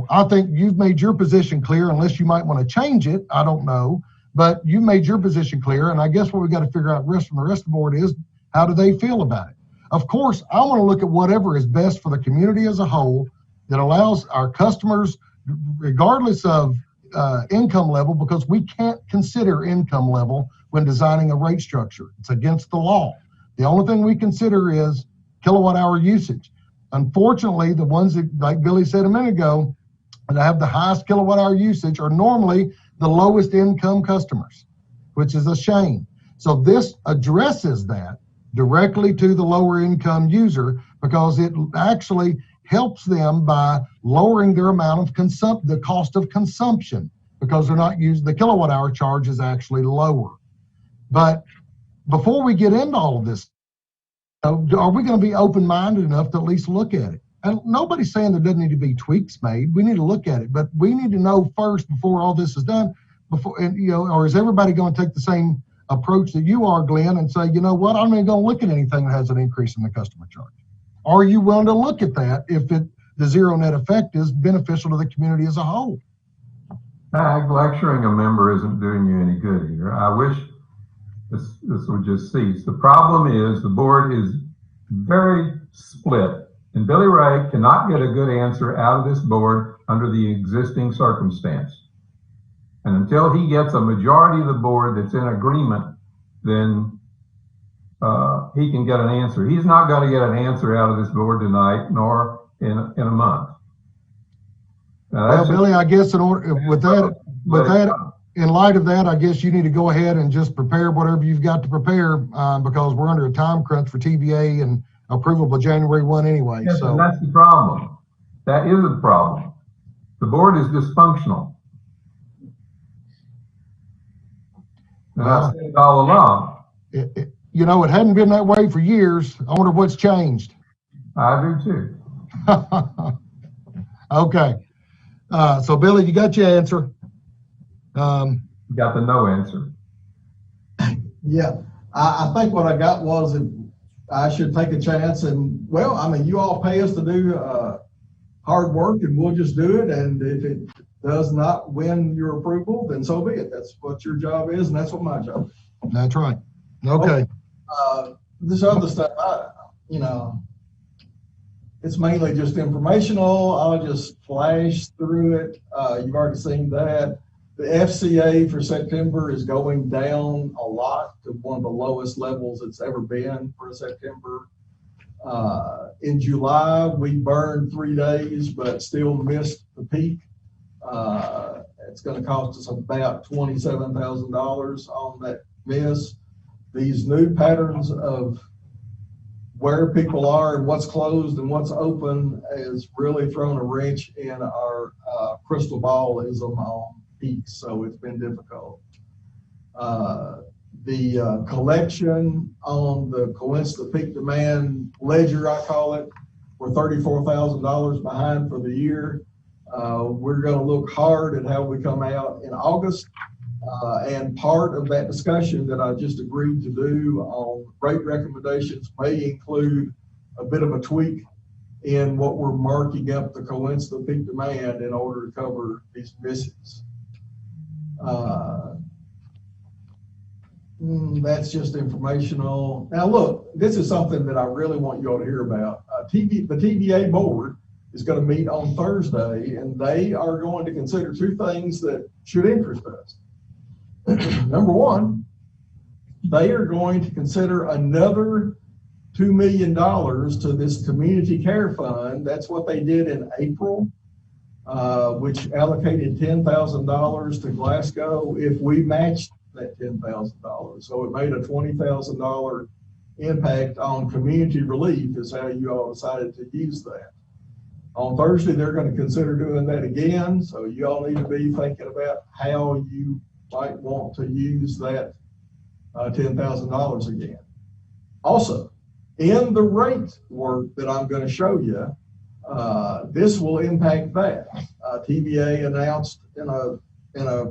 I think you've made your position clear, unless you might want to change it. I don't know. But you made your position clear, and I guess what we got to figure out from the rest of the board is how do they feel about it? Of course, I want to look at whatever is best for the community as a whole, that allows our customers, regardless of income level, because we can't consider income level when designing a rate structure. It's against the law. The only thing we consider is kilowatt hour usage. Unfortunately, the ones that, like Billy said a minute ago, that have the highest kilowatt hour usage are normally the lowest income customers, which is a shame. So this addresses that directly to the lower income user, because it actually helps them by lowering their amount of the cost of consumption, because they're not using the kilowatt hour charge is actually lower. But before we get into all of this, are we going to be open-minded enough to at least look at it? And nobody's saying there doesn't need to be tweaks made. We need to look at it, but we need to know first before all this is done. Or is everybody going to take the same approach that you are, Glenn, and say, you know what, I'm not going to look at anything that has an increase in the customer charge? Are you willing to look at that if the zero net effect is beneficial to the community as a whole? Lecturing a member isn't doing you any good here. I wish this would just cease. The problem is the board is very split, and Billy Ray cannot get a good answer out of this board under the existing circumstance. And until he gets a majority of the board that's in agreement, then he can get an answer. He's not going to get an answer out of this board tonight, nor in a month. Well, Billy, I guess in light of that, I guess you need to go ahead and just prepare whatever you've got to prepare, because we're under a time crunch for TVA and approval by January 1 anyway. Yes, so and that's the problem. That is the problem. The board is dysfunctional. And I've said it all along. It hadn't been that way for years. I wonder what's changed. I do too. Okay. So Billy, you got your answer. You got the no answer. Yeah, I think what I got was that I should take a chance and, well, I mean, you all pay us to do hard work, and we'll just do it. And if it does not win your approval, then so be it. That's what your job is, and that's what my job is. That's right. Okay. This other stuff, it's mainly just informational. I'll just flash through it. You've already seen that. The FCA for September is going down a lot to one of the lowest levels it's ever been for September. In July, we burned 3 days, but still missed the peak. It's going to cost us about $27,000 on that miss. These new patterns of where people are and what's closed and what's open has really thrown a wrench in our crystal ballism on peaks, so it's been difficult. The collection on the coincident peak demand ledger, I call it, we're $34,000 behind for the year. We're going to look hard at how we come out in August. And part of that discussion that I just agreed to do on rate recommendations may include a bit of a tweak in what we're marking up the coincident peak demand in order to cover these misses. That's just informational. Now look, this is something that I really want you all to hear about. The TVA board is going to meet on Thursday, and they are going to consider two things that should interest us. Number one, they are going to consider another $2 million to this community care fund. That's what they did in April, which allocated $10,000 to Glasgow if we matched that $10,000. So it made a $20,000 impact on community relief is how you all decided to use that. On Thursday, they're going to consider doing that again. So you all need to be thinking about how you might want to use that $10,000 again. Also, in the rate work that I'm going to show you, this will impact that. TVA announced in a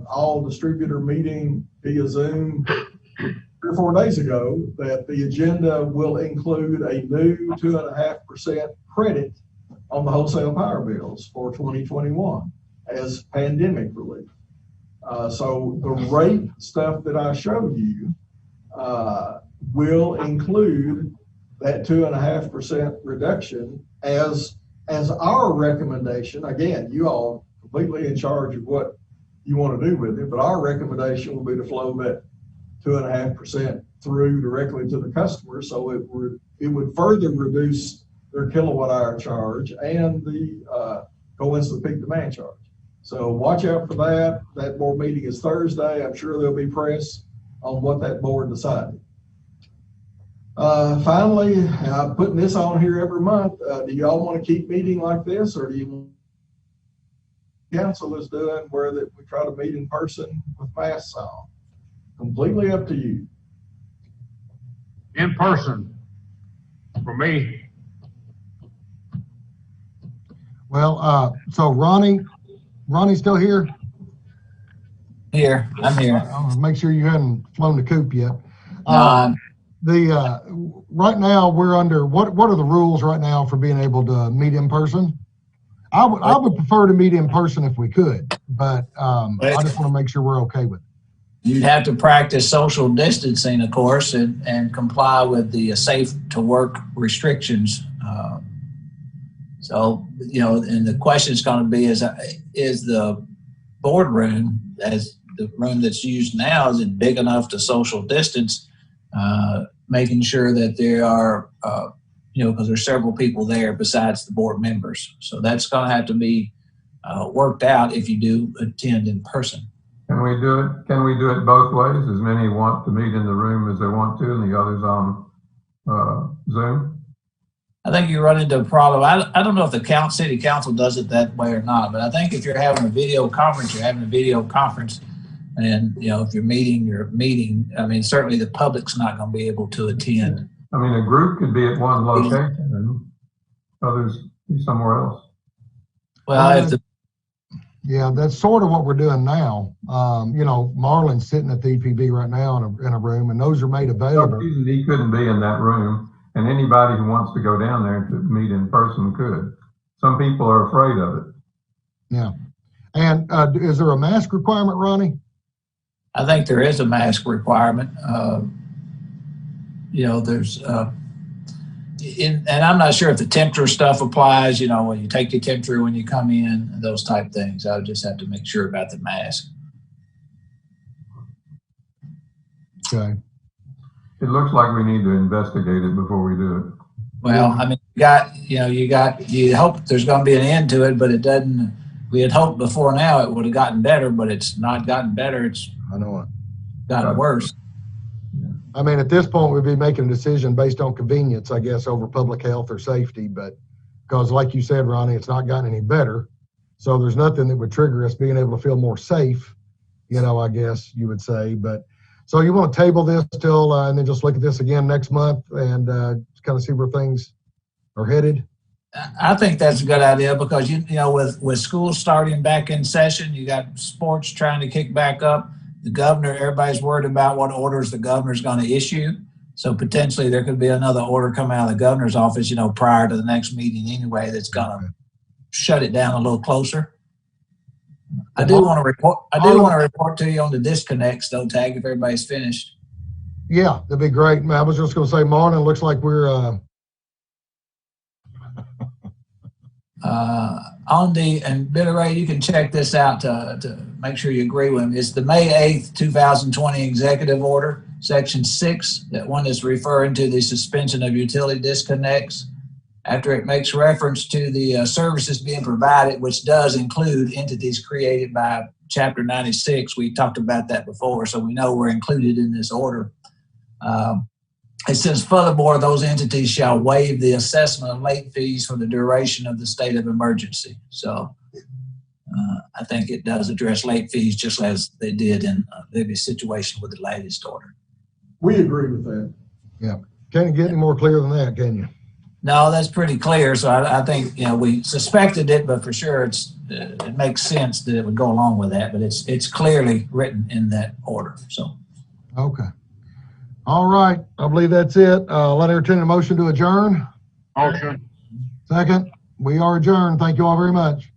all distributor meeting via Zoom 3 or 4 days ago that the agenda will include a new 2.5% credit on the wholesale power bills for 2021 as pandemic relief. So the rate stuff that I showed you will include that 2.5% reduction as As our recommendation, again, you all completely in charge of what you want to do with it, but our recommendation will be to flow that 2.5% through directly to the customer, so it would further reduce their kilowatt hour charge and the coincident with peak demand charge. So watch out for that. That board meeting is Thursday. I'm sure there'll be press on what that board decided. Finally, I'm putting this on here every month. Do y'all want to keep meeting like this, or do you council is doing where that we try to meet in person with masks on? Completely up to you. In person, for me. Well, so Ronnie's still here? Here, I'm here. I'll make sure you haven't flown the coop yet. No, Right now we're under, what are the rules right now for being able to meet in person? I would prefer to meet in person if we could, but I just want to make sure we're okay with it. you'd have to practice social distancing, of course, and comply with the safe to work restrictions. So, and the question is going to be, is the boardroom, as the room that's used now, is it big enough to social distance, making sure that there are, because there's several people there besides the board members. So that's going to have to be worked out if you do attend in person. Can we do it? Can we do it both ways? As many want to meet in the room as they want to, and the others on Zoom? I think you run into a problem. I don't know if the city council does it that way or not, but I think if you're having a video conference, you're having a video conference. And, if you're meeting, I mean, certainly the public's not going to be able to attend. I mean, a group could be at one location and others be somewhere else. Well, yeah, that's sort of what we're doing now. Marlon's sitting at the EPB right now in a room, and those are made available. He couldn't be in that room, and anybody who wants to go down there to meet in person could. Some people are afraid of it. Yeah. And is there a mask requirement, Ronnie? I think there is a mask requirement. There's, and I'm not sure if the temperature stuff applies, when you take your temperature when you come in, and those type things. I would just have to make sure about the mask. Okay. It looks like we need to investigate it before we do it. Well, I mean, you hope there's going to be an end to it, but it doesn't. We had hoped before now it would have gotten better, but it's not gotten better. It's gotten worse. I mean, at this point, we'd be making a decision based on convenience, I guess, over public health or safety. But because, like you said, Ronnie, it's not gotten any better. So there's nothing that would trigger us being able to feel more safe, I guess you would say. But so you want to table this till and then just look at this again next month and kind of see where things are headed? I think that's a good idea because, with schools starting back in session, you got sports trying to kick back up. The governor, everybody's worried about what orders the governor's going to issue. So potentially there could be another order coming out of the governor's office, prior to the next meeting anyway, that's going to shut it down a little closer. I do want to report to you on the disconnects though, Tag, if everybody's finished. Yeah, that'd be great. I was just going to say, Marlon, looks like we're and Billy Ray, you can check this out to make sure you agree with him. It's the May 8th, 2020 executive order, section 6, that one is referring to the suspension of utility disconnects after it makes reference to the services being provided, which does include entities created by Chapter 96. We talked about that before, so we know we're included in this order. It says, furthermore, those entities shall waive the assessment of late fees for the duration of the state of emergency. So I think it does address late fees just as they did in the situation with the latest order. We agree with that. Yeah. Can't get any more clear than that, can you? No, that's pretty clear. So I think, we suspected it, but for sure it makes sense that it would go along with that, but it's clearly written in that order. So. Okay. All right. I believe that's it. I'll entertain a motion to adjourn. Motion. Second. We are adjourned. Thank you all very much.